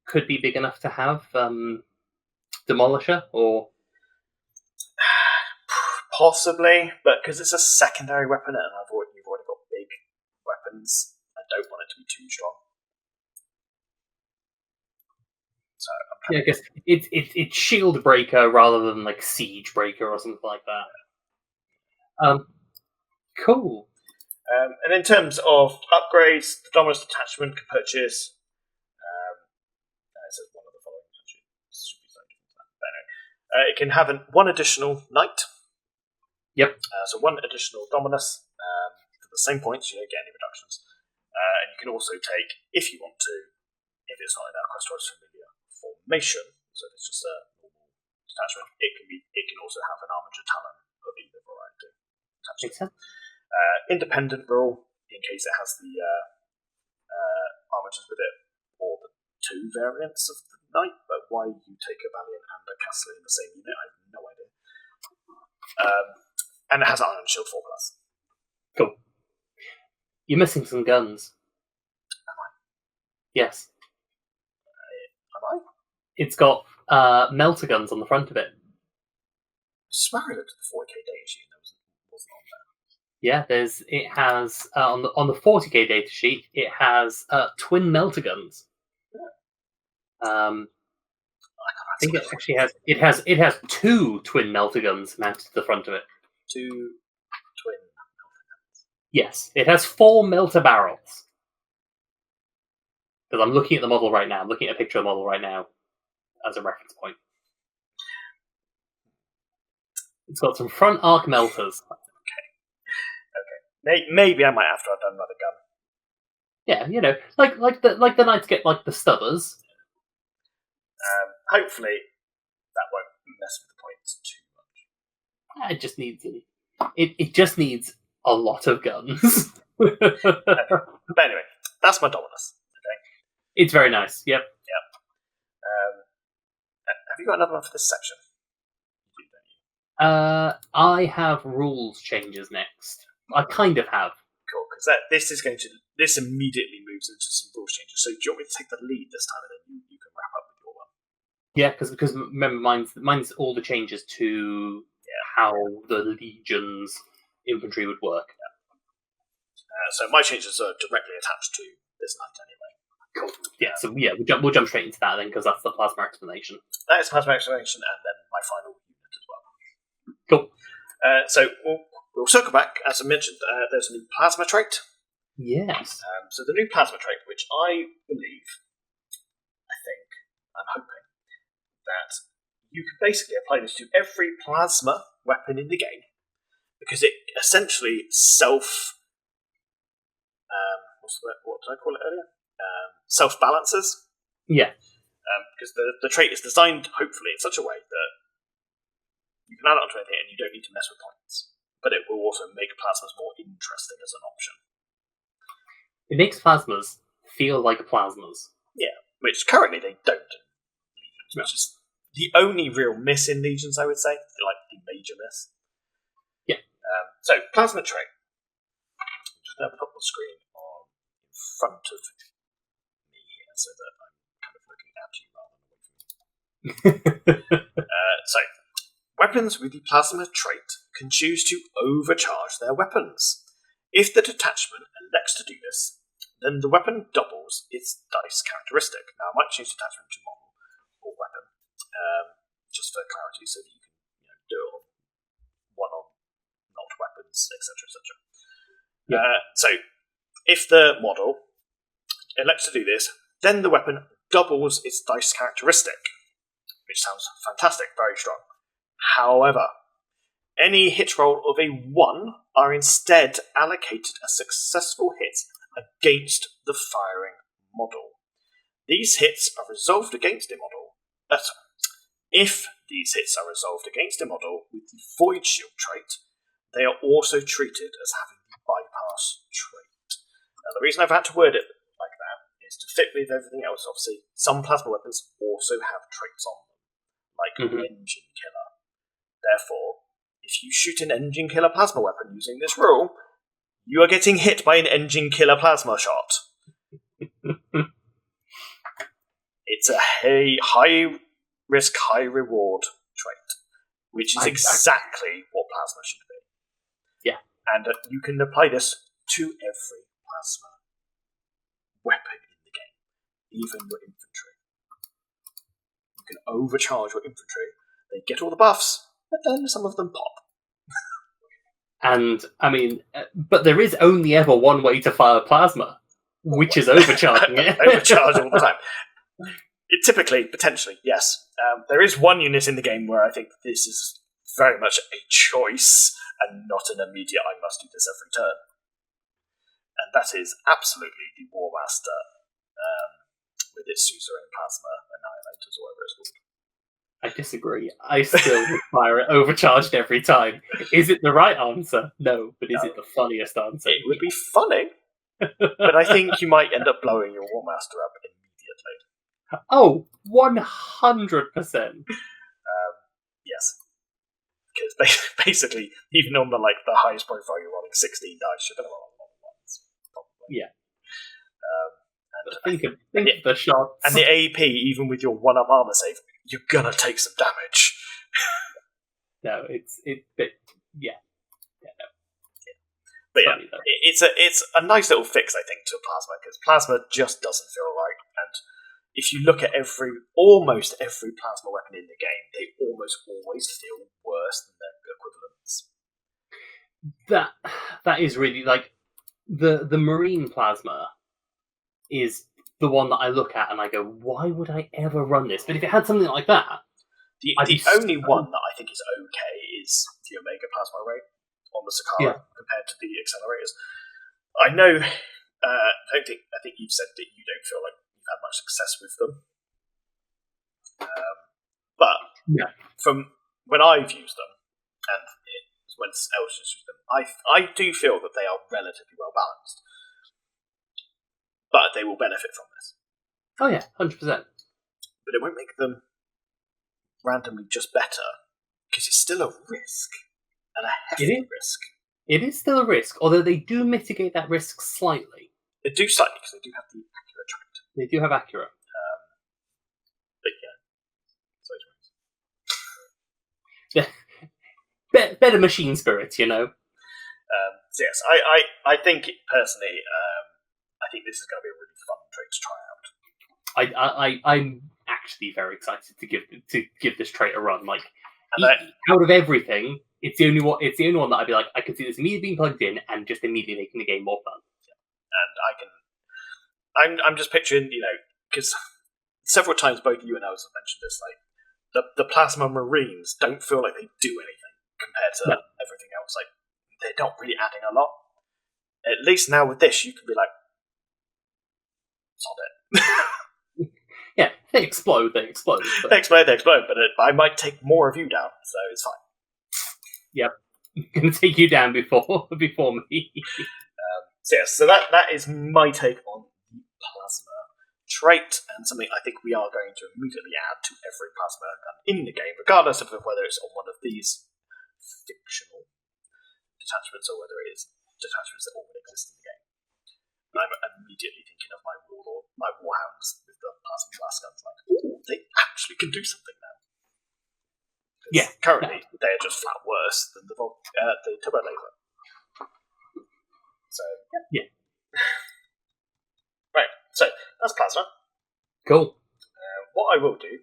could be big enough to have Demolisher, or possibly, but because it's a secondary weapon and you've already got big weapons, I don't want it to be too strong. So I guess it's Shield Breaker rather than like Siege Breaker or something like that. Cool. And in terms of upgrades, the Dominus Detachment can purchase. It says one of the following. Should be slightly different to that. But anyway, it can have 1 additional Knight. Yep. So 1 additional Dominus for the same points. You don't get any reductions. And you can also take, if you want to, if it's not in our Quest Rise Familiar formation, so if it's just a normal detachment, it can also have an Armiger Talon of either variety. Makes sense. Independent rule, in case it has the armigers with it, or the 2 variants of the Knight, but why you take a Valiant and a Castellan in the same unit, I have no idea. And it has Iron Shield 4+. Cool. You're missing some guns. Am I? Yes. Am I? It's got melter guns on the front of it. I swear I looked at the 40k data sheet and it wasn't on there. Yeah, it has on the 40k data sheet. It has twin melter guns. Yeah. I think it actually has 2 twin melter guns mounted to the front of it. 2 twin melter guns. Yes, it has 4 melter barrels. Because I'm looking at the model right now. I'm looking at a picture of the model right now as a reference point. It's got some front arc melters. Okay. Maybe I might have to have done another gun. Yeah, like the Knights get like the stubbers. Hopefully that won't mess with the points too much. It just needs it just needs a lot of guns. But anyway, that's my Dominus. Okay. It's very nice. Yep. Have you got another one for this section? I have rules changes next. I kind of have. Cool, because this immediately moves into some rules changes. So do you want me to take the lead this time, and then you can wrap up with your one? Yeah, because remember, mine's all the changes to how the Legions infantry would work. So my changes are directly attached to this night anyway. Cool. Yeah, so we'll jump straight into that then, because that's the plasma explanation. That is plasma explanation, and then my final unit as well. Cool. So we'll circle back. As I mentioned, there's a new plasma trait. Yes. So the new plasma trait, which I'm hoping, that you can basically apply this to every plasma weapon in the game, because it essentially what did I call it earlier? Self-balances. Yeah. Because the trait is designed, hopefully, in such a way that you can add it onto anything and you don't need to mess with points. But it will also make plasmas more interesting as an option. It makes plasmas feel like plasmas. Yeah, which currently they don't in Legions, which is the only real miss in Legions, I would say. Like, the major miss. Yeah. So, plasma trait. I'm just going to put the screen in front of me here so that I'm kind of looking at you rather than away from you. So, weapons with the plasma trait can choose to overcharge their weapons. If the detachment elects to do this, then the weapon doubles its dice characteristic. Now, I might choose detachment to model or weapon, just for clarity, so that you can do it on one-on not weapons, etc., etc. Yeah. So, if the model elects to do this, then the weapon doubles its dice characteristic, which sounds fantastic, very strong. However, any hit roll of a 1 are instead allocated as successful hits against the firing model. These hits are resolved against a model. If these hits are resolved against a model with the Void Shield trait, they are also treated as having the Bypass trait. Now, the reason I've had to word it like that is to fit with everything else. Obviously, some plasma weapons also have traits on them, like Engine Killer. Therefore, if you shoot an Engine Killer plasma weapon using this rule, you are getting hit by an Engine Killer plasma shot. It's a high risk, high reward trait, which is exactly what plasma should be. Yeah. And you can apply this to every plasma weapon in the game, even your infantry. You can overcharge your infantry. They get all the buffs, but then some of them pop. And, I mean, but there is only ever one way to fire plasma, which is overcharging it. Overcharge all the time. Typically, potentially, yes. There is one unit in the game where I think this is very much a choice and not an immediate, I must do this every turn. And that is absolutely the War Master with its Suzerain Plasma Annihilators, or whatever it's called. I disagree. I still fire it overcharged every time. Is it the right answer? No, but is it the funniest answer? It would be funny, but I think you might end up blowing your War Master up immediately. Oh, 100%. Yes. Because basically, even on the highest profile, you're rolling 16 dice, you're going to roll a lot of ones. Probably. Yeah. Think of the shots. And the AP, even with your 1-up armor save, you're gonna take some damage. No, but yeah. But yeah, it's a nice little fix, I think, to plasma, because plasma just doesn't feel right. And if you look at almost every plasma weapon in the game, they almost always feel worse than their equivalents. That is really the marine plasma is the one that I look at and I go, why would I ever run this? But if it had something like that, the only one that I think is okay is the Omega Plasma Ray on the Sakara compared to the accelerators. I know. I think you've said that you don't feel like you've had much success with them. But Yeah. from when I've used them, and when else has used them, I do feel that they are relatively well balanced. But they will benefit from this. Oh yeah, 100%. But it won't make them randomly just better, because it's still a risk, and a hefty risk. It is still a risk, although they do mitigate that risk slightly. They do slightly, because they do have the accurate trait. They do have accurate. But yeah. Better machine spirits, you know. So yes, I think personally, I think this is going to be a really fun trait to try out. I'm actually very excited to give this trait a run. Like, out of everything, it's the only one. It's the only one that I'd be like, I could see this immediately being plugged in and just immediately making the game more fun. Yeah. And I'm just picturing, because several times both you and I have mentioned this, like the plasma marines don't feel like they do anything compared to everything else. Like, they're not really adding a lot. At least now with this, you can be like, sod it. Yeah, they explode. But... They explode, but I might take more of you down, so it's fine. Yep. I'm going to take you down before me. So that is my take on the plasma trait, and something I think we are going to immediately add to every plasma gun in the game, regardless of whether it's on one of these fictional detachments or whether it is detachments that already exist in the game. And I'm immediately thinking of my warhounds with the plasma blast guns, like, ooh, they actually can do something now. Yeah. Currently, they are just flat worse than the turbo laser. So, yeah. Right, so that's plasma. Cool. What I will do,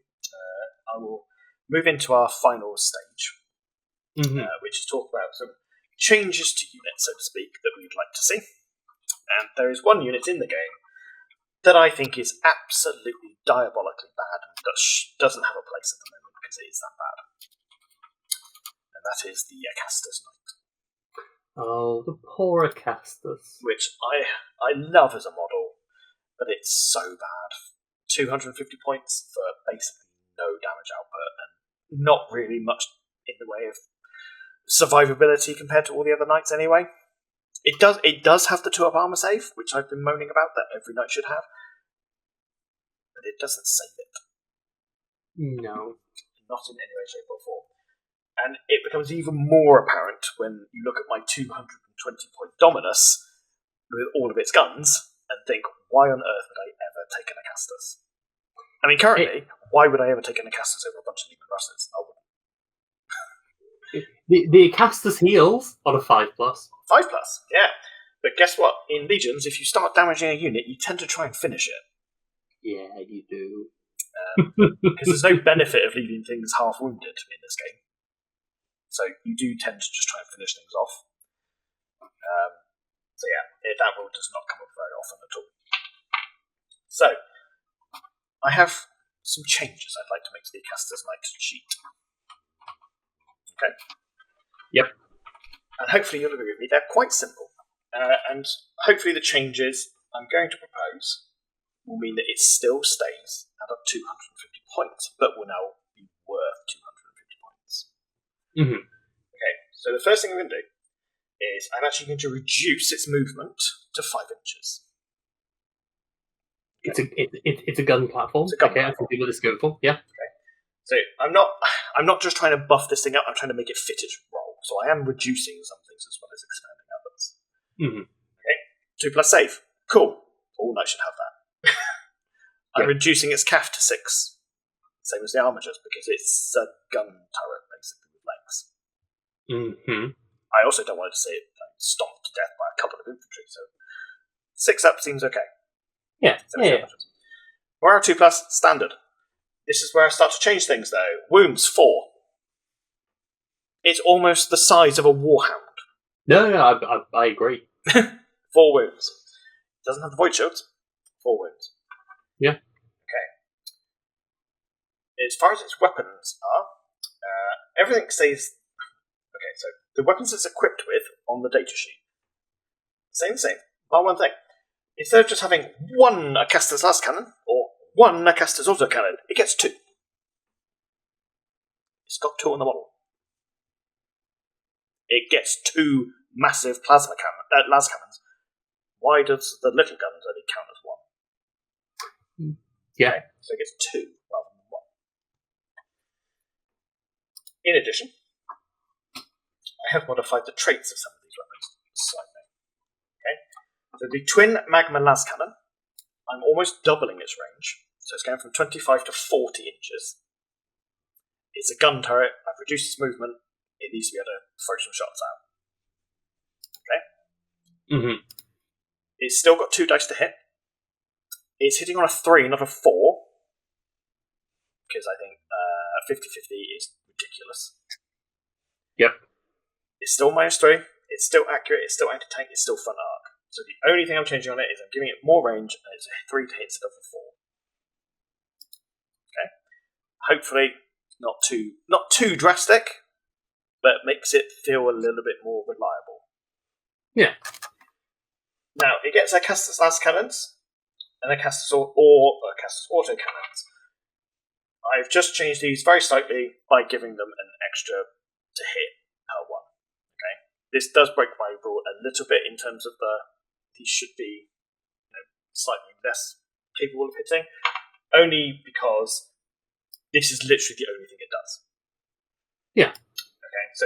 I will move into our final stage, which is talk about some changes to units, so to speak, that we'd like to see. And there is one unit in the game that I think is absolutely diabolically bad and doesn't have a place at the moment because it is that bad. And that is the Acastus Knight. Oh, the poor Acastus. Which I love as a model, but it's so bad. 250 points for basically no damage output and not really much in the way of survivability compared to all the other knights anyway. It does have the 2-up armor save, which I've been moaning about that every knight should have, but it doesn't save it. No. Not in any way, shape or form. And it becomes even more apparent when you look at my 220-point Dominus with all of its guns and think, why on earth would I ever take an Acastus? I mean, currently, why would I ever take an Acastus over a bunch of Legion Russes? I wouldn't. The Acastus heals on a 5+. 5+, yeah. But guess what? In Legions, if you start damaging a unit, you tend to try and finish it. Yeah, you do. Because there's no benefit of leaving things half-wounded in this game. So you do tend to just try and finish things off. So yeah, that rule does not come up very often at all. So, I have some changes I'd like to make to the Acastus Knight sheet. Okay? Yep. And hopefully you'll agree with me, they're quite simple. And hopefully the changes I'm going to propose will mean that it still stays at 250 points, but will now be worth 250 points. Mm-hmm. Okay, so the first thing I'm going to do is I'm actually going to reduce its movement to 5 inches. Okay. It's a gun platform. It's a gun platform. I can see what it's going for. Yeah. Okay. So I'm not just trying to buff this thing up. I'm trying to make it fit its role. So I am reducing some things as well as expanding others. Mm-hmm. Okay. 2+ save. Cool. All knights should have that. I'm reducing its calf to 6. Same as the armigers, because it's a gun turret basically with legs. Mm-hmm. I also don't want to see it stomped to death by a couple of infantry. So 6 up seems okay. Yeah. Yeah. We're 2+ standard. This is where I start to change things, though. Wounds 4. It's almost the size of a warhound. No, I agree. 4 wounds. It doesn't have the void shields. 4 wounds. Yeah. Okay. As far as its weapons are, everything stays. Okay, so the weapons it's equipped with on the data sheet. Same. Bar one thing. Instead of just having 1 Acastus last cannon, or 1 Acastus autocannon, it gets 2. It's got 2 on the model. It gets 2 massive las cannons. Why does the little guns only count as 1? Yeah. Okay, so it gets 2 rather than 1. In addition, I have modified the traits of some of these weapons slightly. Okay, so the twin magma las cannon, I'm almost doubling its range, so it's going from 25 to 40 inches. It's a gun turret. I've reduced its movement. It needs to be able to throw some shots out. Okay. Mm-hmm. It's still got 2 dice to hit. It's hitting on a 3, not a 4, because I think 50-50 is ridiculous. Yep. It's still -3. It's still accurate. It's still anti-tank. It's still front arc. So the only thing I'm changing on it is I'm giving it more range, and it's a 3 to hit instead of a 4. Okay. Hopefully, not too drastic, but makes it feel a little bit more reliable. Yeah. Now it gets Acasta's las cannons and Acasta's auto cannons. I've just changed these very slightly by giving them an extra to hit per 1. Okay, this does break my rule a little bit in terms of these should be slightly less capable of hitting, only because this is literally the only thing it does. Yeah. Okay, so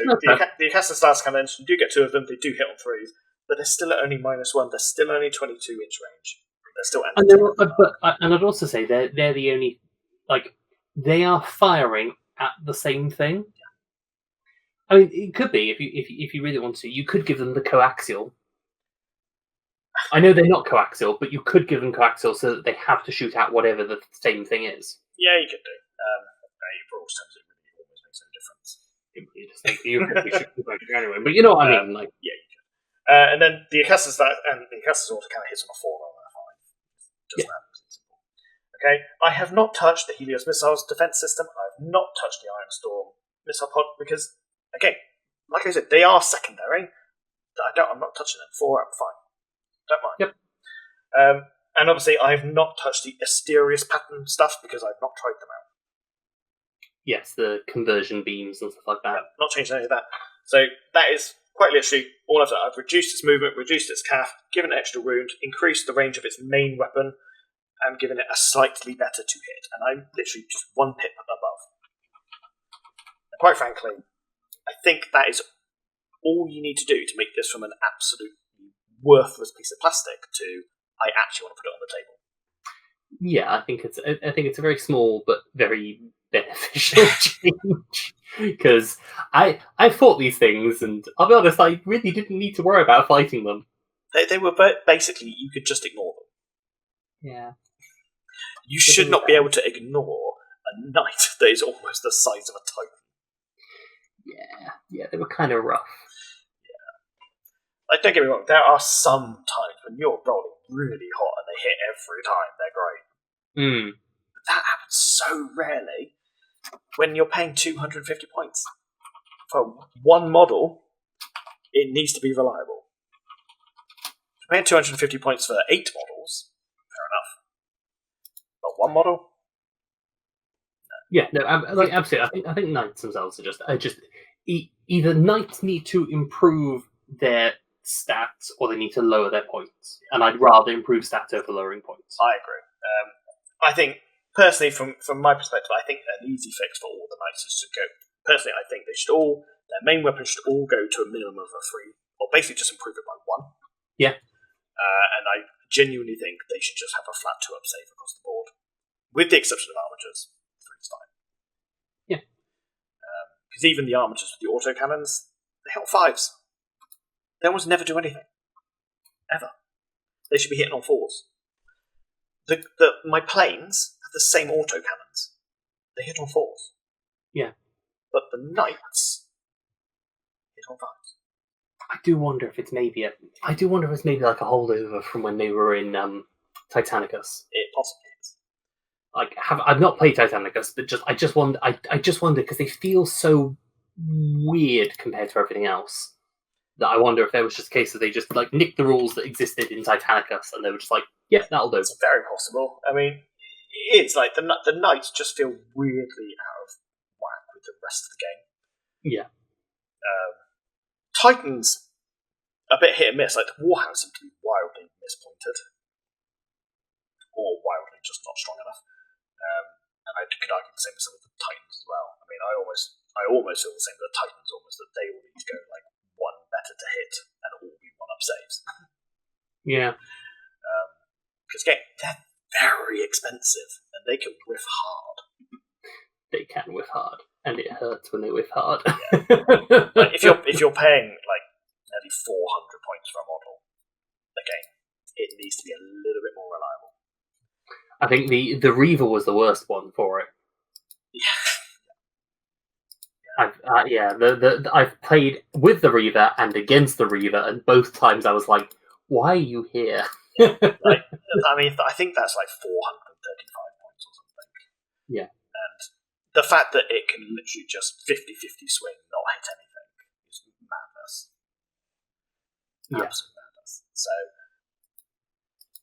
the Acasta's las cannons, you do get 2 of them. They do hit on 3s, but they're still at only -1. They're still only 22-inch range. They're still and I'd also say they're the only, like, they are firing at the same thing. Yeah. I mean, it could be if you really want to. You could give them the coaxial. I know they're not coaxial, but you could give them coaxial so that they have to shoot at whatever the same thing is. Yeah, you could do. For all terms, it really almost makes no difference. You could be shooting both anyway, but you know what I mean. Like, yeah, you could. And then the Acasta's auto kind of hits on a 4 rather than a 5. Just that. Simple. Okay, I have not touched the Helios missiles defense system. I have not touched the Iron Storm missile pod because, again, like I said, they are secondary. I'm not touching them. 4, I'm fine. Don't mind. Yep. And obviously, I have not touched the Asterius pattern stuff because I've not tried them out. Yes, the conversion beams and stuff like that. Yeah, not changed any of that. So that is quite literally all I've done. I've reduced its movement, reduced its calf, given it extra wound, increased the range of its main weapon, and given it a slightly better to hit. And I'm literally just 1 pip above. And quite frankly, I think that is all you need to do to make this from an absolute worthless piece of plastic to I actually want to put it on the table. Yeah, I think it's a very small but very beneficial change, because I fought these things, and I'll be honest, I really didn't need to worry about fighting them. They were basically, you could just ignore them. Yeah. You should not be able to ignore a knight that is almost the size of a titan. Yeah, they were kind of rough. Like, don't get me wrong, there are some times when you're rolling really hot and they hit every time. They're great. But that happens so rarely when you're paying 250 points. For 1 model, it needs to be reliable. If you're paying 250 points for 8 models, fair enough. But 1 model? No. Yeah, no, absolutely. I think knights themselves are just either knights need to improve their stats or they need to lower their points, and I'd rather improve stats over lowering points. I agree. I think personally, from my perspective, I think an easy fix for all the knights is to go. Personally, I think their main weapons should all go to a minimum of a 3, or basically just improve it by 1. Yeah. And I genuinely think they should just have a flat 2-up save across the board, with the exception of armatures. 3's fine. Yeah. Because even the armatures with the autocannons, they hit on 5s. They almost never do anything. Ever. They should be hitting on 4s. My planes have the same autocannons. They hit on 4s. Yeah. But the knights hit on 5s. I do wonder if it's maybe like a holdover from when they were in Titanicus. It possibly is. Like, I've not played Titanicus, but I just wonder because they feel so weird compared to everything else. That I wonder if there was just a case that they just like nicked the rules that existed in Titanicus, and they were just like, "Yeah, that'll do." It's very possible. I mean, it's like the knights just feel weirdly out of whack with the the rest of the game. Yeah. Titans, a bit hit and miss. Like, the Warhounds seem to be wildly mispointed. Or wildly just not strong enough. And I could argue the same with some of the Titans as well. I mean, I almost feel the same with the Titans, almost, that they all need to go like one better to hit and all be one-up saves. Yeah. Because again, they're very expensive and they can whiff hard. They can whiff hard, and it hurts when they whiff hard. Yeah. Like, if you're paying like nearly 400 points for a model, again, it needs to be a little bit more reliable. I think the Reaver was the worst one for it. Yeah. I've played with the Reaver and against the Reaver, and both times I was like, "Why are you here?" Like, I mean, I think that's like 435 points or something. Yeah. And the fact that it can literally just 50-50 swing, not hit anything, is madness. Yeah. Absolute madness. So,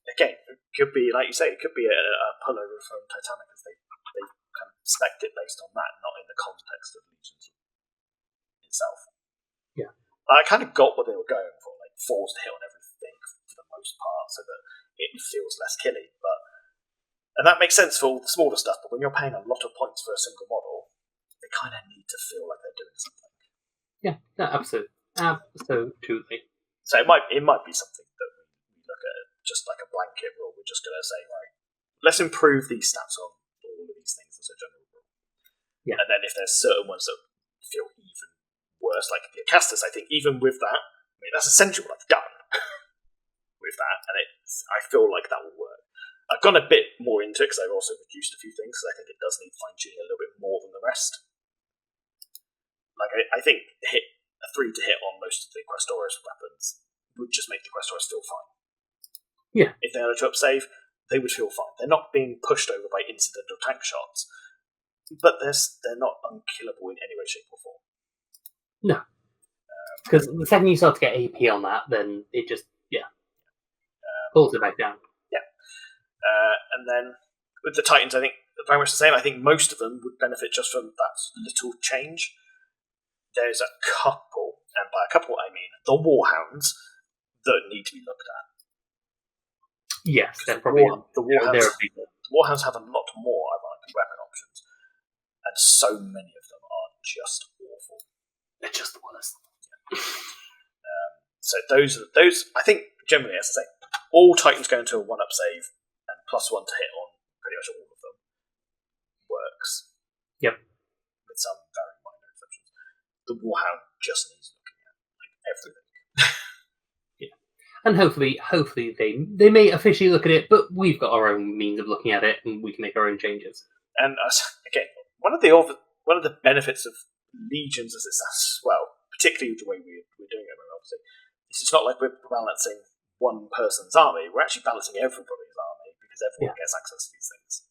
again, it could be, like you say, it could be a pullover from Titanic, as they kind of spec it based on that, not in the context of Legions itself. Yeah. I kind of got what they were going for, like 4s to hit on everything for the most part, so that it feels less killy. And that makes sense for all the smaller stuff, but when you're paying a lot of points for a single model, they kind of need to feel like they're doing something. Yeah, absolutely. So it might be something that we look at just like a blanket rule. We're just going to say, right, let's improve these stats on all of these things as a general rule. Yeah. And then if there's certain ones that feel even worse, like the Acastus, I think even with that, I mean, that's essentially what I've done with that, and I feel like that will work. I've gone a bit more into it because I've also reduced a few things, because I think it does need fine-tuning a little bit more than the rest. Like, I think a 3 to hit on most of the Questoris weapons would just make the Questoris feel fine. Yeah. If they had a 2-up save, they would feel fine. They're not being pushed over by incidental tank shots, but they're not unkillable in any way, shape, or form. No. Because the second you start to get AP on that, then it just, pulls it back down. And then with the Titans, I think very much the same. I think most of them would benefit just from that little change. There's a couple, and by a couple I mean the Warhounds, that need to be looked at. Yes, they're probably the Warhounds have a lot more, ironically, weapon options, and so many of them are just awful. They're just the worst. So those, I think, generally, as I say, all Titans go into a 1-up save, and +1 to hit on pretty much all of them works. Yep. With some very minor exceptions. The Warhound just needs looking at, like, everything. Yeah. And hopefully they may officially look at it, but we've got our own means of looking at it, and we can make our own changes. And again, one of the benefits of Legions as it stands as well, particularly with the way we're doing it, obviously, it's not like we're balancing one person's army. We're actually balancing everybody's army, because everyone gets access to these things.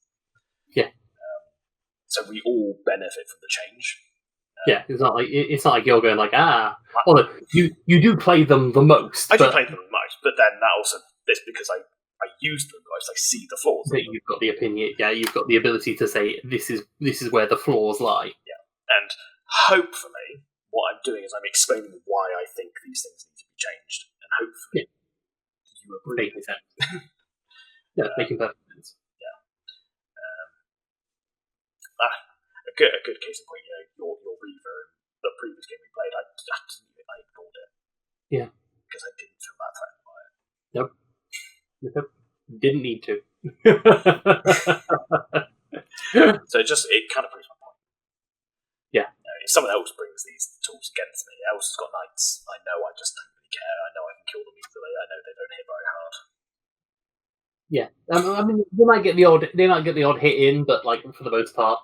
Yeah. So we all benefit from the change. It's not like you're going like, although you do play them the most. I do play them the most, but then that also is because I use them the most. I see the flaws. That you've got the opinion. Yeah, you've got the ability to say this is where the flaws lie. Yeah, and hopefully, what I'm doing is I'm explaining why I think these things need to be changed, and hopefully you agree. Making sense. Making perfect sense. Yeah. A good case in point, your Reaver, the previous game we played, I ignored it. Yeah. Because I didn't feel that threatened by it. Nope. Didn't need to. So it kind of proves my point. Yeah. If someone else brings these tools against me, else has got knights, I know I just don't really care. I know I can kill them easily. I know they don't hit very hard. Yeah. I mean, they might get the odd hit in, but like for the most part.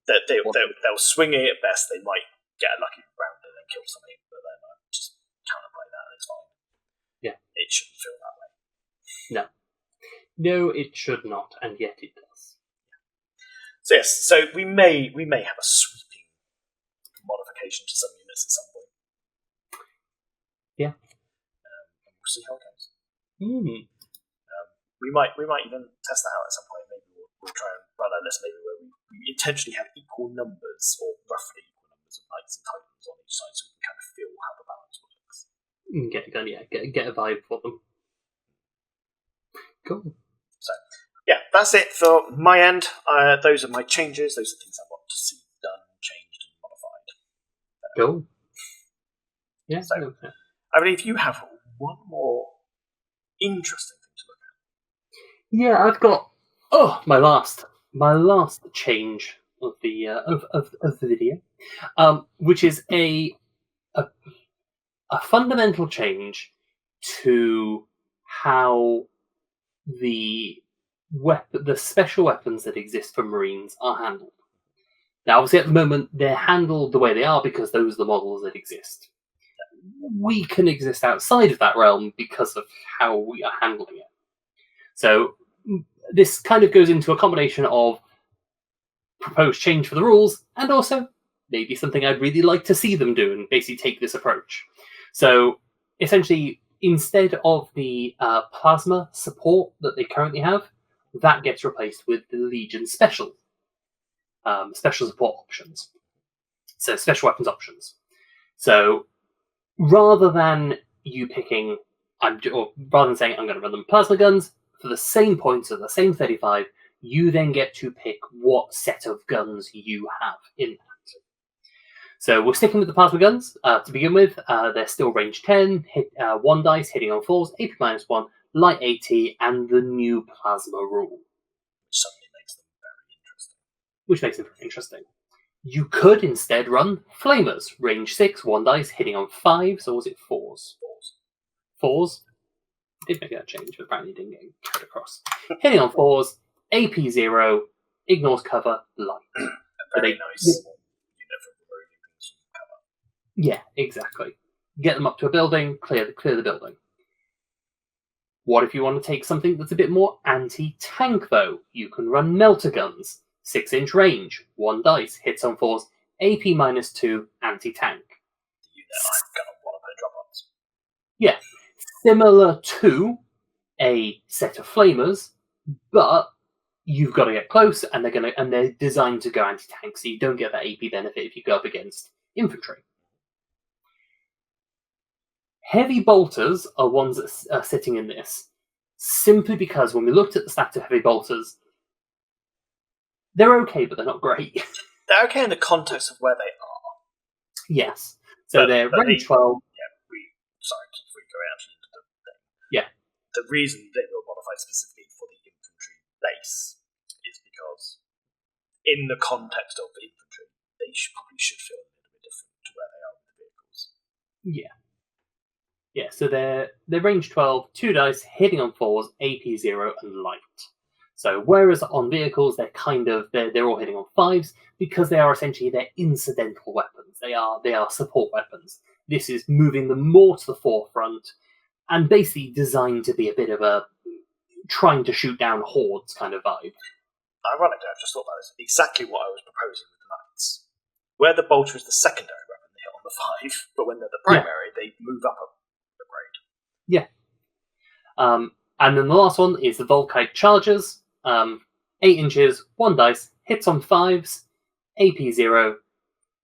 They'll swing it at best. They might get a lucky round and then kill something, but then just counterplay that and it's fine. Yeah. It shouldn't feel that way. No, it should not, and yet it does. So yes, so we may have a sweeping modification to some units at some point. Yeah. And we'll see how it goes. Mm. We might even test that out at some point. Maybe we'll try and run a list maybe where we intentionally have equal numbers, or roughly equal numbers of knights and titans on each side, so we can kind of feel how the balance works. Get a vibe for them. Cool. So, yeah, that's it for my end. Those are my changes. Those are things I want to see done, changed, and modified. Cool. Yeah. So, I believe you have one more interesting thing to look at. Yeah, I've got my last change of the of the video, which is a fundamental change to how the special weapons that exist for Marines are handled. Now, obviously, at the moment, they're handled the way they are because those are the models that exist. We can exist outside of that realm because of how we are handling it. So, this kind of goes into a combination of proposed change for the rules and also maybe something I'd really like to see them do and basically take this approach. So, essentially, instead of the plasma support that they currently have, that gets replaced with the Legion special support options. So special weapons options. So rather than you picking, rather than saying I'm going to run them plasma guns for the same points of the same 35, you then get to pick what set of guns you have in that. So we're sticking with the plasma guns to begin with. They're still range 10, hit 1 dice, hitting on 4s, AP -1, light AT, and the new plasma rule. Which makes them very interesting. You could instead run flamers, range 6, 1 dice, hitting on 5s, or was it 4s? 4s? Did make that change, but apparently didn't get carried across. Hitting on 4s, AP 0, ignores cover, light. Very nice. Yeah, exactly. Get them up to a building, clear the building. What if you want to take something that's a bit more anti-tank, though? You can run melter guns. 6-inch range, 1 dice, hits on 4s, AP -2, anti-tank. I'm going to want to put drop-ons. Yeah, similar to a set of flamers, but you've got to get close, and they're designed to go anti-tank, so you don't get that AP benefit if you go up against infantry. Heavy bolters are ones that are sitting in this, simply because when we looked at the stats of heavy bolters, they're okay, but they're not great. They're okay in the context of where they are. Yes. So they're range 12. Yeah, sorry, before we go out into the thing. Yeah. The reason they were modified specifically for the infantry base is because, in the context of infantry, they probably should feel a little bit different to where they are with the vehicles. Yeah. Yeah, so they're range 12, 2 dice, hitting on 4s, AP 0, and light. So whereas on vehicles they're all hitting on 5s because they are essentially their incidental weapons. They are support weapons. This is moving them more to the forefront and basically designed to be a bit of a trying to shoot down hordes kind of vibe. Ironically, I've just thought about this. Exactly what I was proposing with the knights. Where the bolter is the secondary weapon, they hit on the 5, but when they're the primary, they move up a grade. Yeah. And then the last one is the Volkite Chargers. 8 inches, 1 dice, hits on 5s, AP 0,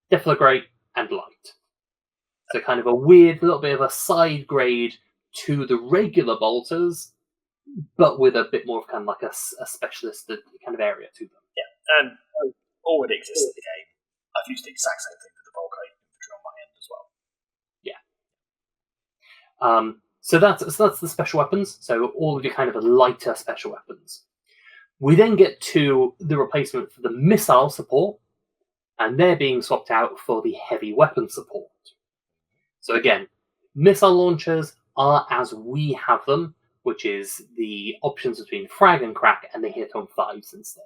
deflagrate, and light. So kind of a weird little bit of a side grade to the regular bolters, but with a bit more of kind of like a specialist kind of area to them. Yeah, and already exists in the game. I've used the exact same thing with the Volkite infantry on my end as well. Yeah. So that's the special weapons. So all of your kind of lighter special weapons. We then get to the replacement for the missile support, and they're being swapped out for the heavy weapon support. So again, missile launchers are as we have them, which is the options between frag and crack, and they hit on 5s instead.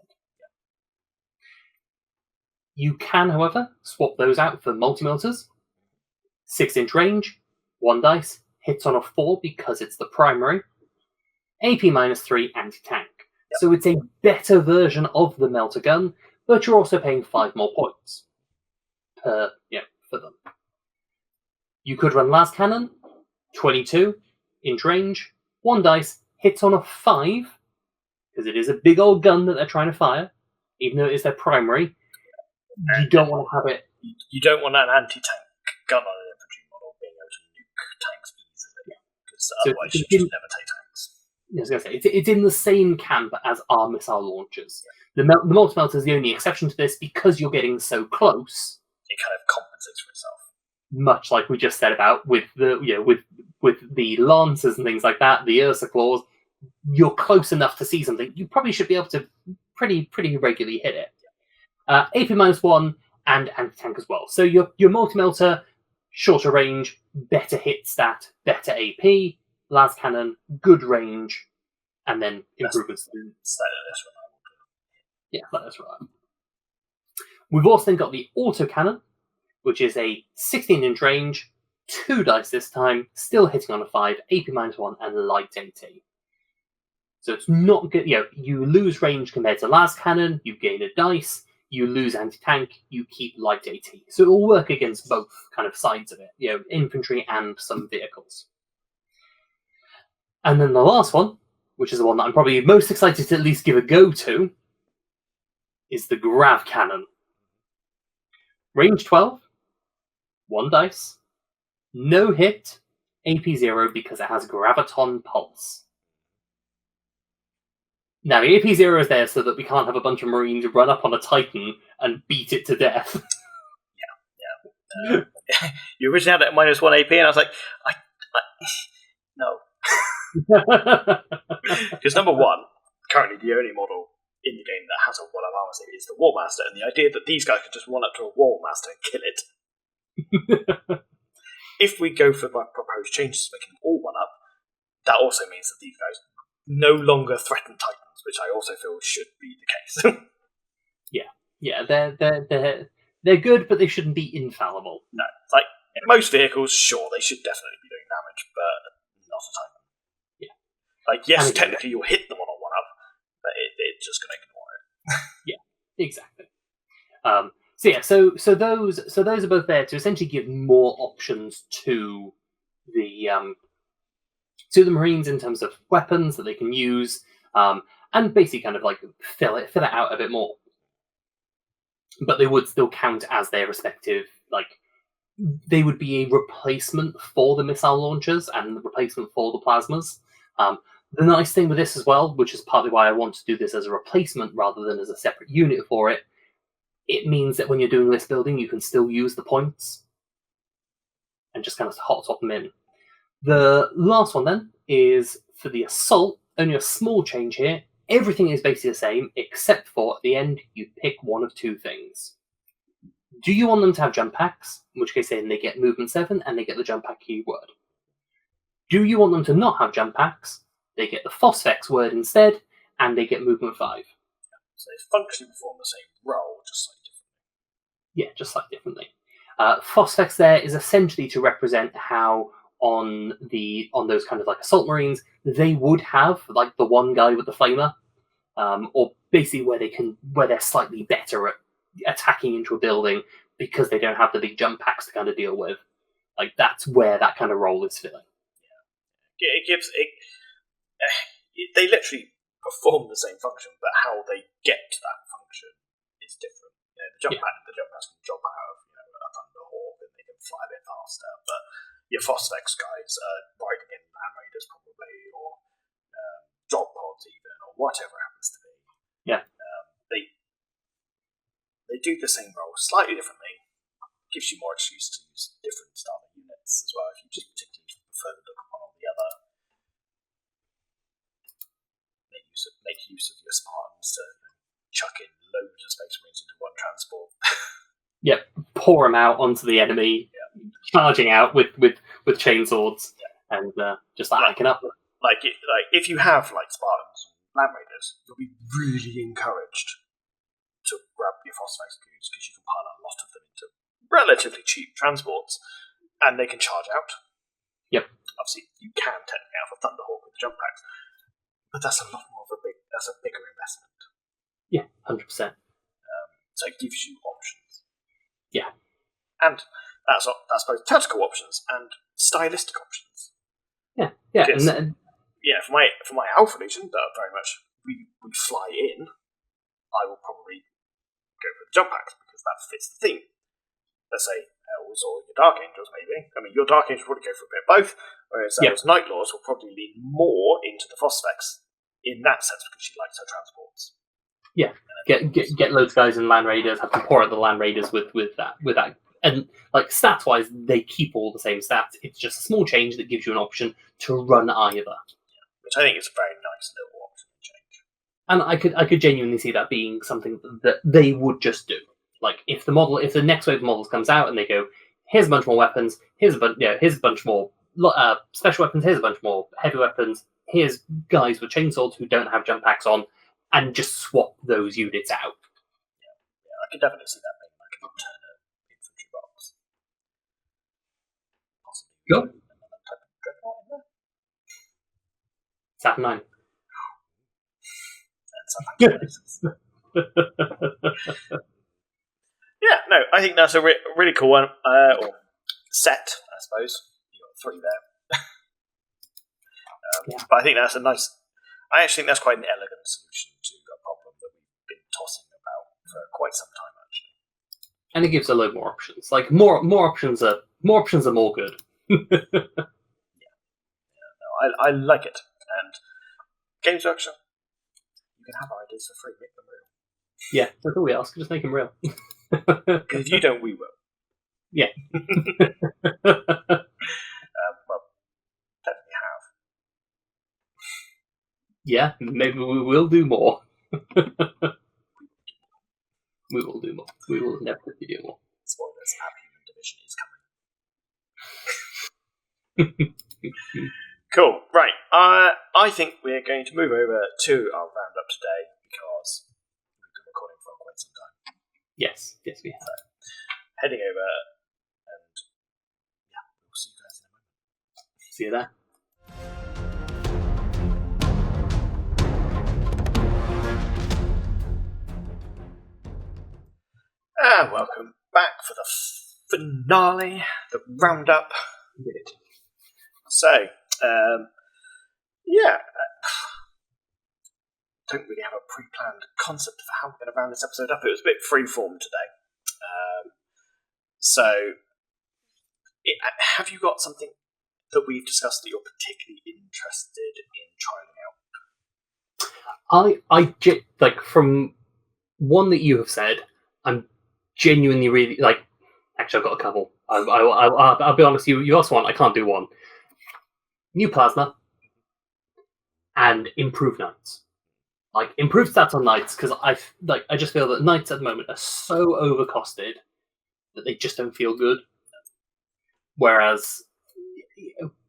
You can, however, swap those out for multi-melters. 6-inch range, 1 dice, hits on a 4 because it's the primary. AP -3, anti-tank. Yep. So it's a better version of the melter gun, but you're also paying 5 more points for them. You could run las cannon, 22-inch range, 1 dice, hits on a 5, because it is a big old gun that they're trying to fire, even though it is their primary. You don't want to have it. You don't want an anti-tank gun on an infantry model being able to nuke tanks easily, because otherwise you just never take tanks. I was going to say, it's in the same camp as our missile launchers. The multi-melter is the only exception to this because you're getting so close. It kind of compensates for itself. Much like we just said about with the with the lancers and things like that, the Ursa claws, you're close enough to see something. You probably should be able to pretty regularly hit it. AP -1 and anti-tank as well. So your multi-melter, shorter range, better hit stat, better AP, las cannon, good range, and then improvements. That's yeah, that's right. We've also then got the autocannon, which is a 16-inch range, 2 dice this time, still hitting on a 5, AP -1, and light AT. So it's not good. You lose range compared to las cannon, you gain a dice, you lose anti-tank, you keep light AT. So it will work against both kind of sides of it, infantry and some vehicles. And then the last one, which is the one that I'm probably most excited to at least give a go to, is the grav cannon. Range 12, 1 dice, no hit, AP 0 because it has graviton pulse. Now, the AP 0 is there so that we can't have a bunch of Marines run up on a Titan and beat it to death. Yeah. You originally had it at -1 AP, and I was like, no. Because number one, currently the only model in the game that has a one-up armor save is the Warmaster, and the idea that these guys can just run up to a Warmaster and kill it. If we go for proposed changes to make them all one-up, that also means that these guys no longer threaten Titans, which I also feel should be the case. yeah, they're good, but they shouldn't be infallible. No, like most vehicles, sure, they should definitely be doing damage, but not a Titan. Yeah, like yes, technically you'll hit them on a one-up, but it's just going to ignore it. Yeah, exactly. So those are both there to essentially give more options to the Marines in terms of weapons that they can use, and basically kind of like fill it out a bit more. But they would still count as their respective, they would be a replacement for the missile launchers and the replacement for the plasmas. The nice thing with this as well, which is partly why I want to do this as a replacement rather than as a separate unit for it, it means that when you're doing list building, you can still use the points and just kind of hot swap them in. The last one then is for the assault, only a small change here. Everything is basically the same, except for at the end, you pick one of 2 things. Do you want them to have jump packs? In which case then they get movement 7 and they get the jump pack keyword. Do you want them to not have jump packs? They get the phosphex word instead, and they get movement 5. So they functionally perform the same role, just slightly differently. Yeah, just slightly differently. Phosphex there is essentially to represent how on those kind of like assault marines, they would have like the one guy with the flamer, or basically where they're slightly better at attacking into a building because they don't have the big jump packs to kind of deal with. Like that's where that kind of role is filling. Yeah, it gives it. They literally perform the same function, but how they get to that function is different. The jump packs can jump out of a Thunderhawk and they can fly a bit faster, but your Phosphex guys are riding in Land Raiders probably, or drop pods even, or whatever it happens to be. Yeah. They do the same role slightly differently. It gives you more excuse to use different style of units as well if you just particularly prefer the look of one or the other. Make use of your Spartans to chuck in loads of Space Marines into one transport. Yep, pour them out onto the enemy, charging out with chainswords, and just hacking up. Like if you have Spartans and Land Raiders, you'll be really encouraged to grab your Phosphex goons because you can pile a lot of them into relatively cheap transports, and they can charge out. Yep. Obviously, you can technically have a Thunderhawk with the jump packs, but that's a lot more of that's a bigger investment. Yeah, 100%. So it gives you options. Yeah. And that's both tactical options and stylistic options. Yeah. Because, for my Alpha Legion, that are very much we fly in, I will probably go for the jump packs because that fits the theme. Let's say elves or your dark angels, maybe. I mean, your dark angels would probably go for a bit of both, whereas elves night lords will probably lean more into the phosphex in that sense because she likes her transports. Yeah, get loads of guys in land raiders. Have to pour out the land raiders with that, and like stats wise, they keep all the same stats. It's just a small change that gives you an option to run either. Which I think is a very nice little option to change. And I could genuinely see that being something that they would just do. Like if the next wave of models comes out and they go, here's a bunch more weapons, here's a bunch more special weapons, here's a bunch more heavy weapons, here's guys with chainsaws who don't have jump packs on, and just swap those units out. Yeah, I could definitely see that being like an alternate infantry box. Possibly. Go. Another type of dreadnought in there. Saturn 9. Yeah, no, I think that's a really cool one. Or set, I suppose. You've got 3 there. But I think that's a nice... I actually think that's quite an elegant solution to a problem that we've been tossing about for quite some time, actually. And it gives a load more options. Like more options are more good. I like it. And Games Workshop, you can have our ideas for free, make them real. Yeah, that's all we ask. Just make them real. Because if you don't, we will. Yeah. Well, definitely have. Yeah, maybe we will do more. We will do more. We will inevitably do more. Spoilers, our human division is coming. Cool. Right. I think we're going to move over to our roundup today because we've been recording for quite some time. Yes, we have. So, heading over, and yeah, we'll see you guys in a moment. See you there. And welcome back for the finale, the roundup. So, don't really have a pre-planned concept for how we're going to round this episode up. It was a bit free-form today. Have you got something that we've discussed that you're particularly interested in trying out? Like from one that you have said, I'm genuinely really like. Actually, I've got a couple. I'll be honest. You asked one. I can't do one. New plasma and improved knights. Like improved stats on knights because I just feel that knights at the moment are so overcosted that they just don't feel good. Whereas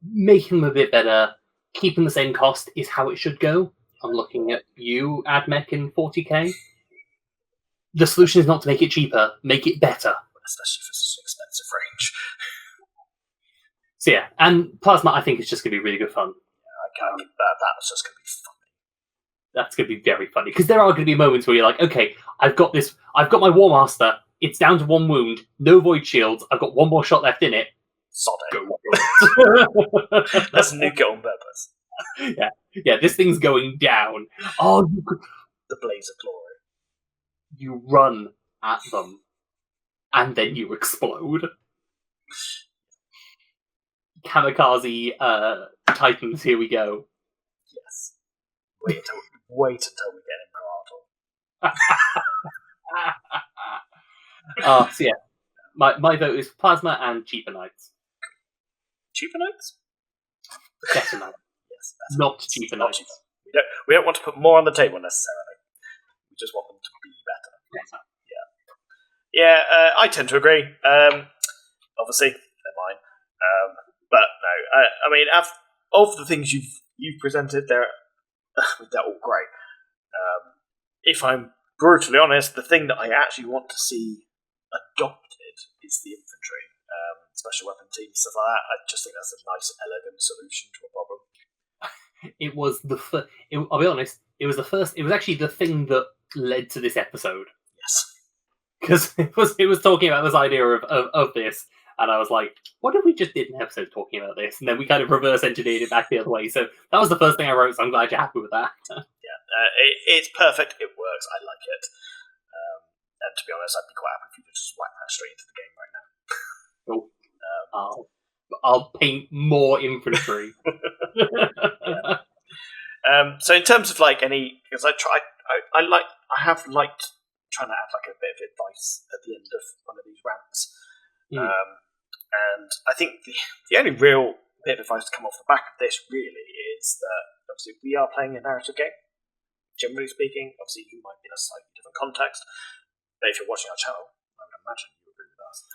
making them a bit better, keeping the same cost is how it should go. I'm looking at you, AdMech in 40k. The solution is not to make it cheaper, make it better. Especially for such an expensive range. So yeah, and plasma I think is just going to be really good fun. Yeah, that's just going to be funny. That's going to be very funny because there are going to be moments where you're like, okay, I've got my War Master. It's down to 1 wound, no void shields. I've got 1 more shot left in it. Sod it. Let's nuke it on purpose. Yeah. This thing's going down. Oh, the blaze of glory. You run at them, and then you explode. Kamikaze Titans. Here we go. Yes. Wait until we get Imperator. So yeah, my vote is plasma and cheaper knights. Cheaper knights? Better knights. Yes, not cheaper knights. We don't want to put more on the table necessarily. We just want them to be better. Yeah, I tend to agree. Obviously, they're mine. But no, I mean, of the things you've presented, they're all great. If I'm brutally honest, the thing that I actually want to see adopted is the infantry, special weapon teams, stuff like that. I just think that's a nice, elegant solution to a problem. It was I'll be honest. It was the first. It was actually the thing that led to this episode. Yes. Because it was talking about this idea of this, and I was like, what if we just did an episode talking about this? And then we kind of reverse engineered it back the other way. So that was the first thing I wrote, so I'm glad you're happy with that. Yeah, It's perfect. It works. I like it. And to be honest, I'd be quite happy if you just whack that straight into the game right now. I'll paint more infantry. So in terms of like any, because I have liked trying to add like a bit of advice at the end of one of these rants. And I think the only real bit of advice to come off the back of this really is that obviously we are playing a narrative game. Generally speaking, obviously you might be in a slightly different context, but if you're watching our channel, I would imagine you agree with us.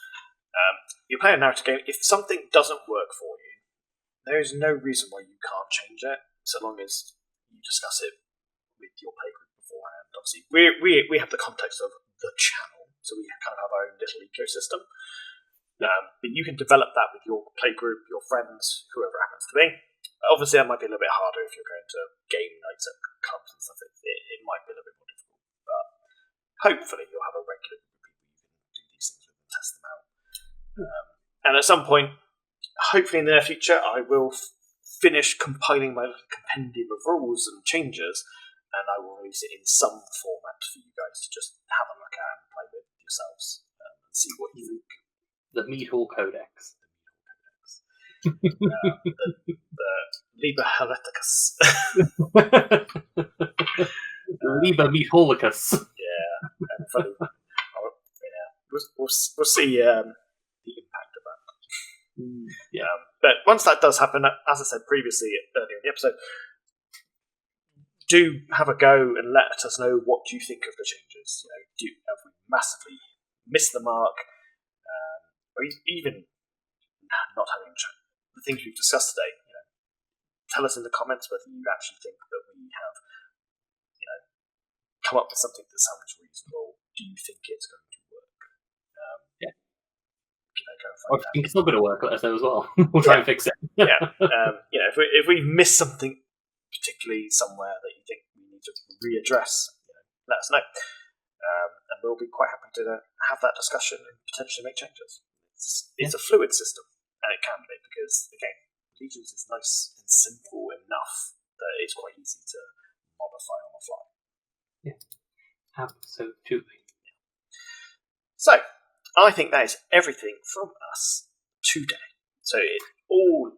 You're playing a narrative game. If something doesn't work for you, there is no reason why you can't change it, so long as you discuss it with your playgroup beforehand. Obviously, we have the context of the channel, so we kind of have our own little ecosystem. But you can develop that with your playgroup, your friends, whoever it happens to be. Obviously, that might be a little bit harder if you're going to game nights at clubs and stuff. It might be a little bit more difficult, but hopefully you'll have a regular group of people you can do these things with and test them out. And at some point, hopefully in the near future, I will finish compiling my little compendium of rules and changes, and I will release it in some format for you guys to just have a look at and play with yourselves and see what you think. The Mead Hall Codex. The Liber Hereticus. Liber Meadhallicus. Yeah, and funny. We'll see the impact of that. But once that does happen, as I said previously earlier in the episode, do have a go and let us know what you think of the changes. Have we massively missed the mark, or even not having the things we've discussed today? Tell us in the comments whether you actually think that we have, come up with something that sounds reasonable. Do you think it's going to work? I think it's not going to work, let us know as well. We'll try and fix it. If we missed something particularly somewhere that you think we need to readdress, let us know. And we'll be quite happy to have that discussion and potentially make changes. It's a fluid system, and it can be, because, again, Legions is nice and simple enough that it's quite easy to modify on the fly. Yeah, absolutely. So, I think that is everything from us today. So all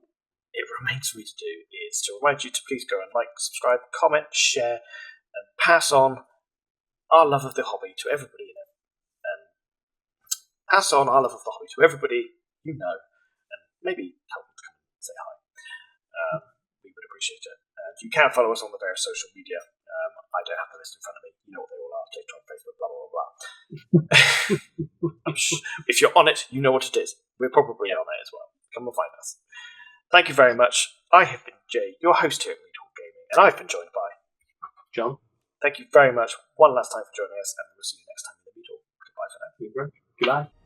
it remains for me to do is to remind you to please go and like, subscribe, comment, share, and pass on our love of the hobby to everybody you know. And pass on our love of the hobby to everybody you know, and maybe tell them to come and say hi. We would appreciate it. And you can follow us on the various social media. I don't have the list in front of me. You know what they all are: TikTok, Facebook, blah blah blah. If you're on it, you know what it is. We're probably on it as well. Come and find us. Thank you very much. I have been Jay, your host here at Mead Hall Gaming, and I've been joined by John. Thank you very much one last time for joining us, and we'll see you next time in the Mead Hall. Goodbye for now. Goodbye.